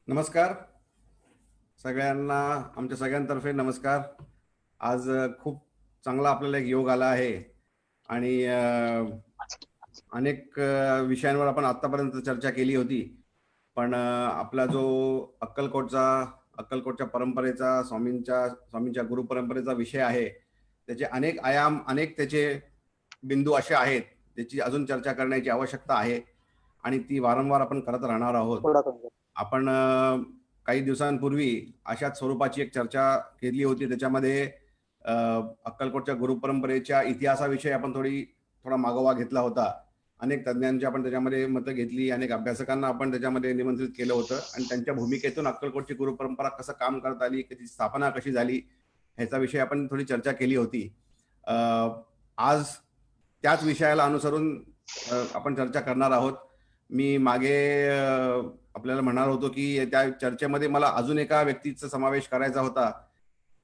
नमस्कार सगळ्यांना. आमच्या सगळ्यांतर्फे नमस्कार. आज खूप चांगला आपल्याला एक योग आला आहे आणि अनेक विषयांवर आपण आतापर्यंत चर्चा केली होती. पण आपला जो अक्कलकोटच्या परंपरेचा स्वामींच्या गुरु परंपरेचा विषय आहे, त्याचे अनेक आयाम, अनेक त्याचे बिंदू असे आहेत त्याची अजून चर्चा करण्याची आवश्यकता आहे आणि ती वारंवार आपण करत राहणार आहोत. आपण काही दिवसांपूर्वी अशाच स्वरूपाची एक चर्चा केली होती. त्याच्यामध्ये अक्कलकोटच्या गुरुपरंपरेच्या इतिहासाविषयी आपण थोडा मागोवा घेतला होता. अनेक तज्ज्ञांची आपण त्याच्यामध्ये मतं घेतली, अनेक अभ्यासकांना आपण त्याच्यामध्ये निमंत्रित केलं होतं आणि त्यांच्या भूमिकेतून अक्कलकोटची गुरुपरंपरा कसं काम करता आली, त्याची स्थापना कशी झाली, ह्याचा विषय आपण थोडी चर्चा केली होती. आज त्याच विषयाला अनुसरून आपण चर्चा करणार आहोत. मी मागे आपल्याला म्हणणार होतो की त्या चर्चेमध्ये मला अजून एका व्यक्तीचा समावेश करायचा होता.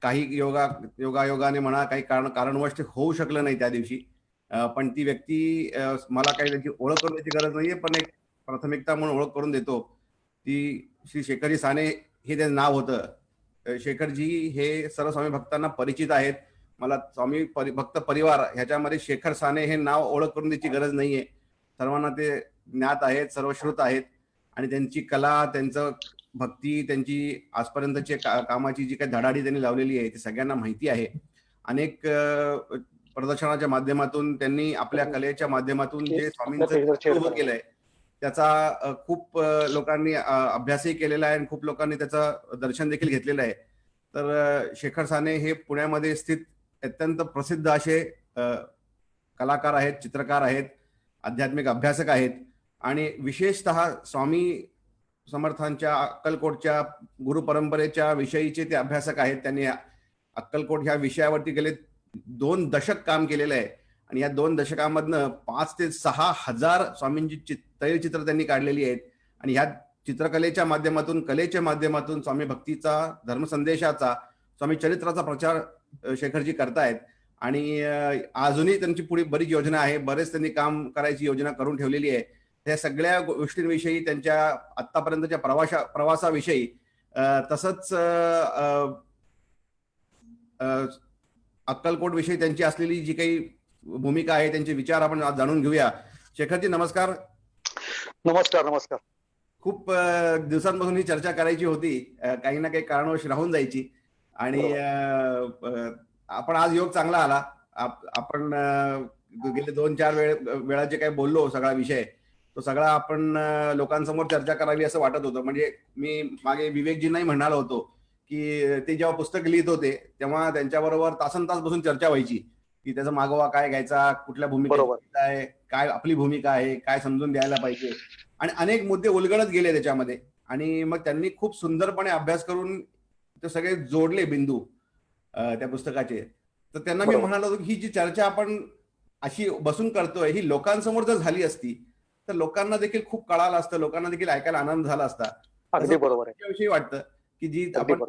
काही योगायोगाने म्हणा, काही कारणवश ते होऊ शकलं नाही त्या दिवशी. पण ती व्यक्ती, मला काही त्याची ओळख करून द्यायची गरज नाहीये, पण एक प्राथमिकता म्हणून ओळख करून देतो. ती श्री शेखरजी साने हे त्याचं नाव होतं. शेखरजी हे सर्व स्वामी भक्तांना परिचित आहेत. मला भक्त परिवार ह्याच्यामध्ये शेखर साने हे नाव ओळख करून द्यायची गरज नाहीये. सर्वांना ते ज्ञात आहेत, सर्वश्रुत आहेत आणि त्यांची कला, त्यांचं भक्ती, त्यांची आजपर्यंतची कामाची जी काही धडाडी त्यांनी लावलेली आहे ती सगळ्यांना माहिती आहे. अनेक प्रदर्शनाच्या माध्यमातून त्यांनी आपल्या कलेच्या माध्यमातून जे स्वामींचं उभं केलंय त्याचा खूप लोकांनी अभ्यासही केलेला आहे आणि खूप लोकांनी त्याचं दर्शन देखील घेतलेलं आहे. तर शेखर साने हे पुण्यामध्ये स्थित अत्यंत प्रसिद्ध असे कलाकार आहेत, चित्रकार आहेत, आध्यात्मिक अभ्यासक आहेत आणि विशेषतः स्वामी समर्थांच्या अक्कलकोटच्या गुरु परंपरेच्या विषयीचे ते अभ्यासक आहेत. त्यांनी अक्कलकोट ह्या विषयावरती गेले 2 दशक काम केलेलं आहे आणि या 2 दशकांमधनं 5 ते 6 हजार स्वामींची तैलचित्र त्यांनी काढलेली आहेत आणि ह्या चित्रकलेच्या माध्यमातून, कलेच्या माध्यमातून स्वामी भक्तीचा, धर्मसंदेशाचा, स्वामी चरित्राचा प्रचार शेखरजी करतायत आणि अजूनही त्यांची पुढे बरीच योजना आहे. बरेच त्यांनी काम करायची योजना करून ठेवलेली आहे. त्या सगळ्या गोष्टींविषयी, त्यांच्या आतापर्यंतच्या प्रवासाविषयी, तसंच अक्कलकोट विषयी त्यांची असलेली जी काही भूमिका आहे, त्यांचे विचार आपण आज जाणून घेऊया. शेखरजी नमस्कार. नमस्कार. नमस्कार. खूप दिवसांपासून ही चर्चा करायची होती, काही ना काही कारणवश राहून जायची आणि आपण आज योग चांगला आला. आपण गेले 2-4 वेळा जे काही बोललो सगळा विषय, तो सगळा आपण लोकांसमोर चर्चा करावी असं वाटत होतं. म्हणजे मी मागे विवेकजींनाही म्हणालो होतो की ते जेव्हा पुस्तक लिहित होते तेव्हा त्यांच्याबरोबर तासनतास बसून चर्चा व्हायची की त्याचा मागोवा काय घ्यायचा, कुठल्या भूमिका आहे, काय आपली भूमिका आहे, काय समजून द्यायला पाहिजे आणि अनेक मुद्दे उलगडत गेले त्याच्यामध्ये आणि मग त्यांनी खूप सुंदरपणे अभ्यास करून ते सगळे जोडले बिंदू त्या पुस्तकाचे. तर त्यांना मी म्हणालो होतो की ही जी चर्चा आपण अशी बसून करतोय ही लोकांसमोर जर झाली असती तर लोकांना देखील खूप कळालं असतं, लोकांना देखील ऐकायला आनंद झाला असता. अगदी बरोबर आहे. त्याविषयी वाटतं की जी आपण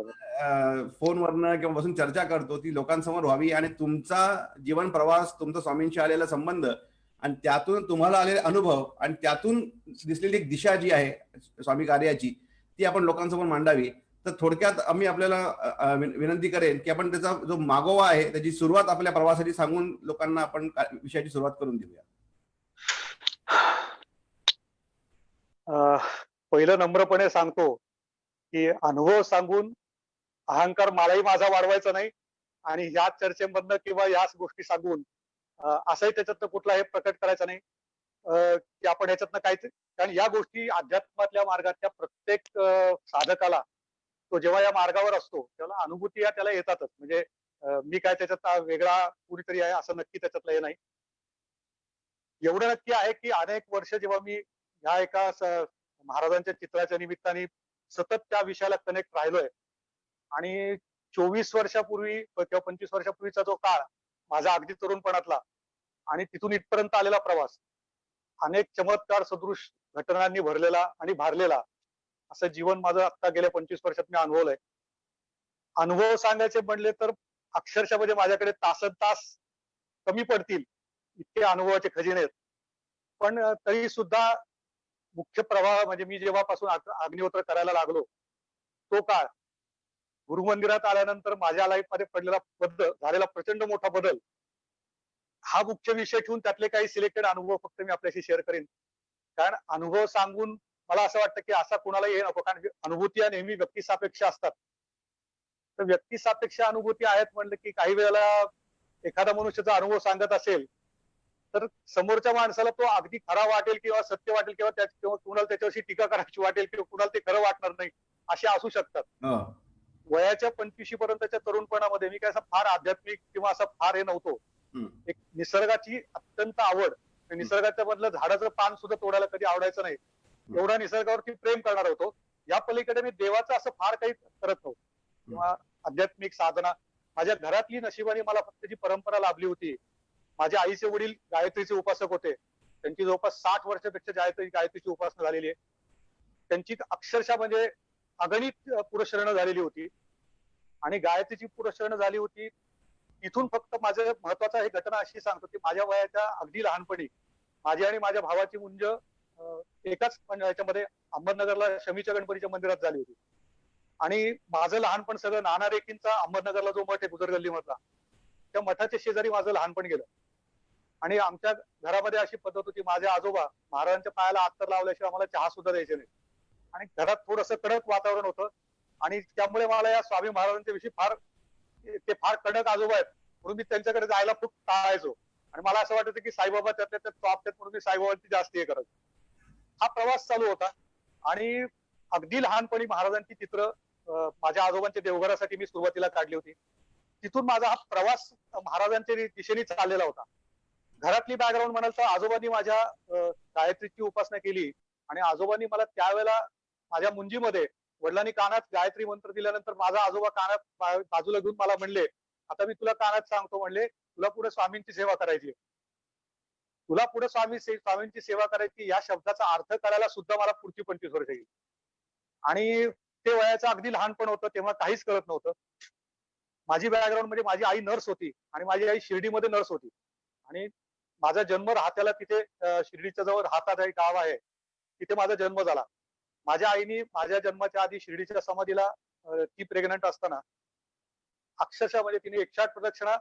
फोनवरनं किंवा बसून चर्चा करतो ती लोकांसमोर व्हावी आणि तुमचा जीवन प्रवास, तुमचा स्वामींशी आलेला संबंध आणि त्यातून तुम्हाला आलेले अनुभव आणि त्यातून दिसलेली एक दिशा जी आहे स्वामी कार्याची, ती आपण लोकांसमोर मांडावी. तर थोडक्यात आम्ही आपल्याला विनंती करेन की आपण त्याचा जो मागोवा आहे त्याची सुरुवात आपल्या प्रवासाची सांगून लोकांना आपण विषयाची सुरुवात करून देऊया. पहिलं नम्रपणे सांगतो की अनुभव सांगून अहंकार मलाही माझा वाढवायचा नाही आणि याच चर्चेमधनं किंवा याच गोष्टी सांगून असंही त्याच्यातनं कुठला हे प्रकट करायचा नाही की आपण ह्याच्यातनं काय, कारण या गोष्टी अध्यात्मातल्या मार्गातल्या प्रत्येक साधकाला तो जेव्हा या मार्गावर असतो तेव्हा अनुभूती या त्याला येतातच. म्हणजे मी काय त्याच्यात वेगळा कुणीतरी आहे असं नक्की त्याच्यातलं हे नाही. एवढं नक्की आहे की अनेक वर्ष जेव्हा मी ह्या एका महाराजांच्या चित्राच्या निमित्ताने सतत त्या विषयाला कनेक्ट राहिलोय आणि 24 वर्षापूर्वी किंवा 25 वर्षापूर्वीचा जो काळ माझा अगदी तरुणपणातला आणि तिथून इथपर्यंत आलेला प्रवास अनेक चमत्कार सदृश घटनांनी भरलेला आणि भारलेला असं जीवन माझं आता गेल्या 25 वर्षात मी अनुभवलंय. अनुभव सांगायचे म्हणले तर अक्षरशः म्हणजे माझ्याकडे तासनतास कमी पडतील इतके अनुभवाचे खजिने आहेत. पण तरी सुद्धा मुख्य प्रवाह म्हणजे मी जेव्हापासून अग्निहोत्र करायला लागलो तो काळ गुरुमंदिरात आल्यानंतर माझ्या लाईफमध्ये पडलेला बदल झालेला प्रचंड मोठा बदल हा मुख्य विषय ठेवून त्यातले काही सिलेक्टेड अनुभव फक्त मी आपल्याशी शेअर करेन. कारण अनुभव सांगून मला असं वाटतं की असा कुणाला हे नको, कारण अनुभूती या नेहमी व्यक्तिसापेक्ष असतात. तर व्यक्तिसापेक्ष अनुभूती आहेत म्हणलं की काही वेळेला एखादा मनुष्याचा अनुभव सांगत असेल तर समोरच्या माणसाला तो अगदी खरा वाटेल किंवा सत्य वाटेल किंवा कुणाला त्याच्याविषयी टीका करायची वाटेल किंवा कुणाला ते खरं वाटणार नाही, असे असू शकतात. हो. वयाच्या 25 पर्यंतच्या तरुणपणामध्ये मी काय असं फार आध्यात्मिक किंवा असं फार हे नव्हतो. हम्म. एक निसर्गाची अत्यंत आवड, निसर्गाच्या मधलं झाडाचं पान सुद्धा तोडायला कधी आवडायचं नाही, एवढा निसर्गावरती प्रेम करणार होतो. या पलीकडे मी देवाचं असं फार काही करत नव्हतो किंवा आध्यात्मिक साधना. माझ्या घरातली नशिबाने मला फक्त जी परंपरा लाभली होती, माझ्या आईचे वडील गायत्रीचे उपासक होते. त्यांची जवळपास 60 वर्षापेक्षा गायत्रीची उपासना झालेली आहे. त्यांची अक्षरशः म्हणजे अगणित पुरस्करणं झालेली होती आणि गायत्रीची पुरस्करणं झाली होती. इथून फक्त माझं महत्वाचा ही घटना अशी सांगतो की माझ्या वयाच्या अगदी लहानपणी माझी आणि माझ्या भावाची मुंज एकाच याच्यामध्ये अहमदनगरला शमीच्या गणपतीच्या मंदिरात झाली होती. आणि माझं लहानपण सगळं नाना रेखींचा अहमदनगरला जो मठ आहे गुजर गल्ली मधला, त्या मठाच्या शेजारी माझं लहानपण गेलं. आणि आमच्या घरामध्ये अशी पद्धत होती, माझे आजोबा महाराजांच्या पायाला अत्तर लावल्याशिवाय आम्हाला चहा सुद्धा द्यायचे नाही. आणि घरात थोडंसं कडक वातावरण होतं आणि त्यामुळे मला या स्वामी महाराजांच्या विषयी ते फार कडक आजोबा आहेत म्हणून मी त्यांच्याकडे जायला खूप टाळायचो. आणि मला असं वाटायचं की साईबाबा त्यातल्या त्यात टॉप आहेत म्हणून मी साईबाबांची जास्त हे करायचो. हा प्रवास चालू होता आणि अगदी लहानपणी महाराजांची चित्र माझ्या आजोबांच्या देवघरासाठी मी सुरुवातीला काढली होती. तिथून माझा हा प्रवास महाराजांच्या दिशेने चाललेला होता. घरातली बॅकग्राऊंड म्हणाल तर आजोबांनी माझ्या गायत्रीची उपासना केली आणि आजोबांनी मला त्यावेळेला माझ्या मुंजीमध्ये वडिलांनी कानात गायत्री मंत्र दिल्यानंतर माझा आजोबा कानात बाजूला घेऊन मला म्हणले, आता मी तुला कानात सांगतो, म्हणले तुला पुढे स्वामींची सेवा करायची, तुला पुढे स्वामींची सेवा करायची. या शब्दाचा अर्थ करायला सुद्धा मला पुढची 25 वर्ष गेली. आणि ते वयाचं अगदी लहानपण होतं, तेव्हा काहीच कळत नव्हतं. माझी बॅकग्राऊंड म्हणजे माझी आई नर्स होती आणि माझी आई शिर्डीमध्ये नर्स होती. आणि माझा जन्म राहत्याला तिथे शिर्डीच्या जवळ राहतात एक गाव आहे, तिथे माझा जन्म झाला. माझ्या आईने माझ्या जन्माच्या आधी शिर्डीच्या समाधीला ती प्रेग्नंट असताना अक्षरशः म्हणजे तिने 108 प्रदक्षिणा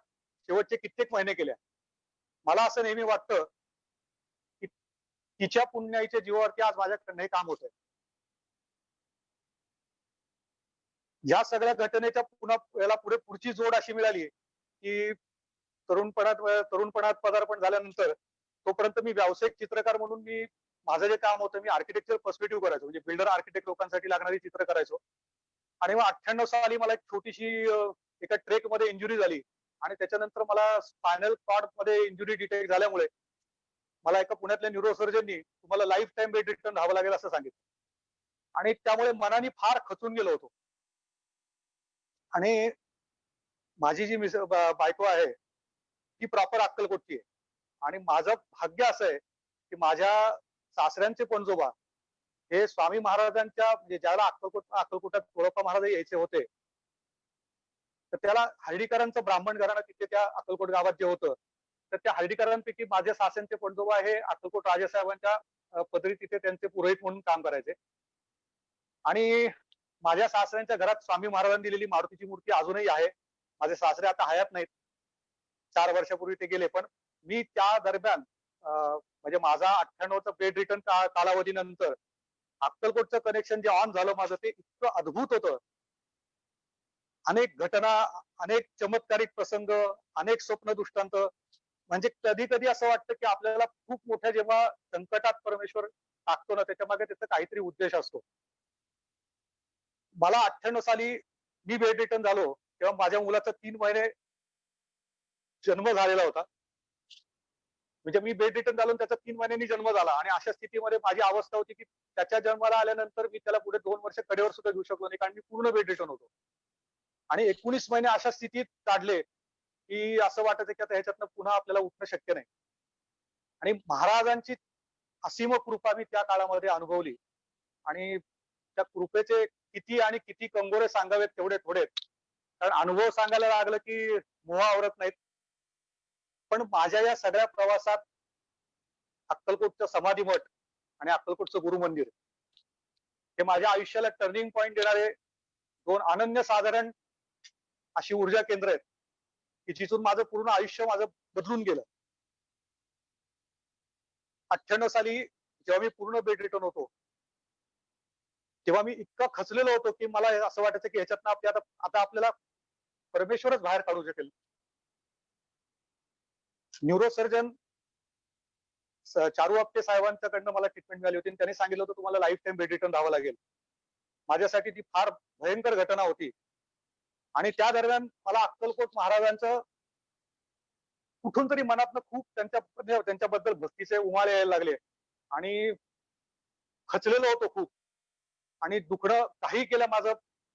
शेवटचे कित्येक महिने केल्या. मला असं नेहमी वाटतं की तिच्या पुण्याईच्या जीवावरती आज माझ्याकडनं हे काम होतंय. या सगळ्या घटनेच्या पुढे पुढची जोड अशी मिळाली की तरुणपणात पदार्पण झाल्यानंतर तोपर्यंत मी व्यावसायिक चित्रकार म्हणून मी माझं जे काम होतं, मी आर्किटेक्चर पर्स्पेक्टिव्ह करायचो, म्हणजे बिल्डर आर्किटेक्ट लोकांसाठी लागणारी चित्र करायचो. आणि मग 98 साली मला एक छोटीशी एका ट्रेक मध्ये इंजुरी झाली आणि त्याच्यानंतर मला स्पायनल कॉर्ड मध्ये इंजुरी डिटेक्ट झाल्यामुळे मला एका पुण्यातल्या न्यूरोसर्जननी तुम्हाला लाईफ टाइम बेड रिटर्न राहावं लागेल असं सांगितलं. आणि त्यामुळे मनाने फार खचून गेलो होतो. आणि माझी जी बायको आहे ती प्रॉपर अक्कलकोटची आहे. आणि माझं भाग्य असं आहे की माझ्या सासऱ्यांचे पणजोबा हे स्वामी महाराजांच्या म्हणजे ज्याला अक्कलकोटात गोरप्पा महाराज यायचे होते, तर त्याला हर्डीकरांचं ब्राह्मण घराणं तिथे त्या अक्कलकोट गावात जे होतं, तर त्या हर्डीकरांपैकी माझ्या सासऱ्यांचे पणजोबा हे अक्कलकोट राजेसाहेबांच्या पदरी तिथे त्यांचे पुरोहित म्हणून काम करायचे. आणि माझ्या सासऱ्यांच्या घरात स्वामी महाराजांनी दिलेली मारुतीची मूर्ती अजूनही आहे. माझे सासरे आता हयात नाहीत, 4 वर्षापूर्वी ते गेले. पण मी त्या दरम्यान म्हणजे माझा 98चा बेड रिटर्न कालावधीनंतर अक्कलकोटचं कनेक्शन जे ऑन झालं माझं, ते इतकं अद्भुत होतं. अनेक घटना, अनेक चमत्कारिक प्रसंग, अनेक स्वप्न दृष्टांत. म्हणजे कधी कधी असं वाटतं की आपल्याला खूप मोठ्या जेव्हा संकटात परमेश्वर टाकतो ना, त्याच्या मागे त्याचा काहीतरी उद्देश असतो. मला 98 साली मी बेड रिटर्न झालो तेव्हा माझ्या मुलाचा 3 महिने जन्म झालेला होता. म्हणजे मी बेड रिटर्न झालो त्याचा 3 महिन्यांनी जन्म झाला. आणि अशा स्थितीमध्ये माझी अवस्था होती की त्याच्या जन्माला आल्यानंतर मी त्याला पुढे 2 वर्ष कडेवर सुद्धा घेऊ शकलो नाही, कारण मी पूर्ण बेड रिटर्न होतो. आणि 19 महिने अशा स्थितीत काढले की असं वाटायचं की आता ह्याच्यातनं पुन्हा आपल्याला उठणं शक्य नाही. आणि महाराजांची असीम कृपा मी त्या काळामध्ये अनुभवली. आणि त्या कृपेचे किती आणि किती कंगोरे सांगावेत तेवढे थोडेत, कारण अनुभव सांगायला लागलं की मोह आवरत नाहीत. पण माझ्या या सगळ्या प्रवासात अक्कलकोटचं समाधी मठ आणि अक्कलकोटचं गुरु मंदिर हे माझ्या आयुष्याला टर्निंग पॉइंट देणारे दोन अनन्यसाधारण अशी ऊर्जा केंद्र आहेत की जिथून माझं पूर्ण आयुष्य माझं बदलून गेलं. 98 साली जेव्हा मी पूर्ण बेड रिटर्न होतो, तेव्हा मी इतका खचलेलो होतो की मला असं वाटायचं की ह्याच्यातनं आता आपल्याला परमेश्वरच बाहेर काढू शकेल. न्यूरोसर्जन चारू आपटे साहेबांच्याकडनं मला ट्रीटमेंट मिळाली होती आणि त्यांनी सांगितलं होतं तुम्हाला लाईफ टाइम बेड रिटर्न राहावं लागेल. माझ्यासाठी ती फार भयंकर घटना होती. आणि त्या दरम्यान मला अक्कलकोट महाराजांचं कुठून तरी मनातनं खूप त्यांच्याबद्दल भक्तीचे उमाळे यायला लागले आणि खचलेलो होतो खूप. आणि दुखणं काही केलं माझं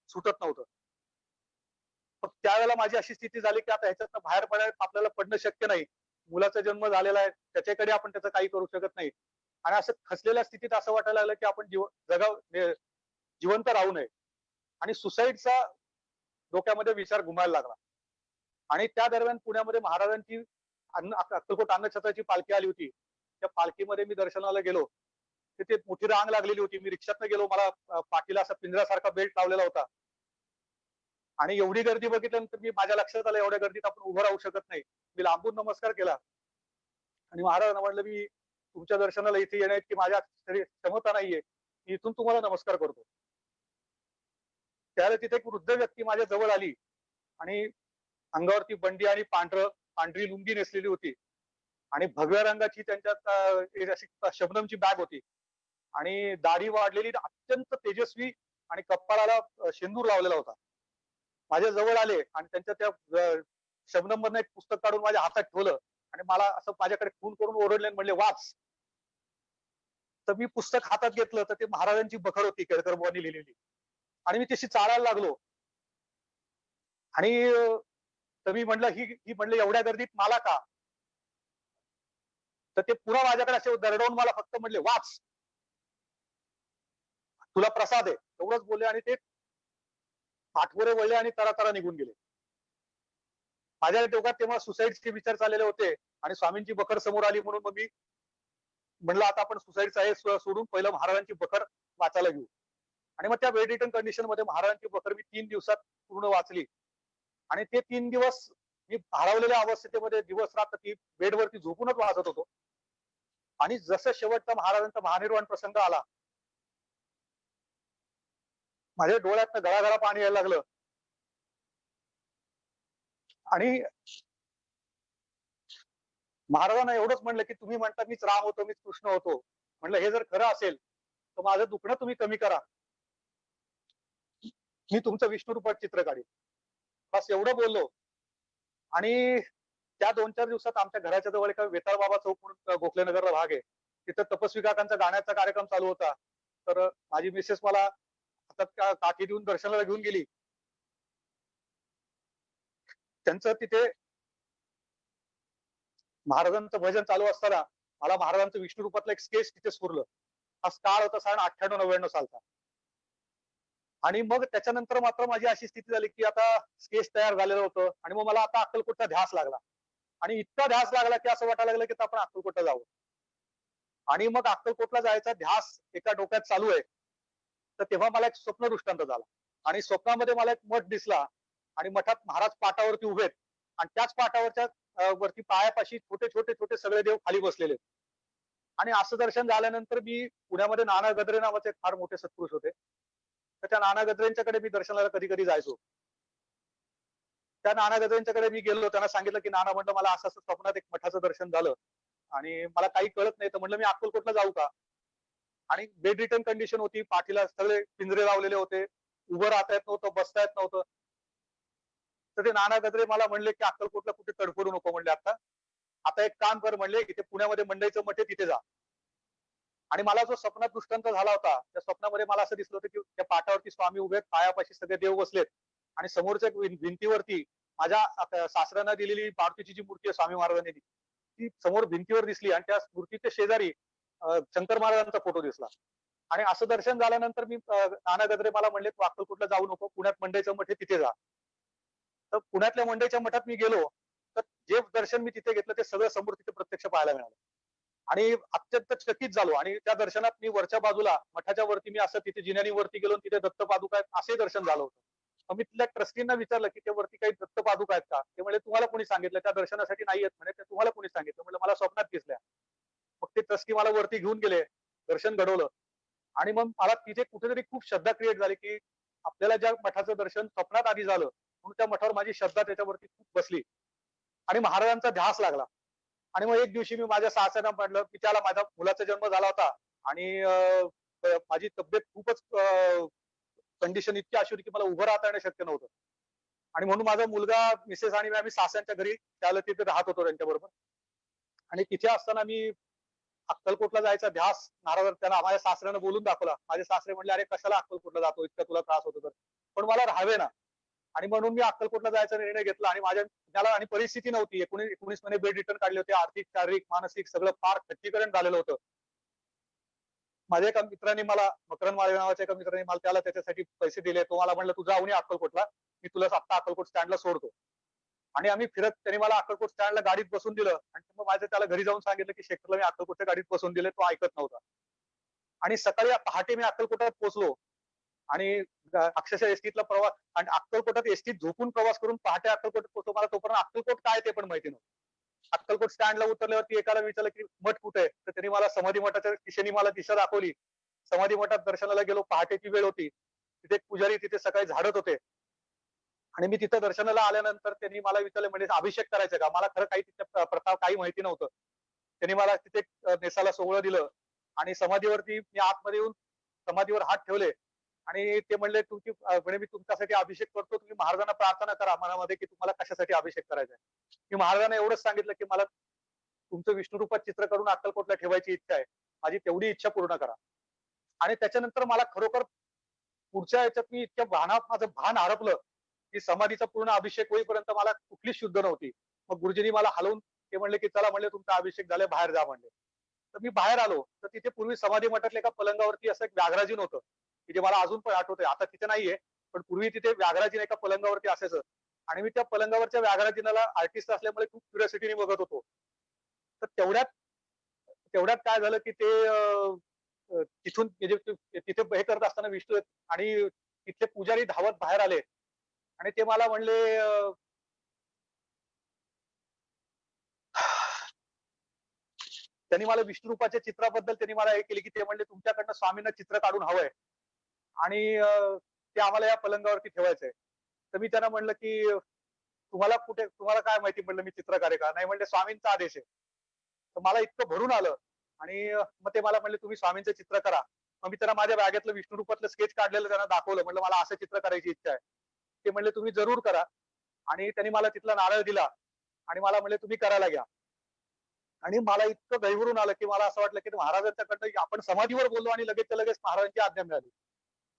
सुटत नव्हतं. मग त्यावेळेला माझी अशी स्थिती झाली की आता ह्याच्यातनं बाहेर आपल्याला पडणं शक्य नाही. मुलाचा जन्म झालेला आहे, त्याच्याकडे आपण त्याचं काही करू शकत नाही. आणि असं खचलेल्या स्थितीत असं वाटायला लागलं की आपण जिवंत राहू नये. आणि सुसाईडचा डोक्यामध्ये विचार घुमायला लागला. आणि त्या दरम्यान पुण्यामध्ये महाराजांची अक्कलकोट अन्नछत्राची पालखी आली होती. त्या पालखीमध्ये मी दर्शनाला गेलो. तिथे मोठी रांग लागलेली होती. मी रिक्षातनं गेलो. मला पाठीला असा पिंजऱ्यासारखा बेल्ट लावलेला होता. आणि एवढी गर्दी बघितल्यानंतर माझ्या लक्षात आलं एवढ्या गर्दीत आपण उभं राहू शकत नाही. मी लांबून नमस्कार केला आणि महाराजांना म्हटलं मी तुमच्या दर्शनाला इथे येण्याची माझ्या क्षमता नाहीये. मी इथून तुम्हाला नमस्कार करतो. त्यावेळेला तिथे एक वृद्ध व्यक्ती माझ्या जवळ आली आणि अंगावरती बंडी आणि पांढरी लुंगी नेसलेली होती आणि भगव्या रंगाची त्यांच्यात अशी शबनमची बॅग होती आणि दाढी वाढलेली अत्यंत तेजस्वी आणि कपाळाला शेंदूर लावलेला होता. माझ्या जवळ आले आणि त्यांच्या त्या शबनम मधनं एक पुस्तक काढून माझ्या हातात ठेवलं आणि मला असं माझ्याकडे खून करून ओरडले आणि म्हणले वाच. तर मी पुस्तक हातात घेतलं तर ते महाराजांची बखर होती केळकर बुवांनी लिहिलेली आणि मी तशी चालायला लागलो. आणि तर मी म्हणलं ही म्हणलं एवढ्या गर्दीत मला का? तर ते पुन्हा माझ्याकडे असे दरडवून मला फक्त म्हणले वाच, तुला प्रसाद आहे एवढंच बोलले आणि ते पाठवरे वळले आणि तरातरा निघून गेले. माझ्या डोक्यात तेव्हा सुसाईडचे विचार चाललेले होते आणि स्वामींची बखर समोर आली म्हणून मग मी म्हणलं आता आपण सुसाईडचा हे सोडून पहिलं महाराजांची बखर वाचायला घेऊ. आणि मग त्या बेड रिटर्न कंडिशन मध्ये महाराजांची बखर मी 3 दिवसात पूर्ण वाचली. आणि ते 3 दिवस मी हरवलेल्या अवस्थेमध्ये दिवस रात्र ती बेडवरती झोपूनच वाचत होतो. आणि जसं शेवटचा महाराजांचा महानिर्वाण प्रसंग आला, माझ्या डोळ्यातनं गळागळा पाणी यायला लागलं. आणि महाराजांना एवढंच म्हणलं की तुम्ही म्हणता मीच राम होतो, मीच कृष्ण होतो. म्हणलं हे जर खरं असेल तर माझं दुखणं तुम्ही कमी करा. मी तुमचं विष्णू रूपात चित्र काढीन. बस एवढं बोललो. आणि त्या 2-4 दिवसात आमच्या घराच्या जवळ एका वेताळ बाबा चौक म्हणून गोखलेनगरला भाग आहे. तिथं तपस्वी काकांचा गाण्याचा कार्यक्रम चालू होता. तर माझी मिसेस मला हातात काठी देऊन दर्शनाला घेऊन गेली. त्यांचं तिथे महाराजांचं भजन चालू असताना मला महाराजांचं विष्णू रूपातलं एक स्केच तिथे स्फुरलं. हा काळ होता साधारण 98-99 सालचा. आणि मग त्याच्यानंतर मात्र माझी अशी स्थिती झाली की आता स्केच तयार झालेलं होतं आणि मग मला आता अक्कलकोटचा ध्यास लागला. आणि इतका ध्यास लागला की असं वाटायला लागलं की आपण अक्कलकोटला जावं. आणि मग अक्कलकोटला जायचा ध्यास एका डोक्यात चालू आहे. तर तेव्हा मला एक स्वप्न दृष्टांत झाला आणि स्वप्नामध्ये मला एक मठ दिसला आणि मठात महाराज पाटावरती उभे आहेत आणि त्याच पाटावरच्या वरती पायापाशी छोटे छोटे छोटे सगळे देव खाली बसलेले. आणि असं दर्शन झाल्यानंतर मी पुण्यामध्ये नाना गद्रे नावाचे एक फार मोठे सत्पुरुष होते. तर त्या नाना गद्रेंच्याकडे मी दर्शनाला कधी कधी जायचो. त्या नाना गद्रेंच्याकडे मी गेलो, त्यांना सांगितलं की नाना म्हणलं मला असं असं स्वप्नात एक मठाचं दर्शन झालं आणि मला काही कळत नाही. तर म्हणलं मी अक्कलकोटला जाऊ का? आणि बेड रिटर्न कंडिशन होती, पाठीला सगळे पिंजरे लावलेले होते, उभं राहता येत नव्हतं, बसता येत नव्हतं. तर ते नाना गद्रे मला म्हणले की अक्कलकोटला कुठे तडफडू नको म्हणले. आता आता एक काम कर म्हणले, इथे पुण्यामध्ये मंडईचं मठ आहे तिथे जा. आणि मला जो स्वप्नात दृष्टांत झाला होता त्या स्वप्नामध्ये मला असं दिसलं होतं की त्या पाटावरती स्वामी उभे आहेत, पायापाशी सगळे देव बसलेत आणि समोरच्या भिंतीवरती माझ्या सासऱ्यांना दिलेली मारुतीची जी मूर्ती आहे स्वामी महाराजांनी ती समोर भिंतीवर दिसली आणि त्या मूर्तीच्या शेजारी शंकर महाराजांचा फोटो दिसला. आणि असं दर्शन झाल्यानंतर मी नाना गद्रे मला म्हणले तू अक्कलकोटला जाऊ नको, पुण्यात मंडईचं मठ आहे तिथे जा. तर पुण्यातल्या मंडईच्या मठात मी गेलो तर जे दर्शन मी तिथे घेतलं ते सगळं समोर तिथे प्रत्यक्ष पाहायला मिळालं. आणि अत्यंत चकित झालो. आणि त्या दर्शनात मी वरच्या बाजूला मठाच्या वरती मी असं तिथे जिन्यानी वरती गेलो तिथे दत्त पादुका आहेत असे दर्शन झालं होतं. मग मी तिथल्या ट्रस्टींना विचारलं की ते वरती काही दत्त पादुका आहेत का? ते म्हणले तुम्हाला कोणी सांगितलं त्या दर्शनासाठी नाही आहेत म्हणे, ते तुम्हाला कोणी सांगितलं? म्हणलं मला स्वप्नात दिसल्या. मग ते ट्रस्टी मला वरती घेऊन गेले, दर्शन घडवलं आणि मग मला तिथे कुठेतरी खूप श्रद्धा क्रिएट झाली की आपल्याला ज्या मठाचं दर्शन स्वप्नात आधी झालं म्हणून त्या मठावर माझी श्रद्धा त्याच्यावरती खूप बसली आणि महाराजांचा ध्यास लागला. आणि मग एक दिवशी मी माझ्या सासऱ्यांना म्हटलं की त्याला माझ्या मुलाचा जन्म झाला होता आणि माझी तब्येत खूपच कंडिशन इतकी अशी होती की मला उभं राहता येणं शक्य नव्हतं. आणि म्हणून माझा मुलगा, मिसेस आणि आम्ही सासऱ्यांच्या घरी त्याला तिथे राहत होतो त्यांच्याबरोबर. आणि तिथे असताना मी अक्कलकोटला जायचा ध्यास महाराज त्यांना माझ्या सासऱ्यानं बोलून दाखवला. माझे सासरे म्हणले, "अरे कशाला अक्कलकोटला जातो? इतका तुला त्रास होतो तर." पण मला राहावे ना. आणि म्हणून मी अक्कलकोटला जायचा निर्णय घेतला आणि माझ्या त्याला आणि परिस्थिती नव्हती. 19 महिने बेड रिटर्न काढले होते. आर्थिक, शारीरिक, मानसिक सगळं फार खच्चीकरण झालेलं होतं. माझ्या एका मित्राने मला, मकरंद माळवे नावाच्या एका मित्राने मला त्याला त्याच्यासाठी पैसे दिले. तो मला म्हणला, "तू जाऊन ये अक्कलकोटला. मी तुला आत्ता अक्कलकोट स्टँडला सोडतो." आणि आम्ही फिरत त्यांनी मला अक्कलकोट स्टँडला गाडीत बसून दिलं आणि मग माझं त्याला घरी जाऊन सांगितलं की शेखरला मी अक्कलकोटच्या गाडीत बसून दिले. तो ऐकत नव्हता. आणि सकाळी पहाटे मी अक्कलकोटात पोहोचलो आणि अक्षरशः एसटीतला प्रवास आणि अक्कलकोटात एसटीत झोपून प्रवास करून पहाटे अक्कलकोट पोहोचलो. मला तोपर्यंत अक्कलकोट काय ते पण माहिती नव्हतं. अक्कलकोट स्टँडला उतरल्यावरती एकाला विचारलं की मठ कुठे आहे? तर त्यांनी मला समाधी मठाच्या दिशेने मला दिशा दाखवली. समाधी मठात दर्शनाला गेलो. पहाटेची वेळ होती. तिथे एक पुजारी तिथे सकाळी झाडत होते. आणि मी तिथं दर्शनाला आल्यानंतर त्यांनी मला विचारलं म्हणजे अभिषेक करायचा का? मला खरं काही तिथल्या प्रथा काही माहिती नव्हतं. त्यांनी मला तिथे नेसाला सोहळं दिलं आणि समाधीवरती मी आतमध्ये येऊन समाधीवर हात ठेवले आणि ते म्हणले तुमची म्हणे मी तुमच्यासाठी अभिषेक करतो. तुम्ही महाराजांना प्रार्थना करा मनामध्ये की तुम्हाला कशासाठी अभिषेक करायचा आहे. मी महाराजांना एवढंच सांगितलं की मला तुमचं विष्णू रूपात चित्र करून अक्कलकोटला ठेवायची इच्छा आहे. माझी तेवढी इच्छा पूर्ण करा. आणि त्याच्यानंतर मला खरोखर पुढच्या याच्यात मी इतक्या भानात माझं भान हरपलं की समाधीचा पूर्ण अभिषेक होईपर्यंत मला कुठलीच शुद्ध नव्हती. मग गुरुजींनी मला हलवून ते म्हणले की चला म्हणले तुमचा अभिषेक झालाय बाहेर जा म्हणले. तर मी बाहेर आलो तर तिथे पूर्वी समाधी मठातल्या एका पलंगावरती असं एक व्याघ्राजीन होतं की जे मला अजून पण आठवतंय. आता तिथे नाहीये पण पूर्वी तिथे व्याघ्राजीन एका पलंगावरती असायचं आणि मी त्या पलंगावरच्या व्याघ्राजीनाला आर्टिस्ट असल्यामुळे खूप क्युरिओसिटीने बघत होतो. तर तेवढ्यात तेवढ्यात काय झालं की ते तिथून म्हणजे तिथे हे करत असताना विष्णू आणि तिथले पुजारी धावत बाहेर आले आणि ते मला म्हणले त्यांनी मला विष्णू रूपाच्या चित्राबद्दल त्यांनी मला हे केले की ते म्हणले तुमच्याकडनं स्वामींना चित्र काढून हवंय आणि ते आम्हाला या पलंगावरती ठेवायचंय. तर मी त्यांना म्हणलं की तुम्हाला काय माहिती म्हणलं मी चित्रकार आहे का? नाही म्हणले स्वामींचा आदेश आहे. तर मला इतकं भरून आलं आणि मग ते मला म्हणले तुम्ही स्वामींचं चित्र करा. मग मी त्यांना माझ्या बॅगेतलं विष्णू रूपातलं स्केच काढलेलं त्यांना दाखवलं. म्हणलं मला असं चित्र करायची इच्छा आहे. ते म्हणले तुम्ही जरूर करा आणि त्यांनी मला तिथला नारळ दिला आणि मला म्हणले तुम्ही करायला घ्या. आणि मला इतकं गहिवरून आलं की मला असं वाटलं की महाराजांच्याकडनं आपण समाधीवर बोललो आणि लगेच लगेच महाराजांची आज्ञा मिळाली.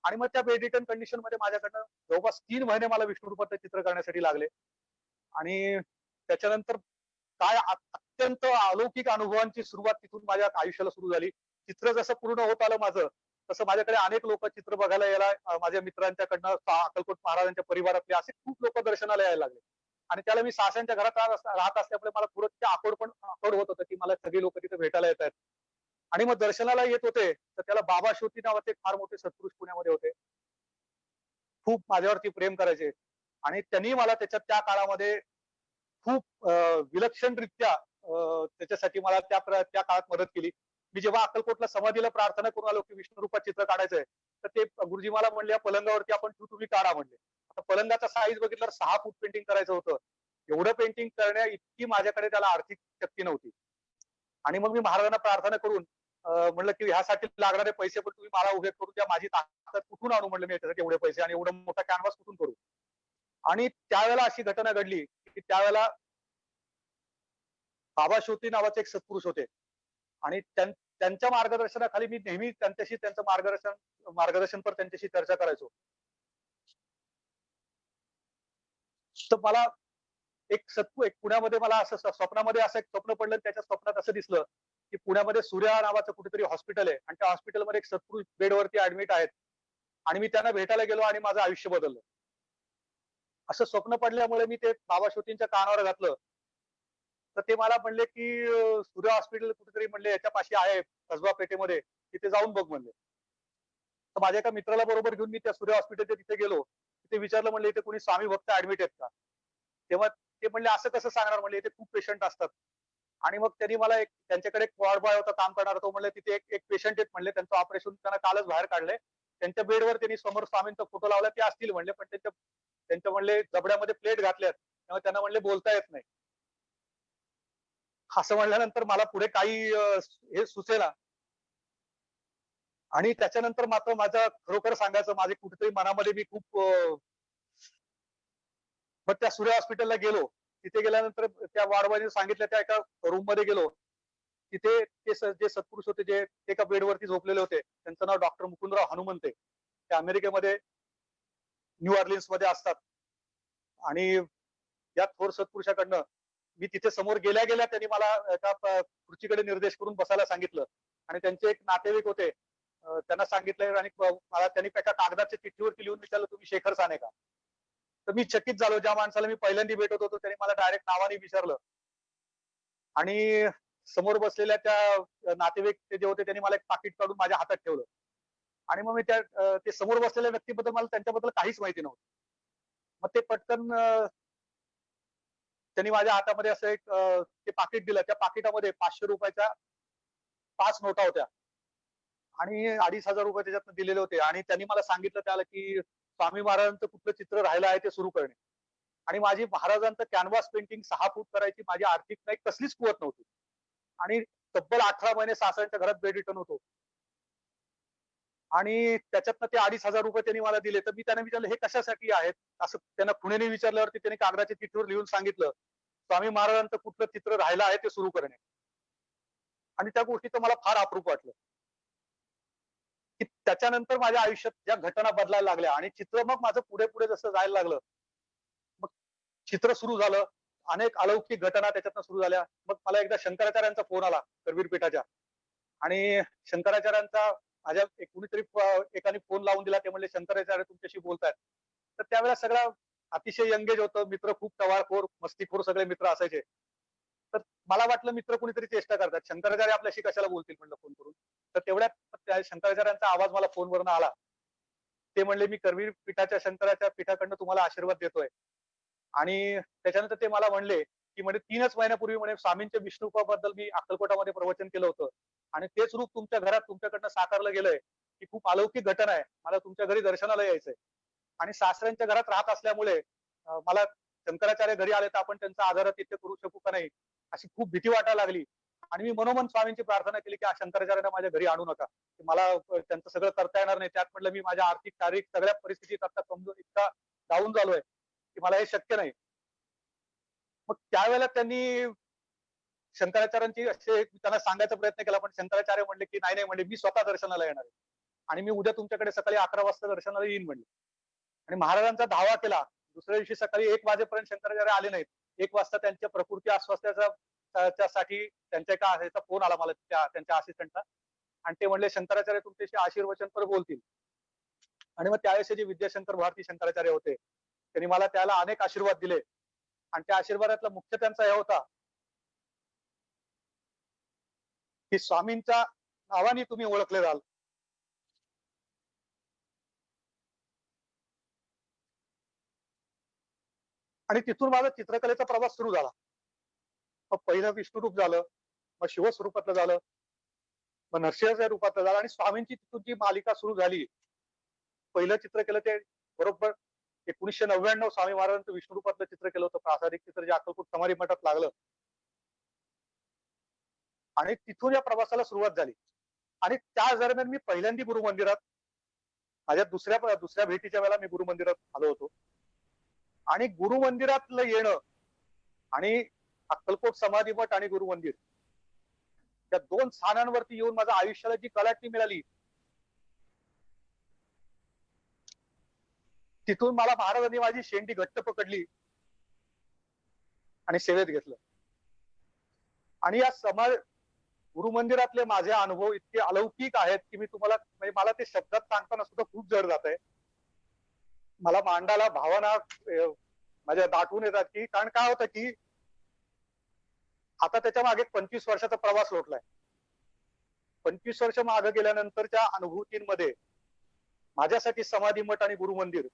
आणि मग त्या बेड कंडिशन मध्ये माझ्याकडनं जवळपास 3 महिने मला विष्णू रूपाचं चित्र करण्यासाठी लागले. आणि त्याच्यानंतर काय अत्यंत अलौकिक अनुभवांची सुरुवात तिथून माझ्या आयुष्याला सुरू झाली. चित्र जसं पूर्ण होत आलं माझं, तसं माझ्याकडे अनेक लोक चित्र बघायला यायला माझ्या मित्रांच्याकडनं अक्कलकोट महाराजांच्या परिवारातले असे खूप लोक दर्शनाला यायला लागले. आणि त्याला मी सासऱ्यांच्या घरात राहत असल्यामुळे मला थोडं तिथे आकड होत होतं की मला सगळी लोक तिथे भेटायला येत आहेत. आणि मग दर्शनाला येत होते तर त्याला बाबा श्रोती नावाचे एक फार मोठे सत्पुरुष पुण्यामध्ये होते. खूप माझ्यावरती प्रेम करायचे आणि त्यांनी मला त्या काळामध्ये खूप विलक्षणरित्या त्याच्यासाठी मला त्या काळात मदत केली. मी जेव्हा अक्कलकोटला समाधीला प्रार्थना करून आलो की विष्णू रूपात चित्र काढायचंय तर ते गुरुजी मला म्हणले या पलंगावरती आपण तुम्ही काढा म्हणले. आता पलंगाचा साईज बघितल्यावर 6 फूट पेंटिंग करायचं होतं. एवढं पेंटिंग करण्या इतकी माझ्याकडे त्याला आर्थिक शक्ती नव्हती. आणि मग मी महाराजांना प्रार्थना करून म्हणलं की ह्यासाठी लागणारे पैसे पण तुम्ही मला उभे करून द्या. माझी ताकद कुठून आणू म्हणलं मी याच्यासाठी एवढे पैसे आणि एवढा मोठा कॅनव्हास कुठून करू. आणि त्यावेळेला अशी घटना घडली की त्यावेळेला बाबा श्रोती नावाचे एक सत्पुरुष होते आणि त्यांच्या मार्गदर्शनाखाली मी नेहमी त्यांच्याशी त्यांचं मार्गदर्शनपर त्यांच्याशी चर्चा करायचो. तर मला एक पुण्यामध्ये मला असं स्वप्नामध्ये असं एक स्वप्न पडलं. त्याच्या स्वप्नात असं दिसलं की पुण्यामध्ये सूर्या नावाचं कुठेतरी हॉस्पिटल आहे आणि त्या हॉस्पिटलमध्ये एक सत्पुरुष बेडवरती ऍडमिट आहेत आणि मी त्यांना भेटायला गेलो आणि माझं आयुष्य बदललं. असं स्वप्न पडल्यामुळे मी ते बाबा श्रोतींच्या कानावर घातलं. तर ते मला म्हणले की सूर्या हॉस्पिटल कुठेतरी म्हणले याच्या पाशी आहे कसबा पेठेमध्ये, तिथे जाऊन बघ म्हणले. तर माझ्या एका मित्राला बरोबर घेऊन मी त्या सूर्या हॉस्पिटलच्या तिथे गेलो. तिथे विचारलं, म्हणले इथे कोणी स्वामी भक्त ऍडमिट आहेत का? तेव्हा ते म्हणले असं कसं सांगणार, म्हणले इथे खूप पेशंट असतात. आणि मग त्यांनी मला त्यांच्याकडे एक वॉर्ड बॉय होता काम करणारा, तो म्हणले तिथे एक एक पेशंट आहेत, म्हणले त्यांचं ऑपरेशन त्यांना कालच बाहेर काढलंय. त्यांच्या बेडवर त्यांनी समोर स्वामींचा फोटो लावला, ते असतील म्हणले, पण त्यांच्या त्यांच्या म्हणले जबड्यामध्ये प्लेट घातल्यात, तेव्हा त्यांना म्हणले बोलता येत नाही. असं म्हणल्यानंतर मला पुढे काही हे सुचेना. आणि त्याच्यानंतर मात्र माझं खरोखर सांगायचं, माझे कुठेतरी मनामध्ये मी खूप मग त्या सूर्य हॉस्पिटलला गेलो. तिथे गेल्यानंतर त्या वॉर्डबॉयने सांगितलं, त्या एका रूम मध्ये गेलो. तिथे ते जे सत्पुरुष होते, जे एका बेडवरती झोपलेले होते, त्यांचं नाव डॉक्टर मुकुंदराव हनुमंते. ते अमेरिकेमध्ये न्यू ऑर्लिन्स मध्ये असतात. आणि या थोर सत्पुरुषाकडनं मी तिथे समोर गेल्या गेल्या त्यांनी मला एका खुर्चीकडे निर्देश करून बसायला सांगितलं. आणि त्यांचे एक नातेवाईक होते, त्यांना सांगितलं, आणि मला त्यांनी एका कागदाच्या चिठ्ठीवरती लिहून विचारलं, तुम्ही शेखर साने का? तर मी चकित झालो. ज्या माणसाला मी पहिल्यांदा भेटत होतो त्यांनी मला डायरेक्ट नावाने विचारलं. आणि समोर बसलेल्या त्या नातेवाईक ते जे होते, त्यांनी मला एक पाकिट काढून माझ्या हातात ठेवलं. आणि मग मी त्या ते समोर बसलेल्या व्यक्तीबद्दल मला त्यांच्याबद्दल काहीच माहिती नव्हतं. मग ते पटकन त्यांनी माझ्या हातामध्ये असं एक ते पाकिट दिलं. त्या पाकिटामध्ये 500 रुपयाच्या 5 नोटा होत्या आणि 2,500 रुपये त्याच्यातनं दिलेले होते. आणि त्यांनी मला सांगितलं त्याला, की स्वामी महाराजांचं कुठलं चित्र राहिलं आहे ते सुरू करणे. आणि माझी महाराजांचं कॅनव्हास पेंटिंग 6 फूट करायची माझी आर्थिक नाही कसलीच कुवत नव्हती. आणि तब्बल 18 महिने सासऱ्यांच्या घरात बेड रिटर्न होतो. आणि त्याच्यातनं ते 2,500 रुपये त्यांनी मला दिले. तर मी त्यांना विचारलं, हे कशासाठी आहेत? असं त्यांना खुणेने विचारल्यावरती त्यांनी कागदाच्या चिठ्ठीवर लिहून सांगितलं, स्वामी महाराजांचं कुठलं चित्र राहिलं आहे ते सुरू करणे. आणि त्या गोष्टीचं मला फार अप्रूप वाटलं, की त्याच्यानंतर माझ्या आयुष्यात ज्या घटना बदलायला लागल्या आणि चित्र मग माझं पुढे पुढे जसं जायला लागलं, मग चित्र सुरू झालं. अनेक अलौकिक घटना त्याच्यातनं सुरू झाल्या. मग मला एकदा शंकराचार्यांचा फोन आला, करवीर पीठाच्या. आणि शंकराचार्यांचा माझ्या कुणीतरी एकाने फोन लावून दिला. ते म्हणले, शंकराचार्य तुमच्याशी बोलतायत. तर त्यावेळेला सगळा अतिशय यंगेज होतं. मित्र खूप टवाळखोर, मस्तीखोर सगळे मित्र असायचे. तर मला वाटलं मित्र कुणीतरी चेष्टा करतात. शंकराचार्य आपल्याशी कशाला बोलतील म्हणलं फोन करून. तर तेवढ्यात त्या शंकराचार्यांचा आवाज मला फोनवरनं आला. ते म्हणले, मी करवीर पीठाच्या शंकराच्या पीठाकडनं तुम्हाला आशीर्वाद देतोय. आणि त्याच्यानंतर ते मला म्हणले, की म्हणजे 3च महिन्यापूर्वी म्हणे स्वामींच्या विष्णुरूपाबद्दल मी अक्कलकोटामध्ये प्रवचन केलं होतं. आणि तेच रूप तुमच्या घरात तुमच्याकडनं साकारलं गेलंय. ही खूप अलौकिक घटना आहे. मला तुमच्या घरी दर्शनाला यायचंय. आणि सासऱ्यांच्या घरात राहत असल्यामुळे मला शंकराचार्य घरी आले तर आपण त्यांचा आदरातिथ्य करू शकू का नाही, अशी खूप भीती वाटायला लागली. आणि मी मनोमन स्वामींची प्रार्थना केली, की शंकराचार्यांना माझ्या घरी आणू नका. मला त्यांचं सगळं करता येणार नाही. त्यात म्हटलं मी माझ्या आर्थिक शारीरिक सगळ्या परिस्थितीत आता कमजोर इतका डाऊन झालोय, की मला हे शक्य नाही. मग त्यावेळेला त्यांनी शंकराचार्यांची असे त्यांना सांगायचा प्रयत्न केला, पण शंकराचार्य म्हणले, की नाही नाही, म्हणले मी स्वतः दर्शनाला येणार आहे. आणि मी उद्या तुमच्याकडे सकाळी 11 वाजता दर्शनाला येईन म्हणले. आणि महाराजांचा धावा केला. दुसऱ्या दिवशी सकाळी 1 वाजेपर्यंत शंकराचार्य आले नाहीत. 1 वाजता त्यांच्या प्रकृती अस्वास्थ्याचा साठी त्यांच्या एका ह्याचा फोन आला मला, त्यांच्या असिस्टंटचा. आणि ते म्हणले, शंकराचार्य तुमच्याशी आशीर्वचन पर बोलतील. आणि मग त्यावेळेस जे विद्याशंकर भारती शंकराचार्य होते, त्यांनी मला त्याला अनेक आशीर्वाद दिले. आणि त्या आशीर्वादातला मुख्य त्यांचा हे होता, की स्वामींच्या नावाने तुम्ही ओळखले जाल. आणि तिथून माझा चित्रकलेचा प्रवास सुरू झाला. मग पहिलं विष्णुरूप झालं, मग शिवस्वरूपातलं झालं, मग नरसिंहाच्या रूपातलं झालं, आणि स्वामींची तिथून जी मालिका सुरू झाली. पहिलं चित्र केलं ते बरोबर 1999 स्वामी महाराजांचं विष्णुरूपातलं चित्र केलं होतं, प्रासादिक चित्र, जे अक्कलकोट समाधी मठात लागलं. आणि तिथून या प्रवासाला सुरुवात झाली. आणि त्या दरम्यान मी पहिल्यांदा गुरु मंदिरात, माझ्या दुसऱ्या भेटीच्या वेळेला मी गुरु मंदिरात आलो होतो. आणि गुरु मंदिरातलं येणं आणि अक्कलकोट समाधी मठ आणि गुरु मंदिर, त्या 2 स्थानांवरती येऊन माझ्या आयुष्याला जी कलाटणी मिळाली, तिथून मला महाराजांनी माझी शेंडी घट्ट पकडली आणि सेवेत घेतलं. आणि या गुरु मंदिरातले माझे अनुभव इतके अलौकिक आहेत, की मी तुम्हाला, म्हणजे मला ते शब्दात सांगताना सुद्धा खूप जड जात आहे. मला मांडाला भावना माझ्या दाटून येतात, की कारण काय होतं, की आता त्याच्या मागे 25 वर्षाचा प्रवास लोटलाय. 25 वर्ष मागे गेल्यानंतरच्या अनुभूतींमध्ये माझ्यासाठी समाधी मठ आणि गुरु मंदिर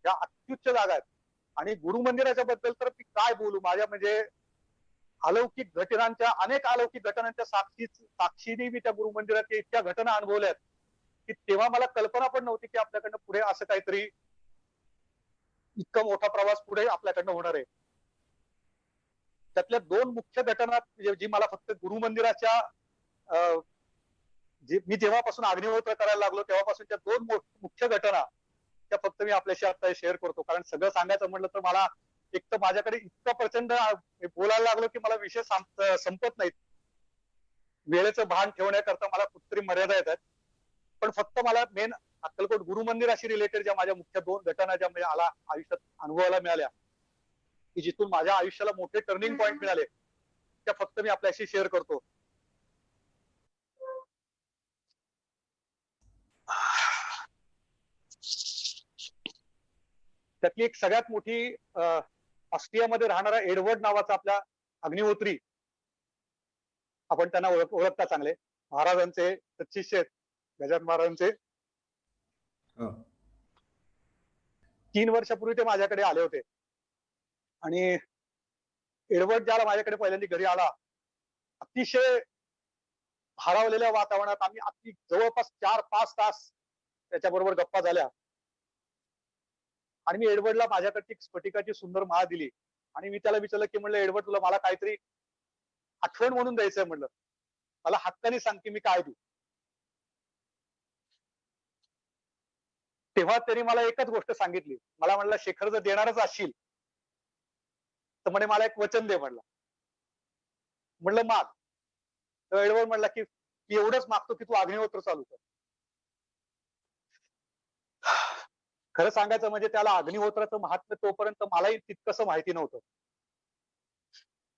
या अत्युच्च जागा आहेत. आणि गुरु मंदिराच्या बद्दल तर मी काय बोलू, माझ्या म्हणजे अलौकिक घटनांच्या, अनेक अलौकिक घटनांच्या साक्षीने मी त्या गुरु मंदिराच्या इतक्या घटना अनुभवल्यात की तेव्हा मला कल्पना पण नव्हती की आपल्याकडनं पुढे असं काहीतरी इतका मोठा प्रवास पुढे आपल्याकडनं होणार आहे. त्यातल्या दोन मुख्य घटना जी मला फक्त गुरु मंदिराच्या मी जेव्हापासून अग्निहोत्र करायला लागलो तेव्हापासूनच्या दोन मुख्य घटना त्या फक्त मी आपल्याशी आता शेअर करतो. कारण सगळं सांगायचं म्हटलं तर मला एक तर माझ्याकडे इतकं प्रचंड बोलायला लागलो की मला विषय संपत नाहीत. वेळेचं भान ठेवण्याकरता मला कुठतरी मर्यादा येतात. पण फक्त मला मेन अक्कलकोट गुरु मंदिराशी रिलेटेड ज्या माझ्या मुख्य दोन घटना ज्या म्हणजे मला आयुष्यात अनुभवायला मिळाल्या की जिथून माझ्या आयुष्याला मोठे टर्निंग पॉईंट मिळाले, त्या फक्त मी आपल्याशी शेअर करतो. त्यातली एक सगळ्यात मोठी ऑस्ट्रियामध्ये राहणारा एडवर्ड नावाचा आपला अग्निहोत्री, आपण त्यांना ओळखता चांगले, महाराजांचे शिष्य आहेत, गजानन महाराजांचे. 3 वर्षापूर्वी ते माझ्याकडे आले होते आणि एडवर्ड ज्याला माझ्याकडे पहिल्यांदा घरी आला, अतिशय भारावलेल्या वातावरणात आम्ही अगदी जवळपास 4-5 तास त्याच्याबरोबर गप्पा झाल्या. आणि मी एडवर्डला माझ्याकडची स्फटिकाची सुंदर माळ दिली आणि मी त्याला विचारलं की म्हणलं एडवर्ड तुला मला काहीतरी आठवण म्हणून द्यायचंय, म्हणलं मला हक्काने सांग की मी काय देऊ. तेव्हा त्यांनी मला एकच गोष्ट सांगितली. मला म्हणलं शेखर जर देणारच असशील तर म्हणे मला एक वचन दे म्हणलं. म्हणलं माग. तर एडवर्ड म्हणला की एवढंच मागतो की तू अग्निहोत्र चालू कर. खरं सांगायचं म्हणजे त्याला अग्निहोत्राचं महात्म्य तोपर्यंत मलाही तितकंसं माहिती नव्हतं.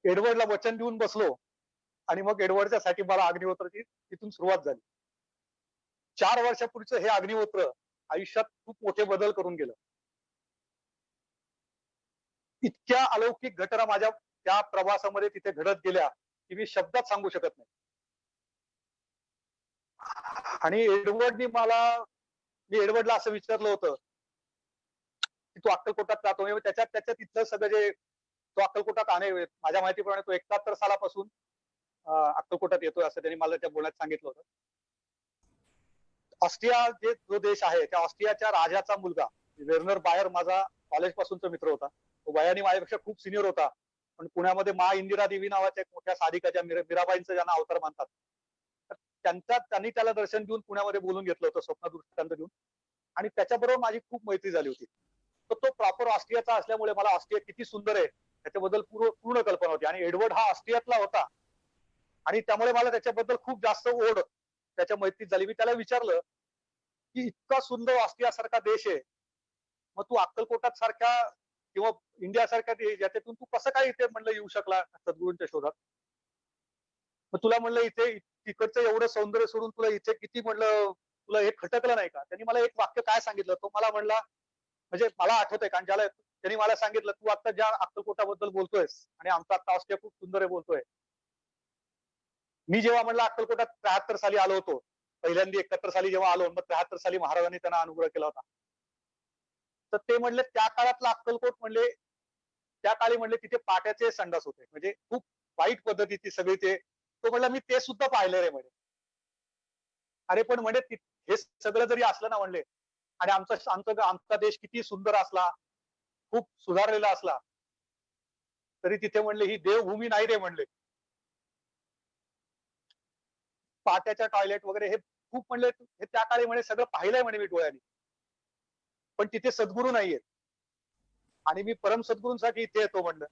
एडवर्डला वचन देऊन बसलो आणि मग एडवर्डच्या साठी मला अग्निहोत्राची तिथून सुरुवात झाली. 4 वर्षापूर्वीचं हे अग्निहोत्र आयुष्यात खूप मोठे बदल करून गेलं. इतक्या अलौकिक घटना माझ्या त्या प्रवासामध्ये तिथे घडत गेल्या की मी शब्दात सांगू शकत नाही. आणि मी एडवर्डला असं विचारलं होतं की तू अक्कलकोटात जातो, त्याच्या तिथलं सगळं जे तो अक्कलकोटात माझ्या माहितीप्रमाणे तो 71 सालापासून अक्कलकोटात येतोय असं त्यांनी मला त्या बोलण्यात सांगितलं होतं. ऑस्ट्रिया जो देश आहे त्या ऑस्ट्रियाच्या राजाचा मुलगा वेर्नर बायर माझा कॉलेज पासूनचा मित्र होता. तो वयाने माझ्यापेक्षा खूप सिनियर होता, पण पुण्यामध्ये मा इंदिरा देवी नावाच्या एक मोठ्या साधिकाच्या मीराबाईंचं ज्यांना अवतार मानतात, त्यांनी त्याला दर्शन देऊन पुण्यामध्ये बोलून घेतलं होतं, स्वप्नदृष्टांत देऊन. आणि त्याच्याबरोबर माझी खूप मैत्री झाली होती. तर तो प्रॉपर ऑस्ट्रियाचा असल्यामुळे मला ऑस्ट्रिया किती सुंदर आहे त्याच्याबद्दल पूर्ण कल्पना होती. आणि एडवर्ड हा ऑस्ट्रियातला होता आणि त्यामुळे मला त्याच्याबद्दल खूप जास्त ओढ त्याच्या मैत्रीत झाली. मी त्याला विचारलं की इतका सुंदर ऑस्ट्रियासारखा देश आहे, मग तू अक्कलकोटात सारख्या किंवा इंडिया सारख्या देश याच्यातून तू कसं काय इथे म्हणलं येऊ शकला सद्गुरूंच्या शोधात. मग तुला म्हणलं इथे तिकडचं एवढं सौंदर्य सोडून तुला इथे किती म्हणलं तुला हे खटकलं नाही का. त्यांनी मला एक वाक्य काय सांगितलं, तो मला म्हणला, म्हणजे मला आठवतंय कारण ज्याला त्यांनी मला सांगितलं तू आता ज्या अक्कलकोटाबद्दल बोलतोयस आणि आमचा आता ऑस्ट्रिया खूप सुंदर आहे बोलतोय, मी जेव्हा म्हणलं अक्कलकोटात 73 साली आलो होतो, पहिल्यांदा 71 साली जेव्हा आलो, मग 73 साली महाराजांनी त्यांना अनुग्रह केला होता, तर ते म्हणले त्या काळातला अक्कलकोट म्हणले त्या काळी म्हणले तिथे पाट्याचे संडास होते, म्हणजे खूप वाईट पद्धतीची सगळी ते. तो म्हणला मी ते सुद्धा पाहिलं रे म्हणे. अरे पण म्हणे हे सगळं जरी असलं ना म्हणले आणि आमचा देश किती सुंदर असला, खूप सुधारलेला असला, तरी तिथे म्हणले ही देवभूमी नाही रे म्हणले. पाट्याच्या टॉयलेट वगैरे हे खूप म्हणले हे त्या काळी म्हणे सगळं पाहिलंय म्हणे मी डोळ्यांनी, पण तिथे सद्गुरू नाहीयेत आणि मी परम सद्गुरूंसाठी इथे येतो म्हणलं.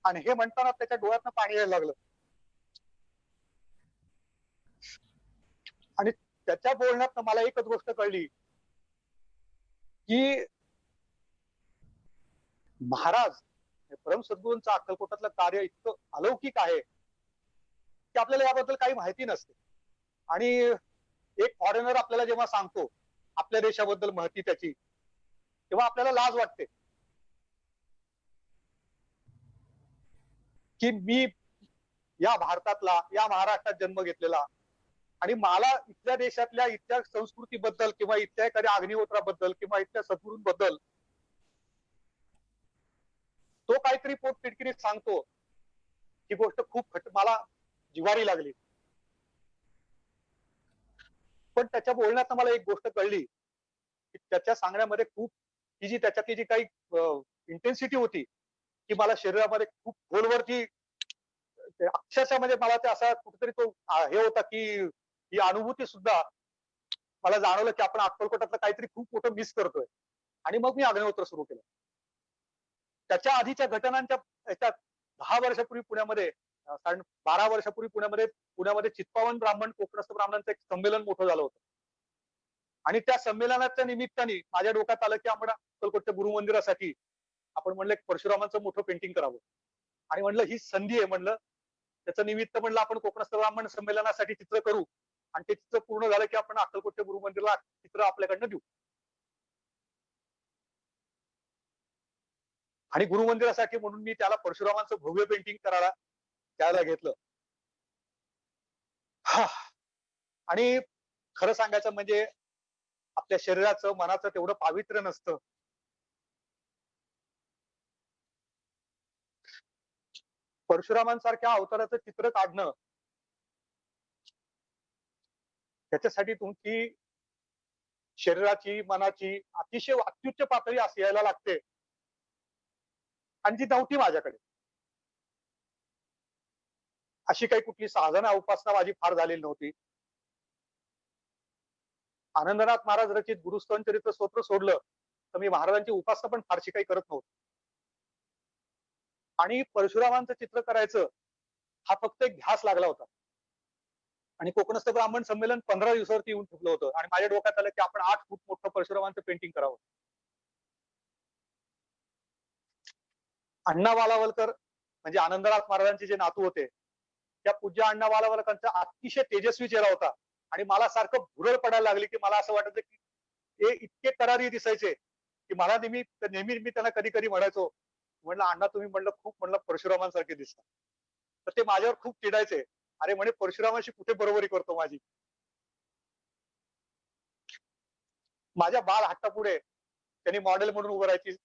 आणि हे म्हणताना त्याच्या डोळ्यातनं पाणी यायला लागलं. आणि त्याच्या बोलण्यात मला एकच गोष्ट कळली की महाराज परम सद्गुरूंचं अक्कलकोटातलं कार्य इतकं अलौकिक आहे की आपल्याला याबद्दल काही माहिती नसते. आणि एक फॉरेनर आपल्याला जेव्हा सांगतो आपल्या देशाबद्दल माहिती त्याची, तेव्हा आपल्याला लाज वाटते की मी या भारतातला, या महाराष्ट्रात जन्म घेतलेला, आणि मला इथल्या देशातल्या इथल्या संस्कृतीबद्दल किंवा इथल्या एखाद्या अग्निहोत्राबद्दल किंवा इथल्या सद्गुरूंबद्दल तो काहीतरी पोटतिडकीने सांगतो, ही गोष्ट खूप मला जिव्हारी लागली. पण त्याच्या बोलण्यात मला एक गोष्ट कळली, की त्याच्या सांगण्यामध्ये खूप ती जी त्याच्यातली जी काही इंटेन्सिटी होती, ती मला शरीरामध्ये खूप खोलवरती अक्षरशः म्हणजे मला ते असा कुठेतरी तो हे होता, की ही अनुभूती सुद्धा मला जाणवलं, की आपण अक्कलकोटातलं काहीतरी खूप मोठं मिस करतोय. आणि मग मी अग्निहोत्र सुरू केलं. त्याच्या आधीच्या घटनांच्या याच्यात 10 वर्षापूर्वी पुण्यामध्ये कारण 12 वर्षापूर्वी पुण्यामध्ये चित्पावन ब्राह्मण कोकणस्थ ब्राह्मणांचं एक संमेलन मोठं झालं होतं. आणि त्या संमेलनाच्या निमित्ताने माझ्या डोक्यात आलं, की आपण अक्कलकोटच्या गुरुमंदिरासाठी आपण म्हणलं एक परशुरामाचं मोठं पेंटिंग करावं. आणि म्हणलं ही संधी आहे म्हणलं. त्याचं निमित्त म्हणलं आपण कोकणस्थ ब्राह्मण संमेलनासाठी चित्र करू आणि ते चित्र पूर्ण झालं, की आपण अक्कलकोटच्या गुरुमंदिराला चित्र आपल्याकडनं देऊ. आणि गुरुमंदिरासाठी म्हणून मी त्याला परशुरामांचं भव्य पेंटिंग करायला त्याला घेतलं. हा. आणि खरं सांगायचं म्हणजे आपल्या शरीराचं मनाचं तेवढं पावित्र्य नसतं. परशुरामांसारख्या अवताराचं चित्र काढणं त्याच्यासाठी तुमची शरीराची मनाची अतिशय अत्युच्च पातळी असायला लागते. आणि ती नव्हती माझ्याकडे. अशी काही कुठली साधना उपासना माझी फार झालेली नव्हती. आनंदनाथ महाराज रचित गुरुस्तवन चरित्र स्तोत्र सोडलं तर मी महाराजांची उपासना पण फारशी काही करत नव्हतो. आणि परशुरामांचं चित्र करायचं हा फक्त एक ध्यास लागला होता. आणि कोकणस्थ ब्राह्मण संमेलन 15 दिवसावरती येऊन ठेवलं होतं आणि माझ्या डोक्यात आलं की आपण 8 फूट मोठं परशुरामांचं पेंटिंग करावं. अण्णा वालावलकर म्हणजे आनंदनाथ महाराजांचे जे नातू होते, त्या पूज्य अण्णा वालावलकरांचा अतिशय तेजस्वी चेहरा होता. आणि मला सारखं भुरळ पडायला लागली, की मला असं वाटायचं की ते इतके करारी दिसायचे, की मला नेहमी मी त्यांना कधी कधी म्हणायचो, म्हणलं अण्णा तुम्ही म्हणलं खूप म्हणलं परशुरामांसारखे दिसता. तर ते माझ्यावर खूप चिडायचे. अरे म्हणे परशुरामाशी कुठे बरोबरी करतो माझी. माझ्या बाल हट्टापुढे त्यांनी मॉडेल म्हणून उभं राहायची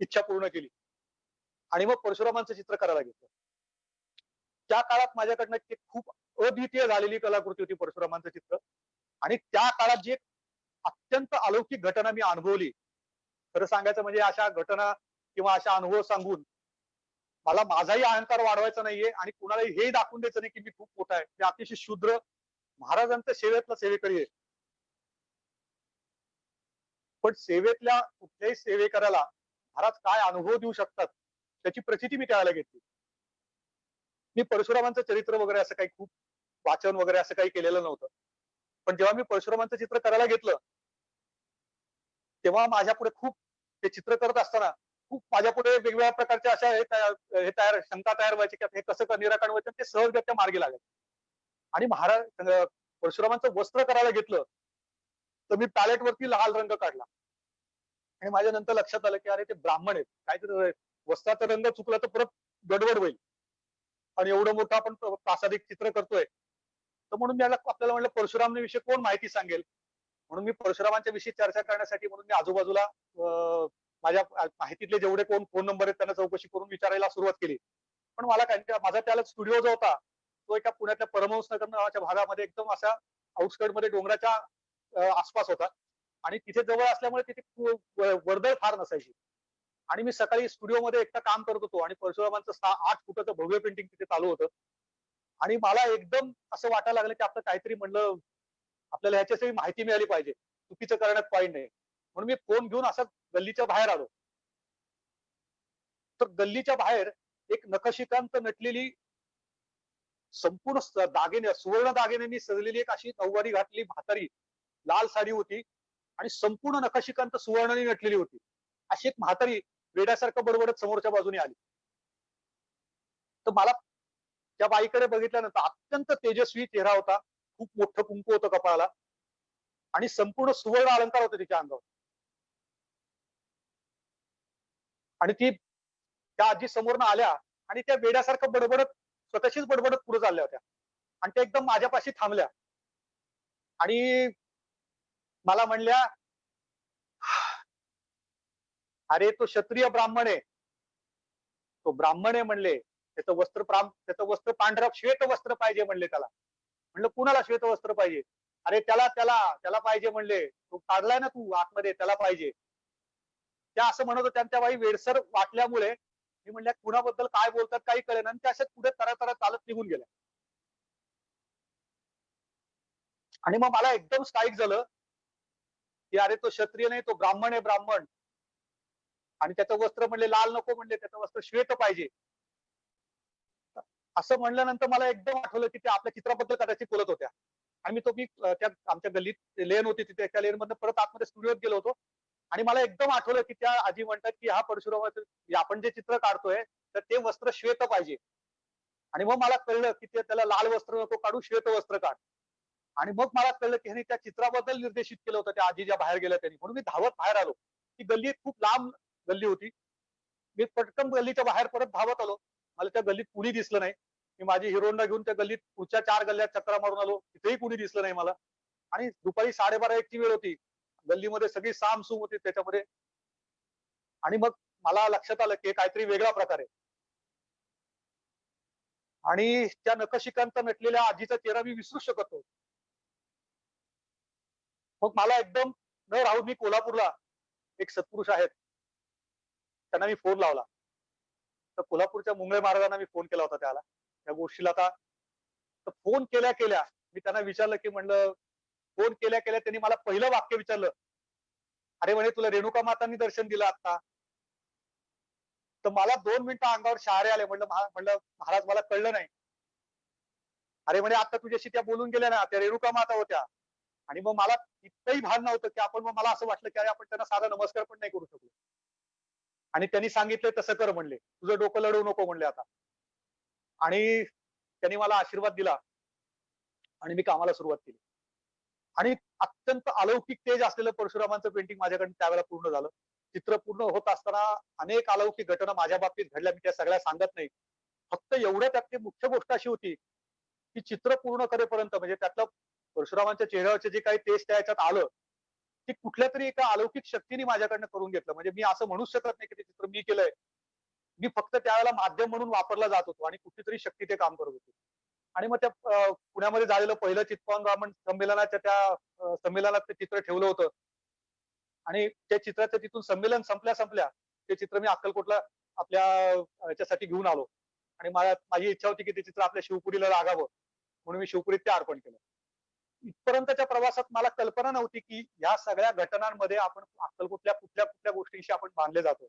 इच्छा पूर्ण केली. आणि मग परशुरामांचं चित्र करायला घेतलं. त्या काळात माझ्याकडनं ते खूप अद्वितीय झालेली कलाकृती होती परशुरामांचं चित्र. आणि त्या काळात जी एक अत्यंत अलौकिक घटना मी अनुभवली. खरं सांगायचं म्हणजे अशा घटना किंवा अशा अनुभव सांगून मला माझाही अहंकार वाढवायचा नाहीये आणि कुणालाही हेही दाखवून द्यायचं नाही की मी खूप मोठा आहे. मी अतिशय शूद्र महाराजांच्या सेवेतला सेवेकरी आहे. पण सेवेतल्या कुठल्याही सेवेकऱ्याला महाराज काय अनुभव देऊ शकतात त्याची प्रचिती मी त्यावेळेला घेतली. मी परशुरामांचं चरित्र वगैरे असं काही खूप वाचन वगैरे असं काही केलेलं नव्हतं. पण जेव्हा मी परशुरामांचं चित्र करायला घेतलं तेव्हा माझ्या पुढे खूप ते चित्र करत असताना खूप माझ्या पुढे वेगवेगळ्या प्रकारच्या अशा शंका तयार व्हायची की हे कसं निराकरण व्हायचं ते सहजगत्या मार्गी लागत. आणि महाराज परशुरामांचं वस्त्र करायला घेतलं तर मी पॅलेट वरती लाल रंग काढला. आणि माझ्या नंतर लक्षात आलं की अरे ते ब्राह्मण आहेत, काहीतरी वस्त्राचा रंग चुकला तर परत गडबड होईल. आणि एवढं मोठं आपण प्रासादिक चित्र करतोय. तर म्हणून मी आपल्याला म्हणलं परशुराम विषयी कोण माहिती सांगेल. म्हणून मी परशुरामांच्या विषयी चर्चा करण्यासाठी म्हणून मी आजूबाजूला माझ्या माहितीतले जेवढे कोण फोन नंबर आहेत त्यांना चौकशी करून विचारायला सुरुवात केली. पण मला काय माझा त्याला स्टुडिओ जो होता तो एका पुण्यातल्या परमहंस नगर नावाच्या भागामध्ये एकदम अशा आउटस्कर्ट मध्ये डोंगराच्या आसपास होता. आणि तिथे जवळ असल्यामुळे तिथे वर्दळ फार नसायची. आणि मी सकाळी स्टुडिओमध्ये एकटा काम करत होतो आणि परशुरामांचं 8 फुटाचं भव्य पेंटिंग तिथे चालू होतं. आणि मला एकदम असं वाटायला लागलं की आपलं काहीतरी म्हणलं आपल्याला ह्याच्यासाठी माहिती मिळाली पाहिजे. चुकीचं करण्यात पॉईंट नाही. म्हणून मी फोन घेऊन असं गल्लीच्या बाहेर आलो. तर गल्लीच्या बाहेर एक नखशिखांत नटलेली संपूर्ण दागिने सुवर्ण दागिन्यांनी सजलेली एक अशी नऊवारी घातलेली म्हातारी लाल साडी होती आणि संपूर्ण नखशिखांत सुवर्णाने नटलेली होती. अशी एक म्हातारी वेड्यासारखं बडबडत समोरच्या बाजूने आली. तर मला त्या बाईकडे बघितल्यानंतर अत्यंत तेजस्वी चेहरा होता. खूप मोठं कुंकू होतं कपाळाला आणि संपूर्ण सुवर्ण अलंकार होते तिच्या अंगावर. आणि ती त्या आजी समोरनं आल्या आणि त्या वेड्यासारखं बडबडत स्वतःशीच बडबडत पुढे चालल्या होत्या. आणि त्या एकदम माझ्यापाशी थांबल्या आणि मला म्हणल्या, अरे तो क्षत्रिय ब्राह्मण आहे, तो ब्राह्मण आहे म्हणले, त्याचं वस्त्र पांढरं श्वेत वस्त्र पाहिजे म्हणले त्याला. म्हणलं कुणाला श्वेत वस्त्र पाहिजे? अरे त्याला त्याला त्याला पाहिजे म्हणले, तो काढलाय ना तू आतमध्ये त्याला पाहिजे. त्या असं म्हणत होत्या आणि त्या बाई वेडसर वाटल्यामुळे मी म्हणल्या कुणाबद्दल काय बोलतात काही कळेना आणि त्या अशा पुढे तरा चालत निघून गेल्या. आणि मग मला एकदम स्ट्राईक झालं, की अरे तो क्षत्रिय नाही, तो ब्राह्मण आहे ब्राह्मण. आणि त्याचं वस्त्र म्हणले लाल नको म्हणले, त्याचं वस्त्र श्वेत पाहिजे. असं म्हणल्यानंतर मला एकदम आठवलं, की त्या आपल्या चित्राबद्दल कदाचित बोलत होत्या. आणि मी त्या आमच्या गल्लीत लेन होती तिथे त्या लेन मधनं परत आतमध्ये स्टुडिओत गेलो होतो. आणि मला एकदम आठवलं, की त्या आजी म्हणतात, की हा परशुरामाचं आपण जे चित्र काढतोय, तर ते वस्त्र श्वेत पाहिजे. आणि मग मला कळलं, की त्याला लाल वस्त्र नको काढू, श्वेत वस्त्र काढ. आणि मग मला कळलं, की ह्याने त्या चित्राबद्दल निर्देशित केलं होतं त्या आजी ज्या बाहेर गेल्या त्यांनी. म्हणून मी धावत बाहेर आलो. ती गल्ली खूप लांब गल्ली होती. मी पटकन गल्लीच्या बाहेर परत धावत आलो. मला त्या गल्लीत कुणी दिसलं नाही. मी माझी हिरोंना घेऊन त्या गल्लीत पुढच्या 4 गल्ल्यात चकरा मारून आलो. तिथेही कुणी दिसलं नाही मला. आणि दुपारी 12:30-1 ची वेळ होती. गल्लीमध्ये सगळी सामसूम होती त्याच्यामध्ये. आणि मग मला लक्षात आलं, की हे काहीतरी वेगळा प्रकार आहे. आणि त्या नखशिखांचा नटलेल्या आजीचा चेहरा मी विसरू शकत नव्हतो. मग मला एकदम न राहून मी कोल्हापूरला एक सत्पुरुष आहेत. त्यांना मी फोन लावला. तर कोल्हापूरच्या मुंगळे महाराजांना मी फोन केला होता त्याला. त्या गोष्टीला आता तर फोन केल्या मी त्यांना विचारलं, की म्हणलं फोन केल्या त्यांनी मला पहिलं वाक्य विचारलं, "अरे म्हणे तुला रेणुका मातांनी दर्शन दिलं आता?" तर मला 2 मिनिटं अंगावर शहारे आले. म्हणलं महाराज मला कळलं नाही. अरे म्हणे आता तुझ्याशी त्या बोलून गेल्या ना, त्या रेणुका माता होत्या. आणि मग मला इतकंही भान नव्हतं, की मग मला असं वाटलं, की अरे आपण त्यांना साधा नमस्कार पण नाही करू शकलो. आणि त्यांनी सांगितलंय तसं कर म्हणले. तुझं डोकं लढवू नको म्हणले आता. आणि त्यांनी मला आशीर्वाद दिला आणि मी कामाला सुरुवात केली. आणि अत्यंत अलौकिक तेज असलेलं परशुरामांचं पेंटिंग माझ्याकडून त्यावेळेला पूर्ण झालं. चित्र पूर्ण होत असताना अनेक अलौकिक घटना माझ्या बाबतीत घडल्या. मी त्या सगळ्या सांगत नाही. फक्त एवढं त्यातली मुख्य गोष्ट अशी होती, की चित्र पूर्ण करेपर्यंत म्हणजे त्यातलं परशुरामांच्या चेहऱ्यावरचे जे काही तेज त्या ह्याच्यात आलं, ते कुठल्यातरी एका अलौकिक शक्तीने माझ्याकडनं करून घेतलं. म्हणजे मी असं म्हणूच शकत नाही, की ते चित्र मी केलंय. मी फक्त त्यावेळेला माध्यम म्हणून वापरला जात होतो आणि कुठलीतरी शक्ती ते काम करत होती. आणि मग त्या पुण्यामध्ये झालेलं पहिलं चित्पावन ब्राह्मण संमेलनाच्या त्या संमेलनात ते चित्र ठेवलं होतं. आणि त्या चित्राचं तिथून संमेलन संपल्या ते चित्र मी अक्कलकोटला आपल्या ह्याच्यासाठी घेऊन आलो. आणि माझी इच्छा होती, की ते चित्र आपल्या शिवपुरीला लागावं. म्हणून मी शिवपुरीत ते अर्पण केलं. इथपर्यंतच्या प्रवासात मला कल्पना नव्हती, की ह्या सगळ्या घटनांमध्ये आपण अक्कलकोटल्या कुठल्या कुठल्या गोष्टींशी आपण बांधले जातो.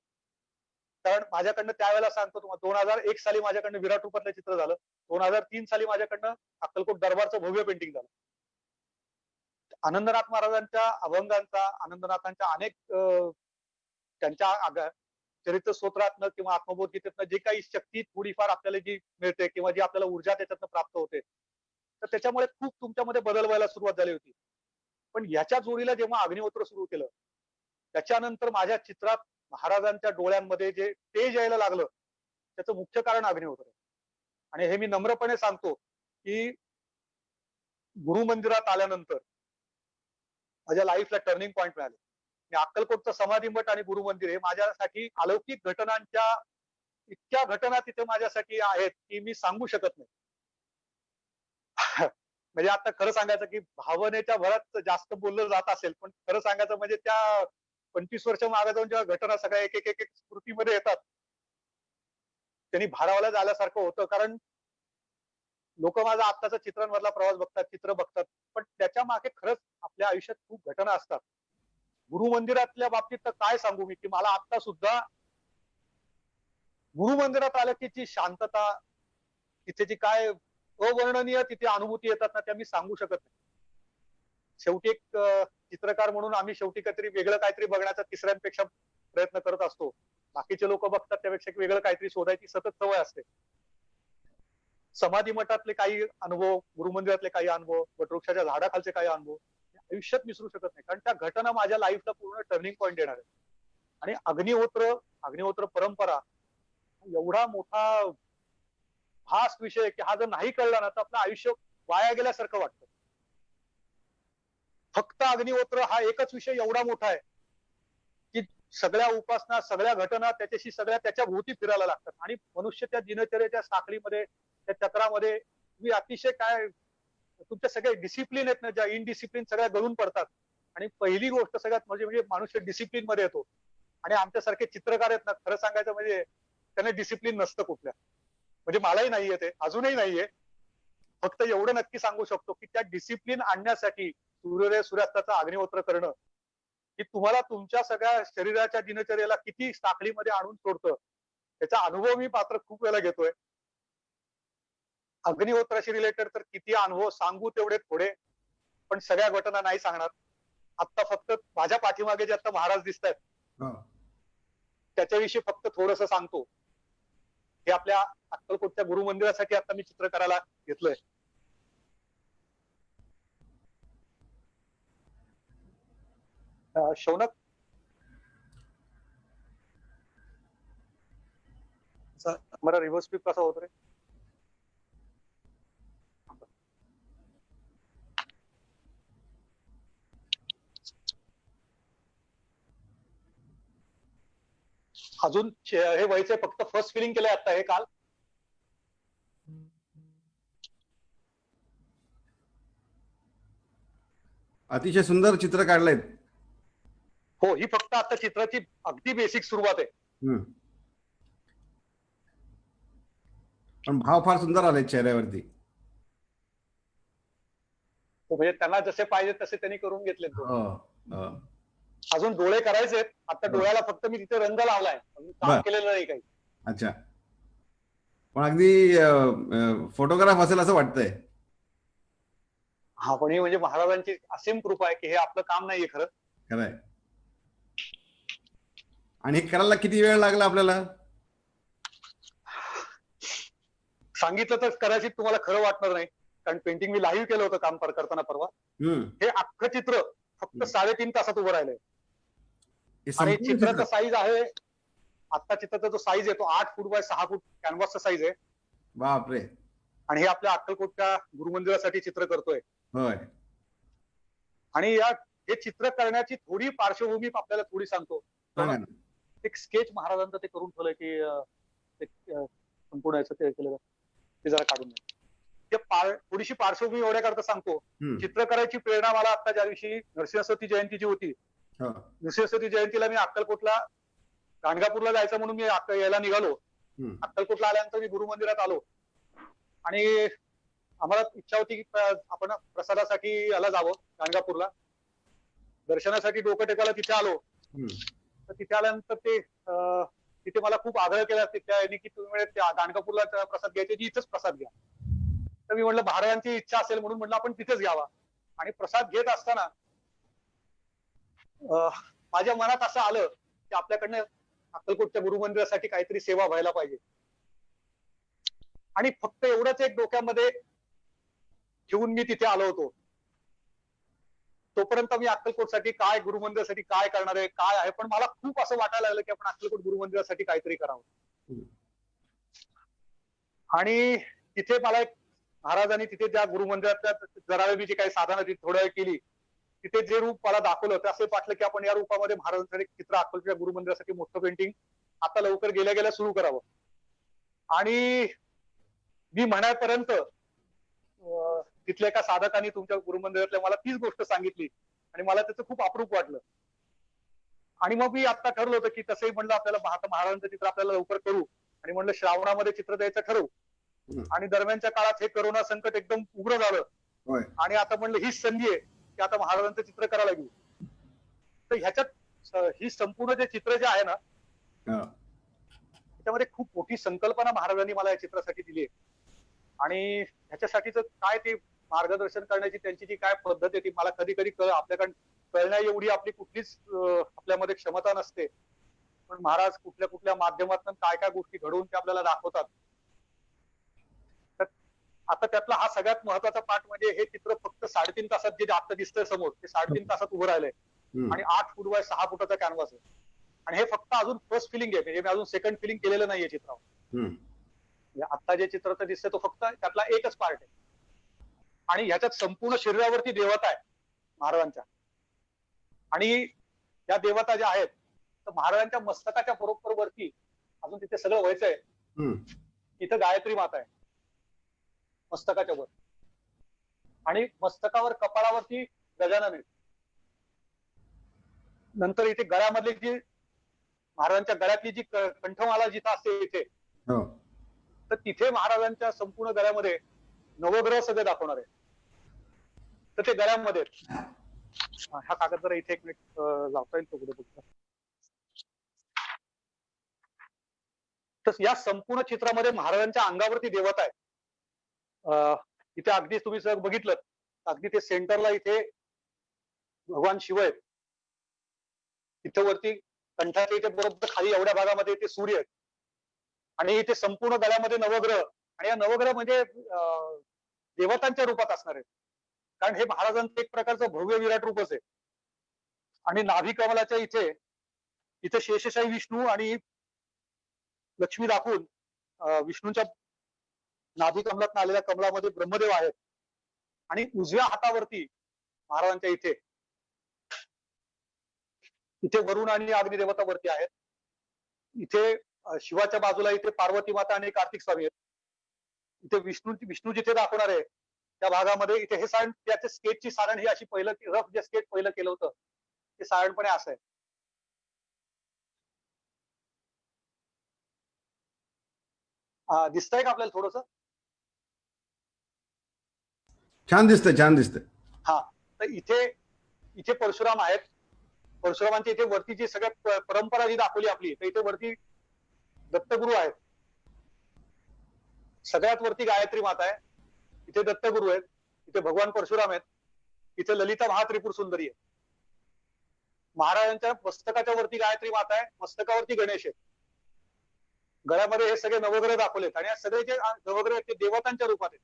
कारण माझ्याकडनं त्यावेळेला सांगतो तुम्हाला 2001 साली माझ्याकडनं विराट रूपातलं चित्र झालं. 2003 साली माझ्याकडनं अक्कलकोट दरबारचं भव्य पेंटिंग झालं. आनंदनाथ महाराजांच्या अभंगांचा, आनंदनाथांच्या अनेक त्यांच्या चरित्र स्तोत्रातनं किंवा आत्मबोध गीतेतनं जे काही शक्ती थोडीफार आपल्याला जी मिळते किंवा जी आपल्याला ऊर्जा त्याच्यातनं प्राप्त होते, तर त्याच्यामुळे खूप तुमच्यामध्ये बदल व्हायला सुरुवात झाली होती. पण याच्या जोडीला जेव्हा अग्निहोत्र सुरू केलं, त्याच्यानंतर माझ्या चित्रात महाराजांच्या डोळ्यांमध्ये जे तेज यायला लागलं, त्याचं मुख्य कारण अग्निहोत्र आहे. आणि हे मी नम्रपणे सांगतो, की गुरुमंदिरात आल्यानंतर माझ्या लाईफला टर्निंग पॉईंट मिळाले. मी अक्कलकोटचं समाधी मठ आणि गुरुमंदिर हे माझ्यासाठी अलौकिक घटनांच्या इतक्या घटना तिथे माझ्यासाठी आहेत, की मी सांगू शकत नाही. म्हणजे आता खरं सांगायचं, की भावनेच्या भरात जास्त बोललं जात असेल, पण खरं सांगायचं म्हणजे त्या 25 वर्ष मागे जाऊन जेव्हा घटना सगळ्या एक स्मृतीमध्ये येतात, त्यांनी भारावल्या झाल्यासारखं होतं. कारण लोक माझा आत्ताचा चित्रांमधला प्रवास बघतात, चित्र बघतात, पण त्याच्या मागे खरंच आपल्या आयुष्यात खूप घटना असतात. गुरुमंदिरातल्या बाबतीत तर काय सांगू मी, की मला आता सुद्धा गुरुमंदिरात आलं की ती शांतता, तिथे जी काय अवर्णनीय तिथे अनुभूती येतात ना, त्या मी सांगू शकत नाही. शेवटी एक चित्रकार म्हणून आम्ही शेवटी वेगळं काहीतरी बघण्याचा तिसऱ्यांपेक्षा प्रयत्न करत असतो. बाकीचे लोक बघतात त्यापेक्षा वेगळं काहीतरी शोधायची सतत सवय असते. समाधी मठातले काही अनुभव, गुरुमंदिरातले काही अनुभव, वटवृक्षाच्या झाडाखालचे काही अनुभव आयुष्यात विसरू शकत नाही. कारण त्या घटना माझ्या लाईफला पूर्ण टर्निंग पॉईंट देणार आहे. आणि अग्निहोत्र परंपरा एवढा मोठा फास्ट विषय की हा जर नाही कळला ना तर आपलं आयुष्य वाया गेल्यासारखं वाटतं. फक्त अग्निहोत्र हा एकच विषय एवढा मोठा आहे की सगळ्या उपासना, सगळ्या घटना त्याच्याशी सगळ्या त्याच्या भोवती फिरायला लागतात आणि मनुष्य त्या दिनचर्येच्या साखळीमध्ये, त्या चक्रामध्ये तुम्ही अतिशय काय तुमच्या सगळे डिसिप्लिन आहेत ना, ज्या इनडिसिप्लिन सगळ्या गळून पडतात. आणि पहिली गोष्ट सगळ्यात म्हणजे मनुष्य डिसिप्लिन मध्ये येतो. आणि आमच्यासारखे चित्रकार आहेत ना, खरं सांगायचं म्हणजे त्यांना डिसिप्लिन नसतं कुठल्या. म्हणजे मलाही नाहीये ते, अजूनही नाहीये. फक्त एवढं नक्की सांगू शकतो की त्या डिसिप्लिन आणण्यासाठी सूर्योदय सूर्यास्ताचा अग्निहोत्र करणं की तुम्हाला तुमच्या सगळ्या शरीराच्या दिनचर्येला किती साखळीमध्ये आणून सोडतं, त्याचा अनुभव मी मात्र खूप वेळा घेतोय. अग्निहोत्राशी रिलेटेड तर किती अनुभव सांगू तेवढे थोडे, पण सगळ्या घटना नाही सांगणार. आता फक्त माझ्या पाठीमागे जे आता महाराज दिसत आहेत हा. त्याच्याविषयी फक्त थोडस सांगतो. हे आपल्या अक्कलकोटच्या गुरु मंदिरासाठी आता मी चित्र करायला घेतलंय. शौनक, मला रिव्हर्स स्पीक कसा होत रे? अजून हे व्हायचंय, फक्त फर्स्ट फिलिंग केलंय आता हे काल. अतिशय सुंदर चित्र काढलंय. हो, ही फक्त आता चित्राची अगदी बेसिक सुरुवात आहे. पण भाव फार सुंदर आले चेहऱ्यावरती. म्हणजे त्यांना जसे पाहिजे तसे त्यांनी करून घेतले. हो, हो. अजून डोळे करायचेत. आता डोळ्याला फक्त मी तिथे रंग लावलाय, काम केलेलं नाही काही. अच्छा. पण अगदी फोटोग्राफ असेल असं वाटतंय. हा, पण ही म्हणजे महाराजांची असीम कृपा आहे की हे आपलं काम नाहीये खरं. खरंय. आणि हे करायला किती वेळ लागला आपल्याला? सांगितलं तर कदाचित तुम्हाला खरं वाटणार नाही, कारण पेंटिंग मी लाईव्ह केलं होतं काम करताना परवा. हे अख्खं चित्र फक्त 3.5 तासात उभं राहिलंय. आणि चित्राचा साईज आहे, आता चित्राचा जो साईज आहे तो 8 फूट बाय 6 फूट कॅनव्हासचा साईज आहे. बापरे. आणि हे आपल्या अक्कलकोटच्या गुरुमंदिरासाठी चित्र करतोय. होय. आणि हे चित्र करण्याची थोडी पार्श्वभूमी आपल्याला थोडी सांगतो. एक स्केच महाराजांचं ते करून ठेवलंय की संपूर्ण याचं ते केलं, ते जरा काढून ते थोडीशी पार्श्वभूमी एवढ्या करता सांगतो. चित्र करायची प्रेरणा मला आता ज्या दिवशी नरसिंह जयंती जी होती, नरसिंह जयंतीला मी अक्कलकोटला गाणगापूरला जायचं म्हणून मी यायला निघालो. अक्कलकोटला आल्यानंतर मी गुरु मंदिरात आलो आणि आम्हाला इच्छा होती की आपण प्रसादासाठी याला जावं गाणगापूरला. दर्शनासाठी डोकं टेकायला तिथे आलो. तर तिथे आल्यानंतर तिथे मला खूप आग्रह केला तिथल्या यांनी की तुम्ही गाणगापूरला प्रसाद घ्यायचे, इथंच प्रसाद घ्या. तर मी म्हटलं महाराजांची इच्छा असेल म्हणून म्हटलं आपण तिथेच घ्यावा. आणि प्रसाद घेत असताना माझ्या मनात असं आलं की आपल्याकडनं अक्कलकोटच्या गुरुमंदिरासाठी काहीतरी सेवा व्हायला पाहिजे. आणि फक्त एवढंच एक डोक्यामध्ये घेऊन मी तिथे आलो होतो. तोपर्यंत मी अक्कलकोटसाठी काय, गुरुमंदिरासाठी काय करणार आहे, काय आहे, पण मला खूप असं वाटायला लागलं की आपण अक्कलकोट गुरुमंदिरासाठी काहीतरी करावं. आणि तिथे मला एक महाराजांनी तिथे ज्या गुरुमंदिरातल्या जरा मी जी काही साधना थोड्या वेळ केली, तिथे जे रूप मला दाखवलं ते असं वाटलं की आपण या रूपामध्ये महाराजांसाठी चित्र अक्कलकोटच्या गुरुमंदिरासाठी मोठं पेंटिंग आता लवकर गेल्या गेल्या सुरू करावं. आणि मी म्हणायपर्यंत तिथल्या एका साधकांनी तुमच्या गुरुमंदिरातल्या मला तीच गोष्ट सांगितली आणि मला त्याचं खूप अप्रूप वाटलं. आणि मग मी आता ठरलं होतं की तसंही म्हणलं आपल्याला महाराजांचं चित्र आपल्याला लवकर करू आणि म्हणलं श्रावणामध्ये चित्र द्यायचं ठरवू. आणि दरम्यानच्या काळात हे करोना संकट एकदम उग्र झालं आणि आता म्हणलं हीच संधी आहे की आता महाराजांचं चित्र करायला घेऊ. तर ह्याच्यात ही संपूर्ण जे चित्र जे आहे ना, त्याच्यामध्ये खूप मोठी संकल्पना महाराजांनी मला या चित्रासाठी दिली आहे. आणि ह्याच्यासाठीच काय ते मार्गदर्शन करण्याची त्यांची जी काय पद्धत आहे ती मला कधी कधी आपल्याकडे कळण्या एवढी आपली कुठलीच आपल्यामध्ये क्षमता नसते. पण महाराज कुठल्या कुठल्या माध्यमातून काय काय गोष्टी घडवून ते आपल्याला दाखवतात. तर आता त्यातला हा सगळ्यात महत्वाचा पार्ट म्हणजे हे चित्र फक्त 3.5 तासात जे आता दिसतंय समोर ते 3.5 तासात उभं राहिलंय. आणि 8 फूट बाय 6 फुटाचा कॅनव्हास आहे. आणि हे फक्त अजून फर्स्ट फिलिंग आहे, म्हणजे मी अजून सेकंड फिलिंग केलेलं नाहीये चित्रावर. आता जे चित्राचं दिसतंय तो फक्त त्यातला एकच पार्ट आहे. आणि ह्याच्यात संपूर्ण शरीरावरती देवता आहे महाराजांच्या. आणि या देवता ज्या आहेत तर महाराजांच्या मस्तकाच्या बरोबर वरती अजून तिथे सगळं व्हायचंय, इथं गायत्री माता आहे मस्तकाच्या वर, आणि मस्तकावर कपाळावरती गजानन आहे. नंतर इथे गळ्यामधली जी महाराजांच्या गळ्यातली जी कंठमाला जिथं असते इथे, तर तिथे महाराजांच्या संपूर्ण गळ्यामध्ये नवग्रह सगळे दाखवणार आहे. तर ते गळ्यामध्ये हा कागद जरा इथे एक मिनिट लावता येईल तो कुठे बघता. तर या संपूर्ण चित्रामध्ये महाराजांच्या अंगावरती देवता आहे. इथे अगदी तुम्ही सर बघितलं, अगदी ते सेंटरला इथे भगवान शिव आहेत. इथे वरती कंठाच्या इथे बरोबर खाली एवढ्या भागामध्ये इथे सूर्य आहेत, आणि इथे संपूर्ण गळ्यामध्ये नवग्रह, आणि या नवग्रह म्हणजे देवतांच्या रूपात असणार आहेत, कारण हे महाराजांचं एक प्रकारचं भव्य विराट रूपच आहे. आणि नाभी कमलाच्या इथे इथे शेषशाही विष्णू आणि लक्ष्मी दाखवून विष्णूंच्या नाभी कमलात आलेल्या कमलामध्ये ब्रह्मदेव आहेत. आणि उजव्या हातावरती महाराजांच्या इथे इथे वरुण आणि अग्निदेवता वरती आहेत. इथे शिवाच्या बाजूला इथे पार्वती माता आणि कार्तिक स्वामी आहेत. इथे विष्णू जिथे दाखवणार आहे त्या भागामध्ये इथे हे सारण, त्याच्या स्केचची सारण ही अशी पहिलं रफ जे स्केच पहिलं केलं होतं ते सारणपणे असं आहे. दिसतंय का आपल्याला थोडस? छान दिसतंय, छान दिसतंय. हा, तर इथे इथे परशुराम आहेत. परशुरामांची इथे वरती जी सगळ्यात परंपरा जी दाखवली आपली, तर इथे वरती दत्तगुरु आहेत. सगळ्यात वरती गायत्री माता आहे, इथे दत्तगुरु आहेत, इथे भगवान परशुराम आहेत, इथे ललिता महात्रिपुर सुंदरी आहे. महाराजांच्या मस्तकाच्या वरती गायत्री माता आहे, मस्तकावरती गणेश आहे. गळ्यामध्ये हे सगळे नवग्रह दाखवलेत, आणि या सगळे जे नवग्रह ते देवतांच्या रूपात आहेत.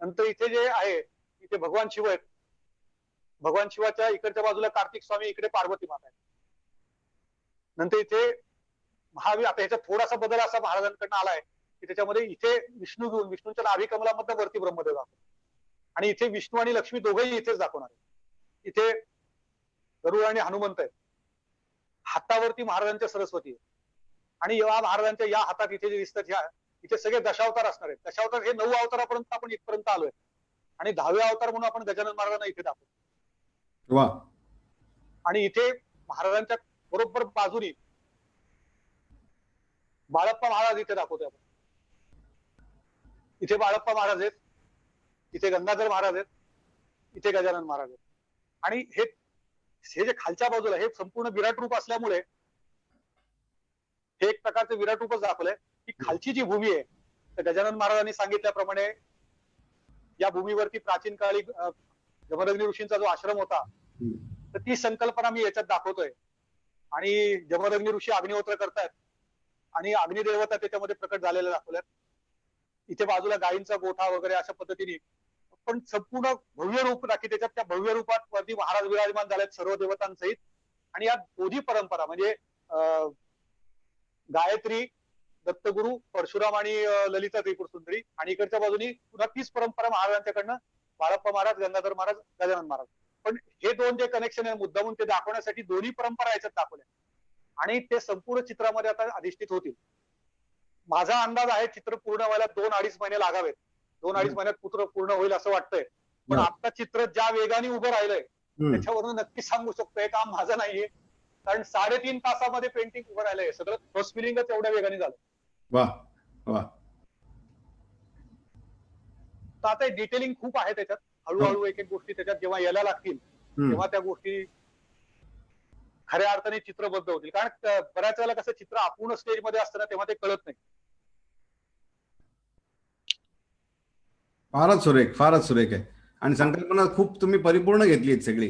नंतर इथे जे आहे इथे भगवान शिव आहेत. भगवान शिवाच्या इकडच्या बाजूला कार्तिक स्वामी, इकडे पार्वती माता आहे. नंतर इथे महावीर, आता ह्याच्यात थोडासा बदल असा महाराजांकडनं आलाय की त्याच्यामध्ये इथे विष्णू घेऊन विष्णूंच्या नाभी कमलामधनं वरती ब्रह्मदेव दाखवतो, आणि इथे विष्णू आणि लक्ष्मी दोघेही इथेच दाखवणार आहे. इथे गरुड आणि हनुमंत आहेत. हातावरती महाराजांच्या सरस्वती आहे, आणि या महाराजांच्या या हातात इथे जे दिसतात ह्या इथे सगळे दशावतार असणार आहेत. दशावतार हे 9 अवतारापर्यंत आपण इथपर्यंत आलोय, आणि 10वे अवतार म्हणून आपण गजानन महाराजांना इथे दाखवतो. वा. आणि इथे महाराजांच्या बरोबर बाजूनी बाळप्पा महाराज इथे दाखवतोय आपण. इथे बाळप्पा महाराज आहेत, इथे गंगाधर महाराज आहेत, इथे गजानन महाराज आहेत. आणि हे जे खालच्या बाजूला हे संपूर्ण विराट रूप असल्यामुळे हे एक प्रकारचं विराट रूपच दाखवलंय की खालची जी भूमी आहे, तर गजानन महाराजांनी सांगितल्याप्रमाणे या भूमीवरती प्राचीन काळी जमदग्नी ऋषींचा जो आश्रम होता, तर ती संकल्पना मी याच्यात दाखवतोय. आणि जमदग्नी ऋषी अग्निहोत्र करतायत, आणि अग्निदेवता त्याच्यामध्ये प्रकट झालेल्या दाखवल्यात. इथे बाजूला गायींचा गोठा वगैरे अशा पद्धतीने पण संपूर्ण भव्य रूप दाखी त्याच्यात त्या भव्य रूपात वरती महाराज विराजमान झालेत सर्व देवतांसहित. आणि या दोन्ही परंपरा म्हणजे गायत्री, दत्तगुरु, परशुराम आणि ललिता त्रिपुर सुंदरी, आणि इकडच्या बाजूनी पुन्हा तीच परंपरा महाराजांच्याकडनं बाळप्पा महाराज, गंगाधर महाराज, गजानन महाराज. पण हे दोन जे कनेक्शन आहे मुद्दामून ते दाखवण्यासाठी दोन्ही परंपरा याच्यात दाखवल्या, आणि ते संपूर्ण चित्रामध्ये आता अधिष्ठित होतील. माझा अंदाज आहे चित्र पूर्ण व्हायला 2-2.5 महिने लागावेत. 2-2.5 महिन्यात पुत्र पूर्ण होईल असं वाटतंय. पण आता चित्र ज्या वेगाने उभं राहिलंय त्याच्यावरून नक्की सांगू शकतो हे काम माझं नाहीये, कारण 3.5 तासामध्ये पेंटिंग उभं राहिलंय. सगळं फर्स्ट फिलिंगच एवढ्या वेगाने झालं. वा वा. तर आता डिटेलिंग खूप आहे त्याच्यात. हळूहळू एक एक गोष्टी त्याच्यात जेव्हा यायला लागतील तेव्हा त्या गोष्टी खऱ्या अर्थाने चित्रबद्ध होतील. कारण बऱ्याच वेळेला कसं चित्र अपूर्ण स्टेजमध्ये असताना तेव्हा ते कळत नाही. फारच सुरेख, फारच सुरेख आहे. आणि संकल्पना खूप तुम्ही परिपूर्ण घेतली सगळी.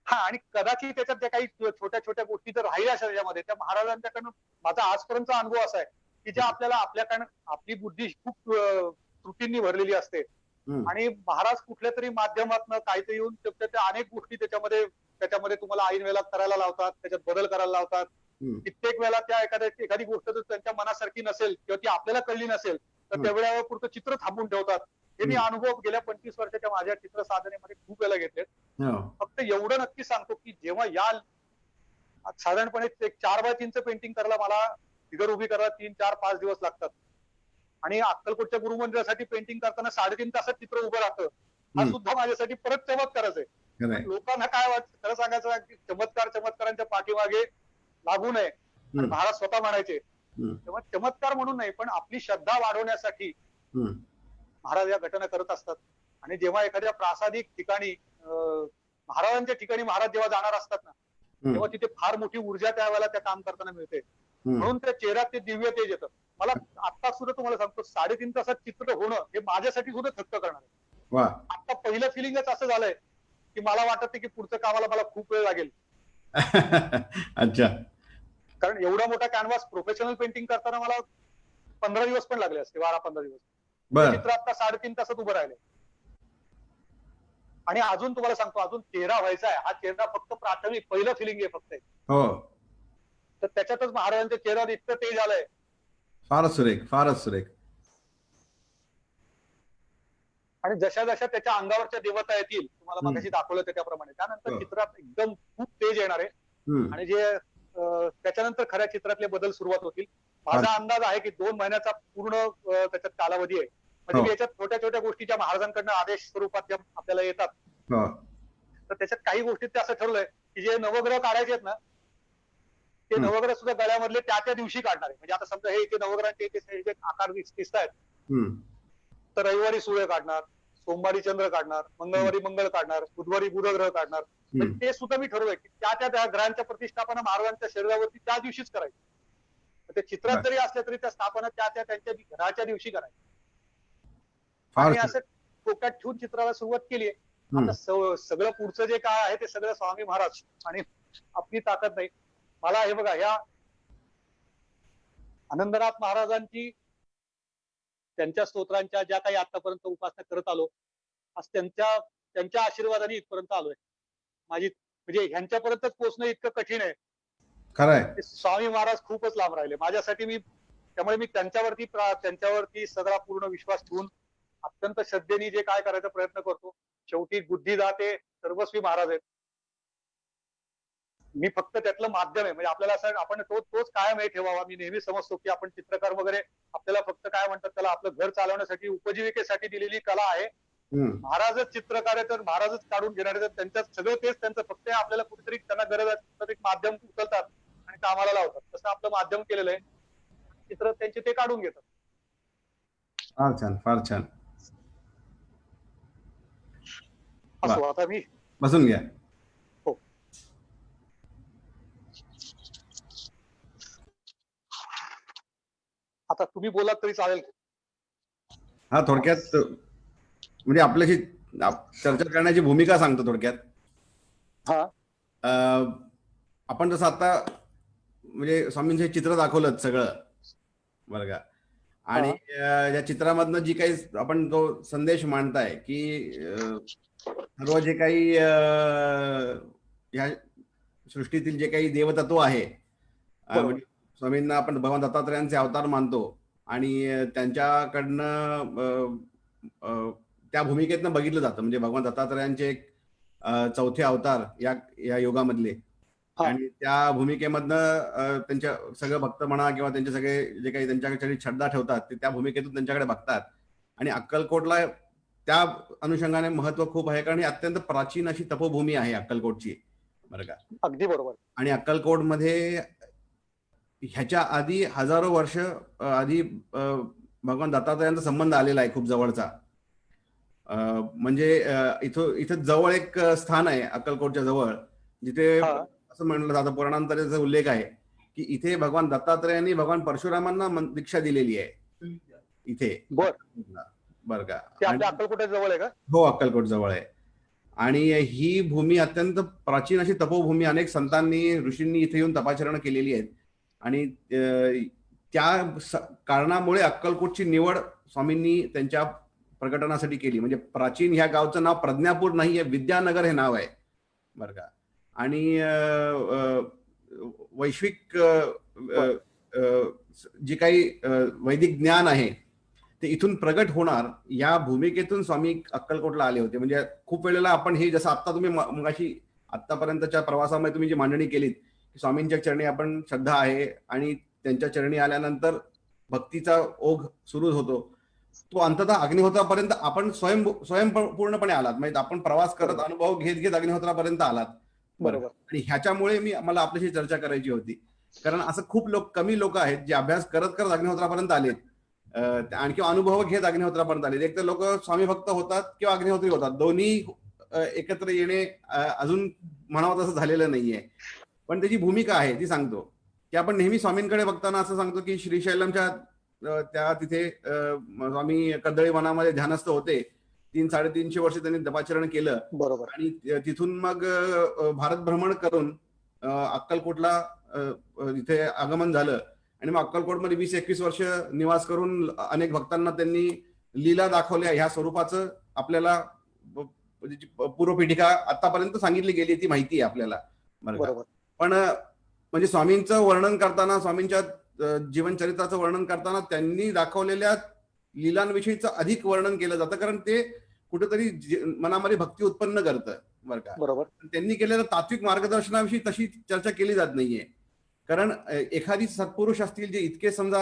हा, आणि कदाचित त्याच्यात ज्या काही छोट्या छोट्या गोष्टी जर राहिल्या त्याच्यामध्ये, त्या महाराजांच्याकडनं माझा आजपर्यंतचा अनुभव असा आहे की ज्या आपल्याला आपल्याकडनं आपली बुद्धी खूप त्रुटींनी भरलेली असते, आणि महाराज कुठल्या तरी माध्यमातून काहीतरी येऊन त्या अनेक गोष्टी त्याच्यामध्ये तुम्हाला ऐन वेळेला करायला लावतात, त्याच्यात बदल करायला लावतात. कित्येक वेळेला त्या एखादी गोष्ट जर त्यांच्या मनासारखी नसेल किंवा ती आपल्याला कळली नसेल तर त्या वेळेला पुरतं चित्र थांबून ठेवतात, हे मी अनुभव गेल्या 25 वर्षाच्या माझ्या चित्र साधनेमध्ये खूप वेळा घेतलेत. हो. फक्त एवढं नक्की सांगतो की जेव्हा या साधारणपणे एक 4x3 पेंटिंग करायला मला फिगर उभी करायला 3, 4, 5 दिवस लागतात. आणि अक्कलकोटच्या गुरुमंदिरासाठी पेंटिंग करताना 3.5 तासात चित्र उभं राहतं. हा सुद्धा माझ्यासाठी परत चमत्कारच आहे. खरंय. लोकांना काय वाटतं, खरं सांगायचं की चमत्कारांच्या पाठीमागे लागू नये. आणि महाराज स्वतः म्हणायचे तेव्हा चमत्कार म्हणून नाही, पण आपली श्रद्धा वाढवण्यासाठी महाराज या घटना करत असतात. आणि जेव्हा एखाद्या प्रासादिक ठिकाणी महाराजांच्या ठिकाणी महाराज जेव्हा जाणार असतात ना, तेव्हा तिथे फार मोठी ऊर्जा त्यावेळेला त्या काम करताना मिळते. म्हणून त्या चेहऱ्यात ते दिव्य तेज येतं. मला आता सुद्धा तुम्हाला सांगतो 3.5 तासात चित्र होणं हे माझ्यासाठी सुद्धा थक्क करणार आहे. आता पहिलं फिलिंगच असं झालंय की मला वाटत की पुढच्या कामाला मला खूप वेळ लागेल. अच्छा. कारण एवढा मोठा कॅनव्हास प्रोफेशनल पेंटिंग करताना मला 15 दिवस पण लागले असते, 12-15 दिवस. चित्र आता 3.5 तासात उभं राहिले. आणि अजून तुम्हाला सांगतो, अजून चेहरा व्हायचा आहे. हा चेहरा फक्त प्राथमिक पहिलं फिलिंग आहे फक्त. हो. तर त्याच्यातच महाराजांच्या चेहऱ्यावर इतकं तेज आलंय. फारच सुरेख, फारच सुरेख. आणि जशा जशा त्याच्या अंगावरच्या देवता येतील, तुम्हाला मगाशी दाखवलं त्याप्रमाणे, त्यानंतर चित्रात एकदम खूप तेज येणार आहे. आणि जे त्याच्यानंतर खऱ्या चित्रातले बदल सुरुवात होतील. माझा अंदाज आहे की 2 महिन्याचा पूर्ण त्याच्यात कालावधी आहे. म्हणजे याच्यात छोट्या छोट्या गोष्टीच्या महाराजांकडनं आदेश स्वरूपात आपल्याला येतात. तर त्याच्यात काही गोष्टीत ते असं ठरलंय की जे नवग्रह काढायचे आहेत ना, ते नवग्रह सुद्धा गळ्यामधले त्या दिवशी काढणार आहे. म्हणजे आता समजा हे नवग्रहांचे आकार दिसत आहेत, तर रविवारी सूर्य काढणार, सोमवारी चंद्र काढणार, मंगळवारी मंगळ काढणार, बुधवारी बुध ग्रह काढणार. ते सुद्धा मी ठरवलंय की त्या ग्रहांच्या प्रतिष्ठापना महाराजांच्या शरीरावरती त्या दिवशीच करायची. ते चित्रात जरी असले तरी त्या स्थापना त्यांच्या घराच्या दिवशी करायची. आणि असं डोक्यात ठेवून चित्राला सुरुवात केली. आता सगळं पुढचं जे काय आहे ते सगळं स्वामी महाराज आणि आपली ताकद नाही. मला हे बघा, या आनंदनाथ महाराजांची त्यांच्या स्तोत्रांच्या ज्या काही आतापर्यंत उपासना करत आलो, आज त्यांच्या आशीर्वादाने इथपर्यंत आलोय. माझी म्हणजे ह्यांच्यापर्यंतच पोहोचणं इतकं कठीण आहे. खरंय. स्वामी महाराज खूपच लांब राहिले माझ्यासाठी. त्यामुळे मी त्यांच्यावरती सगळा पूर्ण विश्वास ठेवून अत्यंत श्रद्धेने जे काय करायचा प्रयत्न करतो. शेवटी बुद्धी दाते सर्वस्वी महाराज आहेत. मी फक्त त्यातलं माध्यम आहे. म्हणजे आपल्याला असं आपण तोच कायम हे ठेवावा. मी नेहमी समजतो की आपण चित्रकार वगैरे आपल्याला फक्त काय म्हणतात त्याला आपलं घर चालवण्यासाठी उपजीविकेसाठी दिलेली कला आहे. महाराजच चित्रकार आहे तर महाराजच काढून घेणारे, तर त्यांच्यात सगळं तेच त्यांचं फक्त आपल्याला कुठेतरी त्यांना गरज असते एक माध्यम उचलतात आणि कामाला लावतात. तसं आपलं माध्यम केलेलं आहे. चित्र त्यांचे ते काढून घेतात. फार छान, फार छान. असो, आता मी बसून घ्या. हो. आता तुम्ही बोलात तरी चालेल. हा, थोडक्यात म्हणजे आपल्याशी चर्चा करण्याची भूमिका सांगतो थोडक्यात. आपण जसं आता म्हणजे स्वामींचे चित्र दाखवलं सगळं बरं का, आणि या चित्रामधनं जी काही आपण तो संदेश मांडताय की सर्व जे काही ह्या सृष्टीतील जे काही देवतत्व आहे, म्हणजे स्वामींना आपण भगवान दत्तात्रयांचे अवतार मानतो आणि त्यांच्याकडनं त्या भूमिकेतनं बघितलं जातं. म्हणजे भगवान दत्तात्रयांचे एक चौथे अवतार या युगामधले, आणि त्या भूमिकेमधनं त्यांच्या सगळं भक्त म्हणा किंवा त्यांचे सगळे जे काही त्यांच्याकडे श्रद्धा ठेवतात ते त्या भूमिकेतून त्यांच्याकडे बघतात. आणि अक्कलकोटला त्या अनुषंगाने महत्व खूप आहे, कारण ही अत्यंत प्राचीन अशी तपोभूमी आहे अक्कलकोटची, बरं का. अगदी बरोबर. आणि अक्कलकोटमध्ये ह्याच्या आधी हजारो वर्ष आधी भगवान दत्तात्रयांचा संबंध आलेला आहे खूप जवळचा. म्हणजे इथं जवळ एक स्थान आहे अक्कलकोटच्या जवळ, जिथे असं म्हणलं जातं, पुराणांतराचा उल्लेख आहे की इथे भगवान दत्तात्रयांनी भगवान परशुरामांना दीक्षा दिलेली आहे इथे. बरं का. अक्कलकोट जवळ आहे का? हो, अक्कलकोट जवळ आहे. आणि ही भूमी अत्यंत प्राचीन अशी तपोभूमी, अनेक संतांनी ऋषींनी इथे येऊन तपाचरण केलेली आहेत. आणि त्या कारणामुळे अक्कलकोटची निवड स्वामींनी त्यांच्या प्रकटनासाठी केली. म्हणजे प्राचीन ह्या गावचं नाव प्रज्ञापूर नाहीये, विद्यानगर हे नाव आहे, बरं का. आणि वैश्विक जी काही वैदिक ज्ञान आहे ते इथून प्रगट होणार या भूमिकेतून स्वामी अक्कलकोटला आले होते. म्हणजे खूप वेळेला आपण हे जसं आता तुम्ही मगाशी आतापर्यंतच्या प्रवासामध्ये तुम्ही जी मांडणी केलीत की स्वामींच्या चरणी आपण श्रद्धा आहे आणि त्यांच्या चरणी आल्यानंतर भक्तीचा ओघ सुरू होतो, तो अंततः अग्निहोत्रापर्यंत आपण स्वयंपूर्णपणे आलात. म्हणजे आपण प्रवास करत अनुभव घेत घेत अग्निहोत्रापर्यंत आलात. बरोबर. आणि ह्याच्यामुळे मला आपल्याशी चर्चा करायची होती, कारण असं खूप कमी लोक आहेत जे अभ्यास करत करत अग्निहोत्रापर्यंत आलेत आणखी अनुभव घेत अग्निहोत्रापर्यंत आलेत. एक तर लोक स्वामी भक्त होतात किंवा अग्निहोत्री होतात, दोन्ही एकत्र येणे अजून म्हणावं तसं झालेलं नाहीये. पण त्याची भूमिका आहे ती सांगतो की आपण नेहमी स्वामींकडे बघताना असं सांगतो की श्रीशैलमच्या त्या तिथे स्वामी कर्दळी वनामध्ये ध्यानस्थ होते. 300-350 वर्ष त्यांनी तपाचरण केलं. बरोबर. आणि तिथून मग भारत भ्रमण करून अक्कलकोटला इथे आगमन झालं आणि मग अक्कलकोटमध्ये 20-21 वर्ष निवास करून अनेक भक्तांना त्यांनी लीला दाखवल्या. ह्या स्वरूपाचं आपल्याला पूर्वपीठिका आतापर्यंत सांगितली गेली ती माहिती आहे आपल्याला. बरोबर. पण म्हणजे स्वामींचं वर्णन करताना, स्वामींच्या जीवनचरित्राचं वर्णन करताना त्यांनी दाखवलेल्या लीलांविषयीचं अधिक वर्णन केलं जातं, कारण ते कुठेतरी मनामध्ये भक्ती उत्पन्न करतं. बरं का. बरोबर. त्यांनी केलेल्या तात्विक मार्गदर्शनाविषयी तशी चर्चा केली जात नाहीये. कारण एखादी सत्पुरुष असतील जे इतके समजा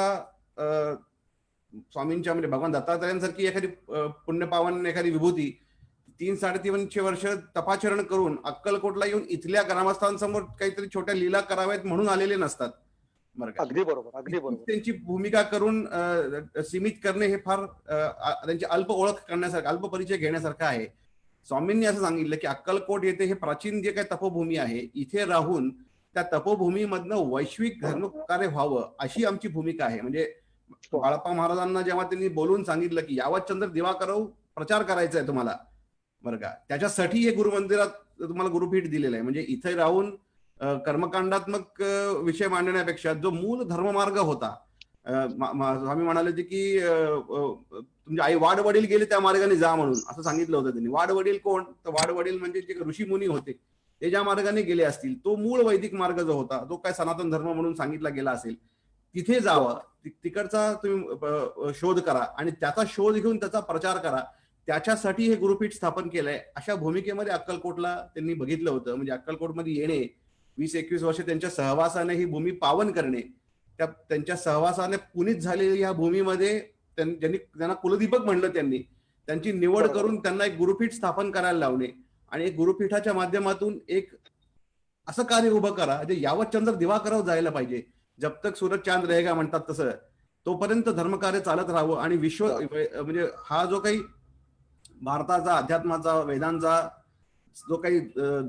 स्वामींच्या म्हणजे भगवान दत्तात्रयांसारखी एखादी पुण्यपावन एखादी विभूती 300-350 वर्ष तपाचरण करून अक्कलकोटला येऊन इथल्या ग्रामस्थांसमोर काहीतरी छोट्या लीला कराव्यात म्हणून आलेले नसतात. बरं का. अगदी बरोबर, अगदी बरोबर. त्यांची भूमिका करून सीमित करणे हे फार त्यांची अल्प ओळख करण्यासारखं, अल्प परिचय घेण्यासारखं आहे. स्वामींनी असं सांगितलं की अक्कलकोट येथे हे प्राचीन जे काही तपोभूमी आहे, इथे राहून त्या तपोभूमीमधनं वैश्विक धर्मकार्य व्हावं अशी आमची भूमिका आहे. म्हणजे बाळप्पा महाराजांना जेव्हा त्यांनी बोलून सांगितलं की यावतचंद्र दिवाकरव प्रचार करायचा आहे तुम्हाला, बरं का, त्याच्यासाठी हे गुरुमंदिरात तुम्हाला गुरुपीठ दिलेलं आहे. म्हणजे इथे राहून कर्मकांडात्मक विषय मांडण्यापेक्षा जो मूळ धर्ममार्ग होता, स्वामी म्हणाले होते की तुमचे आई वाडवडील गेले त्या मार्गाने जा म्हणून असं सांगितलं होतं त्यांनी. वाडवडील कोण? तर वाडवडील म्हणजे जे ऋषीमुनी होते ते ज्या मार्गाने गेले असतील, तो मूळ वैदिक मार्ग जो होता, जो काय सनातन धर्म म्हणून सांगितला गेला असेल, तिथे जावं, तिकडचा तुम्ही शोध करा आणि त्याचा शोध घेऊन त्याचा प्रचार करा. त्याच्यासाठी हे गुरुपीठ स्थापन केलंय. अशा भूमिकेमध्ये अक्कलकोटला त्यांनी बघितलं होतं. म्हणजे अक्कलकोटमध्ये येणे, 20-21 वर्ष त्यांच्या सहवासाने ही भूमी पावन करणे, त्यांच्या सहवासाने पुनीत झालेली ह्या भूमीमध्ये ज्यांनी त्यांना कुलदीपक म्हणलं, त्यांची निवड करून त्यांना एक गुरुपीठ स्थापन करायला लावणे आणि एक गुरुपीठाच्या माध्यमातून एक असं कार्य उभं करा जे यावतचंद्र दिवाकरव जायला पाहिजे. जब तक सूरज चांद रहेगा म्हणतात तसं, तोपर्यंत धर्मकार्य चालत राहावं आणि विश्व म्हणजे हा जो काही भारताचा, अध्यात्माचा, वेदांचा जो काही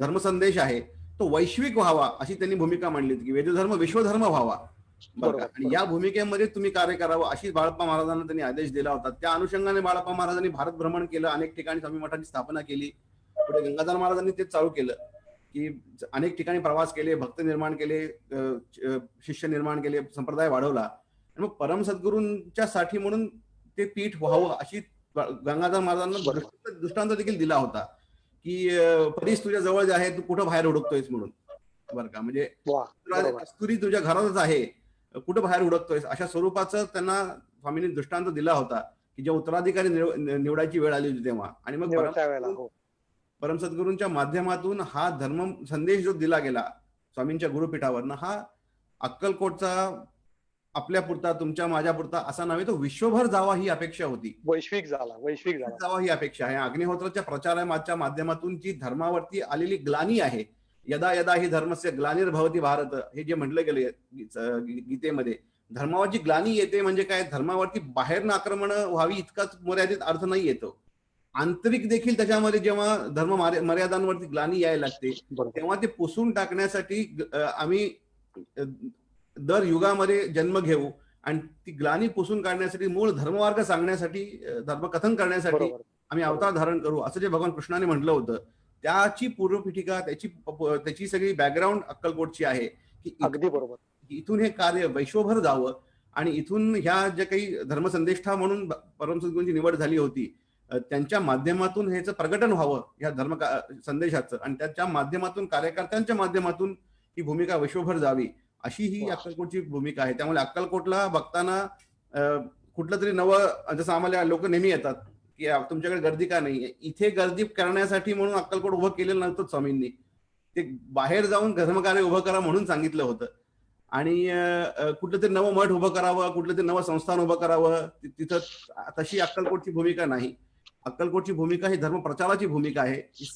धर्मसंदेश आहे तो वैश्विक व्हावा अशी त्यांनी भूमिका मांडली की वेदधर्म विश्वधर्म व्हावा. बरं. आणि या भूमिकेमध्ये तुम्ही कार्य करावं अशी बाळप्पा महाराजांना त्यांनी आदेश दिला होता. त्या अनुषंगाने बाळप्पा महाराजांनी भारत भ्रमण केलं, अनेक ठिकाणी स्वामी मठाची स्थापना केली. पुढे गंगाधर महाराजांनी तेच चालू केलं की अनेक ठिकाणी प्रवास केले, भक्त निर्माण केले, शिष्य निर्माण केले, संप्रदाय वाढवला आणि मग परम सद्गुरूंच्या साठी म्हणून ते पीठ व्हावं अशी गंगाधर महाराजांना दृष्टांत देखील दिला होता की परीस तुझ्या जवळ जे आहे तू कुठं बाहेर हुडकतोयस म्हणून. बरं का. म्हणजे कस्तुरी तुझ्या घरातच आहे, कुठं बाहेर हुडकतोयस अशा स्वरूपाचं त्यांना स्वामींनी दृष्टांत दिला होता की जेव्हा उत्तराधिकारी निवडायची वेळ आली होती तेव्हा. आणि मग परमसद्गुरूंच्या माध्यमातून हा धर्म संदेश जो दिला गेला स्वामींच्या गुरुपीठावरनं, हा अक्कलकोटचा आपल्या पुरता, तुमच्या माझ्या पुरता असा नव्हे, तो विश्वभर जावा ही अपेक्षा होती. वैश्विक जावा ही अपेक्षा आहे. अग्निहोत्राच्या प्रचाराच्या माध्यमातून जी धर्मावरती आलेली ग्लानी आहे, यदा यदा ही धर्मस्य ग्लानिर्भवती भारत, हे जे म्हटलं गेलं गीतेमध्ये, धर्मावरची ग्लानी येते म्हणजे काय, धर्मावरती बाहेरनं आक्रमण व्हावी इतकाच मर्यादित अर्थ नाही येतो, आंतरिक देखील त्याच्यामध्ये जेव्हा धर्म मर्यादांवरती ग्लानी यायला लागते तेव्हा ते पुसून टाकण्यासाठी आम्ही दर युगामध्ये जन्म घेऊ आणि ती ग्लानी पुसून काढण्यासाठी, मूळ धर्ममार्ग सांगण्यासाठी, धर्मकथन करण्यासाठी आम्ही अवतार धारण करू असं जे भगवान कृष्णाने म्हटलं होतं, त्याची पूर्वपीठिका, त्याची सगळी बॅकग्राऊंड अक्कलकोटची आहे की अगदी बरोबर, इथून हे कार्य वैश्वभर जावं आणि इथून ह्या जे काही धर्मसंदेष्ठा म्हणून परमसद्गुरूंची निवड झाली होती त्यांच्या माध्यमातून ह्याचं प्रकटन व्हावं या धर्म संदेशाचं आणि त्याच्या माध्यमातून, कार्यकर्त्यांच्या माध्यमातून ही भूमिका विश्वभर जावी अशी ही अक्कलकोटची भूमिका आहे. त्यामुळे अक्कलकोटला बघताना कुठलं तरी नवं, जसं आम्हाला लोक नेहमी येतात की तुमच्याकडे गर्दी का नाही, इथे गर्दी करण्यासाठी म्हणून अक्कलकोट उभं केलेलं नव्हतं स्वामींनी. ते बाहेर जाऊन धर्मकार्य उभं करा म्हणून सांगितलं होतं. आणि कुठलं तरी नवं मठ उभं करावं, कुठलं तरी नवं संस्थान उभं करावं, तिथं तशी अक्कलकोटची भूमिका नाही. अक्कलकोटची भूमिका ही धर्मप्रचाराची भूमिका आहे, ही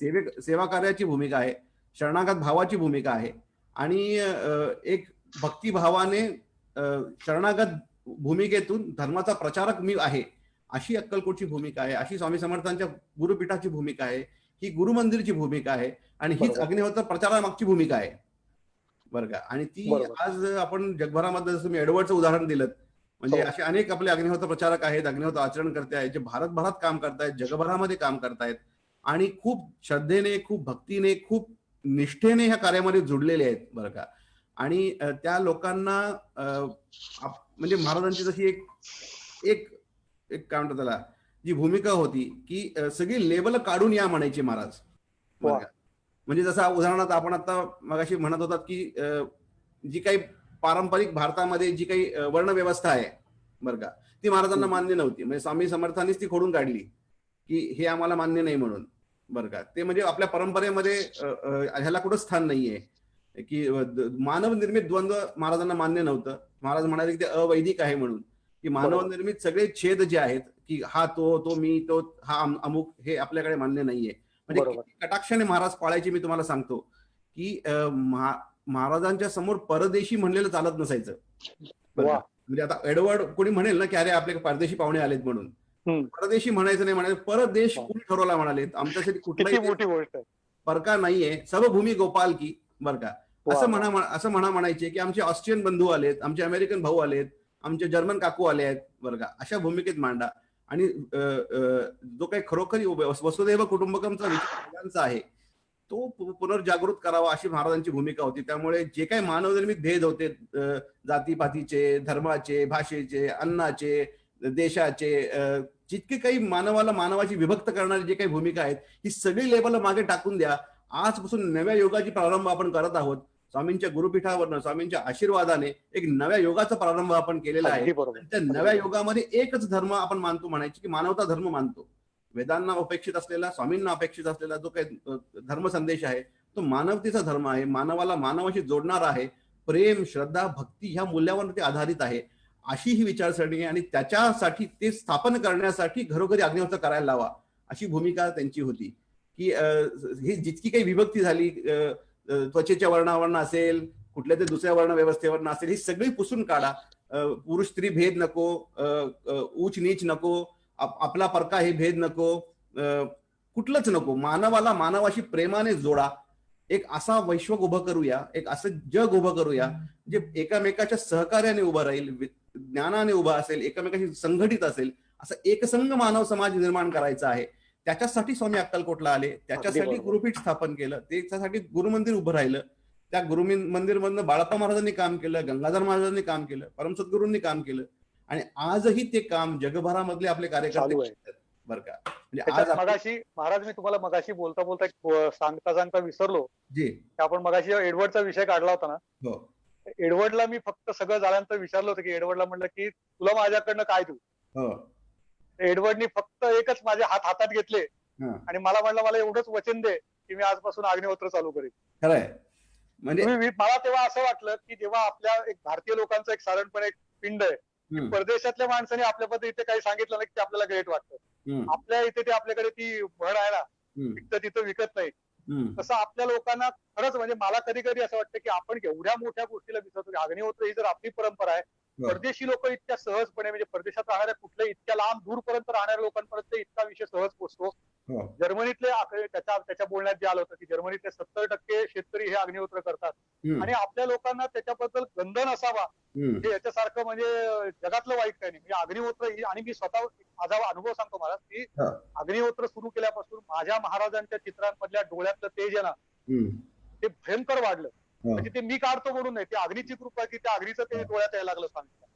सेवा कार्याची भूमिका आहे, शरणागत भावाची भूमिका आहे. आणि एक भक्तिभावाने शरणागत भूमिकेतून धर्माचा प्रचारक मी आहे, अशी अक्कलकोटची भूमिका आहे. अशी स्वामी समर्थांच्या गुरुपीठाची भूमिका आहे, ही गुरुमंदिरची भूमिका आहे, आणि हीच अग्निहोत्र प्रचारामागची भूमिका आहे बरं का. आणि ती आज आपण जगभरामध्ये, जसं मी एडवर्डचं उदाहरण दिलं, म्हणजे असे अनेक आपले अग्निहोत्र प्रचारक आहेत, अग्निहोत्र आचरण करते आहेत, जे भारतभरात काम करतायत, जगभरामध्ये काम करतायत, आणि खूप श्रद्धेने, खूप भक्तीने, खूप निष्ठेने ह्या कार्यामध्ये जुडलेले आहेत बरं का. आणि त्या लोकांना म्हणजे महाराजांची जशी एक एक एक काय म्हणतात त्याला, जी भूमिका होती की सगळी लेबल काढून या म्हणायची महाराज बरं का. म्हणजे जसं उदाहरणार्थ आपण आता मगाशी म्हणत होतात की जी काही पारंपरिक भारतामध्ये जी काही वर्णव्यवस्था आहे बरं का, ती महाराजांना मान्य नव्हती. म्हणजे स्वामी समर्थांनीच ती खोडून काढली की हे आम्हाला मान्य नाही म्हणून बरं का. ते म्हणजे आपल्या परंपरेमध्ये ह्याला कुठं स्थान नाहीये की मानव निर्मित द्वंद्व महाराजांना मान्य नव्हतं. महाराज म्हणाले की ते अवैदिक आहे म्हणून, की मानव निर्मित सगळे छेद जे आहेत की हा तो मी तो हा अमुक, हे आपल्याकडे मान्य नाहीये. म्हणजे कटाक्षाने महाराज पाळायचे. मी तुम्हाला सांगतो की महाराजांच्या समोर परदेशी म्हणलेलं चालत नसायचं. म्हणजे आता एडवर्ड कोणी म्हणेल ना की अरे आपले परदेशी पाहुणे आलेत म्हणून, परदेशी म्हणायचं नाही, म्हणायचं परदेश कोणी ठरवला म्हणाले, आमच्यासाठी कुठलाही मोठी गोष्ट परका नाहीये, सर्वभूमी गोपाल की बरं का. असं म्हणायचे की आमचे ऑस्ट्रियन बंधू आलेत, आमचे अमेरिकन भाऊ आलेत, आमचे जर्मन काकू आले आहेत बरं का. अशा भूमिकेत मांडा. आणि जो काही खरोखरी वसुदैव कुटुंबकमचा विचार आहे तो पुनर्जागृत करावा, अशी महाराजांची भूमिका होती. त्यामुळे जे काही मानवनिर्मित भेद होते, जातीपातीचे, धर्माचे, भाषेचे, अन्नाचे, देशाचे, जितके काही मानवाची विभक्त करणारी जे काही भूमिका आहेत, ही सगळी लेबल मागे टाकून द्या. आजपासून नव्या युगाची प्रारंभ आपण करत आहोत. स्वामींच्या गुरुपीठावरनं, स्वामींच्या आशीर्वादाने एक नव्या युगाचा प्रारंभ आपण केलेला आहे. त्या नव्या युगामध्ये एकच धर्म आपण मानतो, म्हणायची की मानवता धर्म मानतो. वेदांना अपेक्षित असलेला, स्वामींना अपेक्षित असलेला जो काही धर्म संदेश आहे तो मानवतेचा धर्म आहे. मानवाला मानवाशी जोडणारा आहे. प्रेम, श्रद्धा, भक्ती ह्या मूल्यावर ते आधारित आहे, अशी ही विचारसरणी आहे. आणि त्याच्यासाठी ते स्थापन करण्यासाठी घरोघरी अग्निहोत्र करायला लावा, अशी भूमिका त्यांची होती. की ही जितकी काही विभक्ती झाली, त्वचेच्या वर्णावरनं असेल, कुठल्या तरी दुसऱ्या वर्ण व्यवस्थेवरनं असेल, ही सगळी पुसून काढा. पुरुष स्त्री भेद नको, उच नीच नको, आपला परका हे भेद नको, कुठलंच नको. मानवाला मानवाशी प्रेमाने जोडा. एक असा वैश्वक उभं करूया, एक असं जग उभं करूया जे एकामेकाच्या सहकार्याने उभं राहील, ज्ञानाने उभा असेल, एकमेकाशी संघटित असेल. असं एकसंघ मानव समाज निर्माण करायचा आहे. त्याच्यासाठी स्वामी अक्कलकोटला आले, त्याच्यासाठी गुरुपीठ स्थापन केलं, त्याच्यासाठी गुरुमंदिर उभं राहिलं. त्या गुरुमंदिर मधनं बाळप्पा महाराजांनी काम केलं, गंगाधर महाराजांनी काम केलं, परमसद्गुरूंनी काम केलं, आणि आजही ते काम जगभरामधले आपले कार्यकर्ते बरं का. म्हणजे आज मगाशी महाराज, मी तुम्हाला मगाशी बोलता बोलता सांगता विसरलो जी, आपण मगाशी एडवर्डचा विषय काढला होता ना. हो, एडवर्डला मी फक्त सगळं झाल्यानंतर विचारलं होतं की एडवर्डला म्हणलं की तुला माझ्याकडनं काय देऊ. हो, एडवर्डनी फक्त एकच माझे हात हातात घेतले आणि मला म्हणलं मला एवढंच वचन दे की मी आजपासून अग्निहोत्र चालू करेन. खरंय. म्हणजे मला तेव्हा असं वाटलं की जेव्हा आपल्या एक भारतीय लोकांचं एक साधारणपणे एक पिंड आहे, परदेशातल्या माणसाने आपल्याबद्दल इथे काही सांगितलं नाही की आपल्याला ग्रेट वाटतं. आपल्या इथे ते आपल्याकडे ती म्हण आहे ना, विकत तिथं विकत नाही, तसं आपल्या लोकांना खरंच म्हणजे मला कधी कधी असं वाटतं की आपण एवढ्या मोठ्या गोष्टीला विसरतो. अग्निहोत्र ही जर आपली परंपरा आहे, परदेशी लोक इतक्या सहजपणे, म्हणजे परदेशात राहणाऱ्या कुठल्या इतक्या लांब दूरपर्यंत राहणाऱ्या लोकांपर्यंत इतका विषय सहज पोहोचतो. जर्मनीतले त्याच्या बोलण्यात जे आलं होतं की जर्मनीतले 70% शेतकरी हे अग्निहोत्र करतात, आणि आपल्या लोकांना त्याच्याबद्दल गंधन असावा हे याच्यासारखं म्हणजे जगातलं वाईट काही नाही. म्हणजे अग्निहोत्र ही, आणि मी स्वतः माझा अनुभव सांगतो महाराज की अग्निहोत्र सुरू केल्यापासून माझ्या महाराजांच्या चित्रांमधल्या डोळ्यातलं तेज आहे ना, ते भयंकर वाढलं. म्हणजे ते मी काढतो म्हणून नाही, ते अग्नीची कृपा की त्या अग्नीचं ते डोळ्यात यायला लागलं सांगितलं.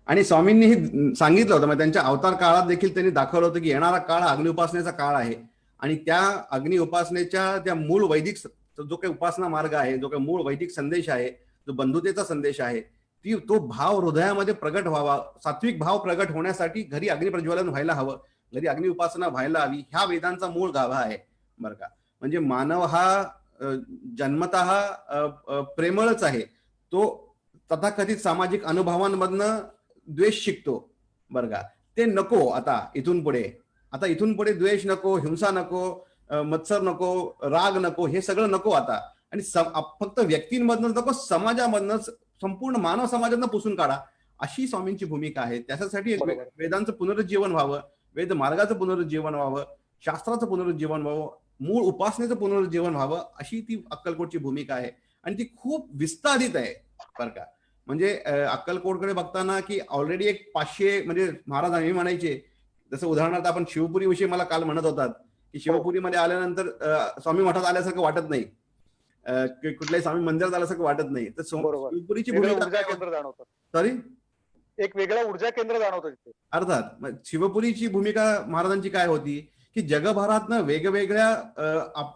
आणि स्वामींनी हे सांगितलं होतं, त्यांच्या अवतार काळात देखील त्यांनी दाखवलं होतं की येणारा काळ अग्नि उपासनेचा काळ आहे. आणि त्या अग्नि उपासनेच्या त्या मूळ वैदिक जो काही उपासना मार्ग आहे, जो काही मूळ वैदिक संदेश आहे, जो बंधुतेचा संदेश आहे, तो भाव हृदयामध्ये प्रगट व्हावा, सात्विक भाव प्रगट होण्यासाठी घरी अग्निप्रज्वलन व्हायला हवं, घरी अग्नि उपासना व्हायला हवी. ह्या वेदांचा मूळ गाभा आहे बरं का. म्हणजे मानव हा जन्मतः प्रेमळच आहे. तो तथाकथित सामाजिक अनुभवांमधनं द्वेष शिकतो बरं का. ते नको आता इथून पुढे द्वेष नको, हिंसा नको, मत्सर नको, राग नको, हे सगळं नको आता. आणि फक्त व्यक्तींमधनं नको, समाजामधनं, संपूर्ण मानव समाजातनं पुसून काढा, अशी स्वामींची भूमिका आहे. त्याच्यासाठी बरोबर. वेदांचं पुनरुज्जीवन व्हावं, वेद मार्गाचं पुनरुज्जीवन व्हावं, शास्त्राचं पुनरुज्जीवन व्हावं, मूळ उपासनेचं पुनरुज्जीवन व्हावं, अशी ती अक्कलकोटची भूमिका आहे. आणि ती खूप विस्तारित आहे बरं का. म्हणजे अक्कलकोटकडे बघताना की ऑलरेडी एक 500 म्हणजे महाराज आम्ही म्हणायचे, जसं उदाहरणार्थ आपण शिवपुरी विषयी मला काल म्हणत होतात की शिवपुरीमध्ये आल्यानंतर स्वामी मठात आल्यासारखं वाटत नाही, कुठल्याही स्वामी मंदिरात आल्यासारखं वाटत नाही. तर शिवपुरीची भूमिका ऊर्जा केंद्र जाणवतं. सॉरी एक वेगळं ऊर्जा केंद्र जाणवतं तिथे. अर्थात शिवपुरीची भूमिका महाराजांची काय होती की जगभरातनं वेगवेगळ्या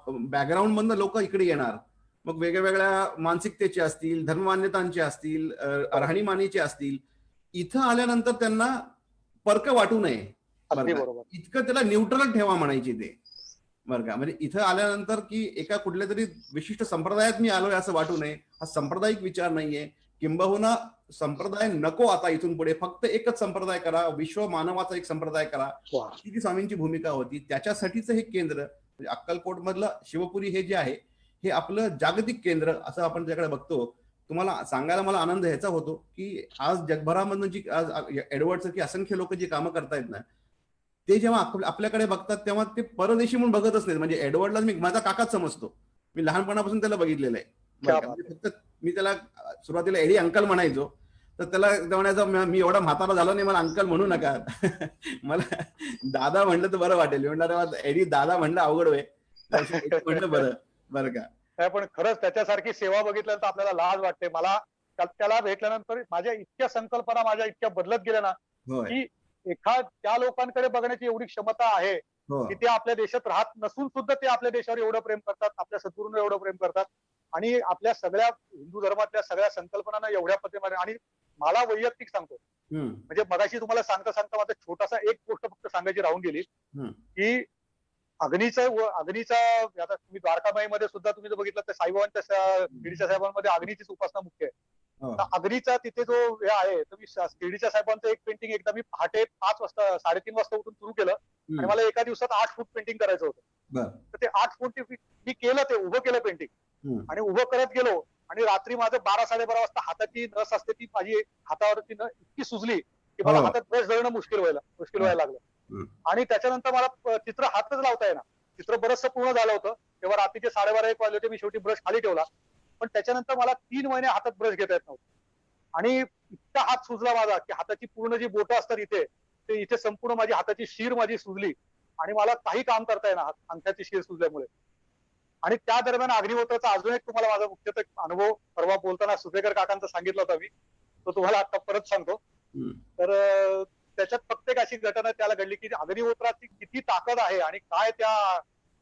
बॅकग्राऊंड मधनं लोक इकडे येणार, मग वेगवेगळ्या मानसिकतेचे असतील, धर्ममान्यतांचे असतील, राहणीमानीचे असतील. इथं आल्यानंतर त्यांना परक वाटू नये इतकं त्याला न्यूट्रल ठेवा म्हणायची ते बरं का. म्हणजे इथं आल्यानंतर की एका कुठल्या तरी विशिष्ट संप्रदायात मी आलोय असं वाटू नये. हा सांप्रदायिक विचार नाहीये, किंबहुना संप्रदाय नको आता इथून पुढे, फक्त एकच संप्रदाय करा, विश्व मानवाचा एक संप्रदाय करा, ही ती स्वामींची भूमिका होती. त्याच्यासाठीच हे केंद्र म्हणजे अक्कलकोट मधलं शिवपुरी हे जे आहे हे आपलं जागतिक केंद्र असं आपण त्याकडे बघतो. तुम्हाला सांगायला मला आनंद ह्याचा होतो की आज जगभरामधनं जी आज एडवर्डचं की असंख्य लोक जी कामं करतायत ना, ते जेव्हा आपल्याकडे बघतात तेव्हा ते परदेशी म्हणून बघतच नाहीत. म्हणजे एडवर्डला मी माझा काकाच समजतो, मी लहानपणापासून त्याला बघितलेलं आहे. फक्त मी त्याला सुरुवातीला एडी अंकल म्हणायचो, तर त्याला म्हणायचं मी एवढा म्हातारा झालो नाही, मला अंकल म्हणू नका मला दादा म्हणलं तर बरं वाटेल. म्हणणार एडी दादा म्हणलं अवघड होय, म्हणलं बरं बरं का. पण खरंच त्याच्यासारखी सेवा बघितल्यानंतर आपल्याला लाज वाटते. मला त्याला भेटल्यानंतर माझ्या इतक्या संकल्पना माझ्या इतक्या बदलत गेल्या ना की त्या लोकांकडे बघण्याची एवढी क्षमता आहे की ते आपल्या देशात राहत नसून सुद्धा ते आपल्या देशावर एवढं प्रेम करतात, आपल्या सद्गुरूंवर एवढं प्रेम करतात आणि आपल्या सगळ्या हिंदू धर्मातल्या सगळ्या संकल्पनांना एवढ्या पद्धतीने. आणि मला वैयक्तिक सांगतो, म्हणजे मगाशी तुम्हाला सांगता सांगता माझा छोटासा एक गोष्ट फक्त सांगायची राहून गेली की अग्नीचा आता तुम्ही द्वारकामाईमध्ये सुद्धा तुम्ही जर बघितलं तर साईबाबांच्या शिर्डीच्या साहेबांमध्ये अग्नीचीच उपासना मुख्य आहे. अग्नीचा तिथे जो हे आहे, तर मी शिर्डीच्या साहेबांचं एक पेंटिंग एकदा मी पहाटे 5 वाजता 3:30 वाजता उठून सुरू केलं आणि मला एका दिवसात 8 फूट पेंटिंग करायचं होतं. तर ते 8 फूट मी केलं, ते उभं केलं पेंटिंग आणि उभं करत गेलो आणि रात्री माझं 12-12:30 वाजता हाताची नस असते ती माझी हातावरती इतकी सुजली की मला हातात ब्रश धरणं मुश्किल व्हायला लागलं. आणि त्याच्यानंतर मला चित्र हातच लावता येणार, चित्र बरचसं पूर्ण झालं होतं. तेव्हा रात्रीचे 12:30-1 वाजले होते. मी शेवटी ब्रश खाली ठेवला, पण त्याच्यानंतर मला 3 महिने हातात ब्रश घेता येत नव्हतं आणि इतका हात सुजला माझा की हाताची पूर्ण जी बोटं असतात इथे संपूर्ण माझी हाताची शीर माझी सुजली आणि मला काही काम करता येणार अंगठ्याची शीर सुजल्यामुळे. आणि त्या दरम्यान अग्निहोत्राचा अजून एक तुम्हाला माझा मुख्यतः अनुभव परवा बोलताना सुपेकर काकांचा सांगितला होता मी, तो तुम्हाला आता परत सांगतो. तर त्याच्यात फक्त एक अशी घटना त्याला घडली की अग्निहोत्राची किती ताकद आहे आणि काय त्या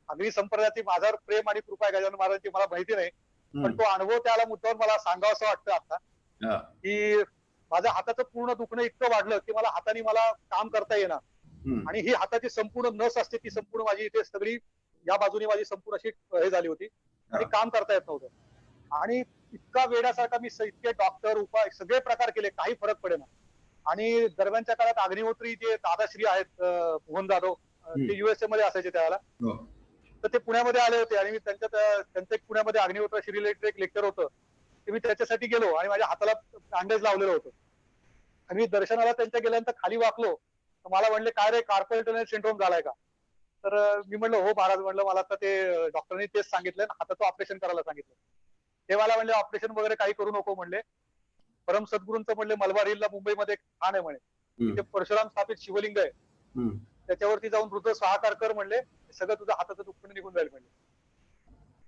अग्नि संप्रदायाची माझ्यावर प्रेम आणि कृपा आहे गजानन महाराजांची मला माहिती नाही, पण तो अनुभव त्याला मुद्द्यावर मला सांगावं असं वाटतं आता की माझ्या हाताचं पूर्ण दुखणं इतकं वाढलं की मला हाताने मला काम करता येणार आणि ही हाताची संपूर्ण नस असते ती संपूर्ण माझी इथे सगळी या बाजूनी माझी संपूर्ण अशी हे झाली होती आणि काम करता येत नव्हतं. आणि इतका वेड्यासारखा मी इतके डॉक्टर उपाय सगळे प्रकार केले, काही फरक पडेना. आणि दरम्यानच्या काळात अग्निहोत्री जे दादाश्री आहेत मोहन जाधव, ते युएसए मध्ये असायचे त्यावेळेला, तर ते पुण्यामध्ये आले होते आणि मी त्यांचं एक पुण्यामध्ये अग्निहोत्राशी रिलेटेड एक लेक्चर होतं, ते मी त्याच्यासाठी गेलो आणि माझ्या हाताला बँडेज लावलेलं होतं. आणि मी दर्शनाला त्यांच्या गेल्यानंतर खाली वाकलो तर मला म्हणले काय रे कार्पल टनल सिंड्रोम झालाय का. तर मी म्हणलं हो महाराज, म्हणलं मला तर ते डॉक्टरनी तेच सांगितलं, हाताचं ऑपरेशन करायला सांगितलं. ते मला म्हणले ऑपरेशन वगैरे काही करू नको म्हणले. परम सद्गुरूंचं म्हणले मलबार हिलला मुंबईमध्ये एक ठाण आहे म्हणे, तिथे परशुराम स्थापित शिवलिंग आहे, त्याच्यावरती जाऊन रुद्र स्वाहाकार कर म्हणले, सगळं तुझं हाताचं दुःख निघून जाईल म्हणले.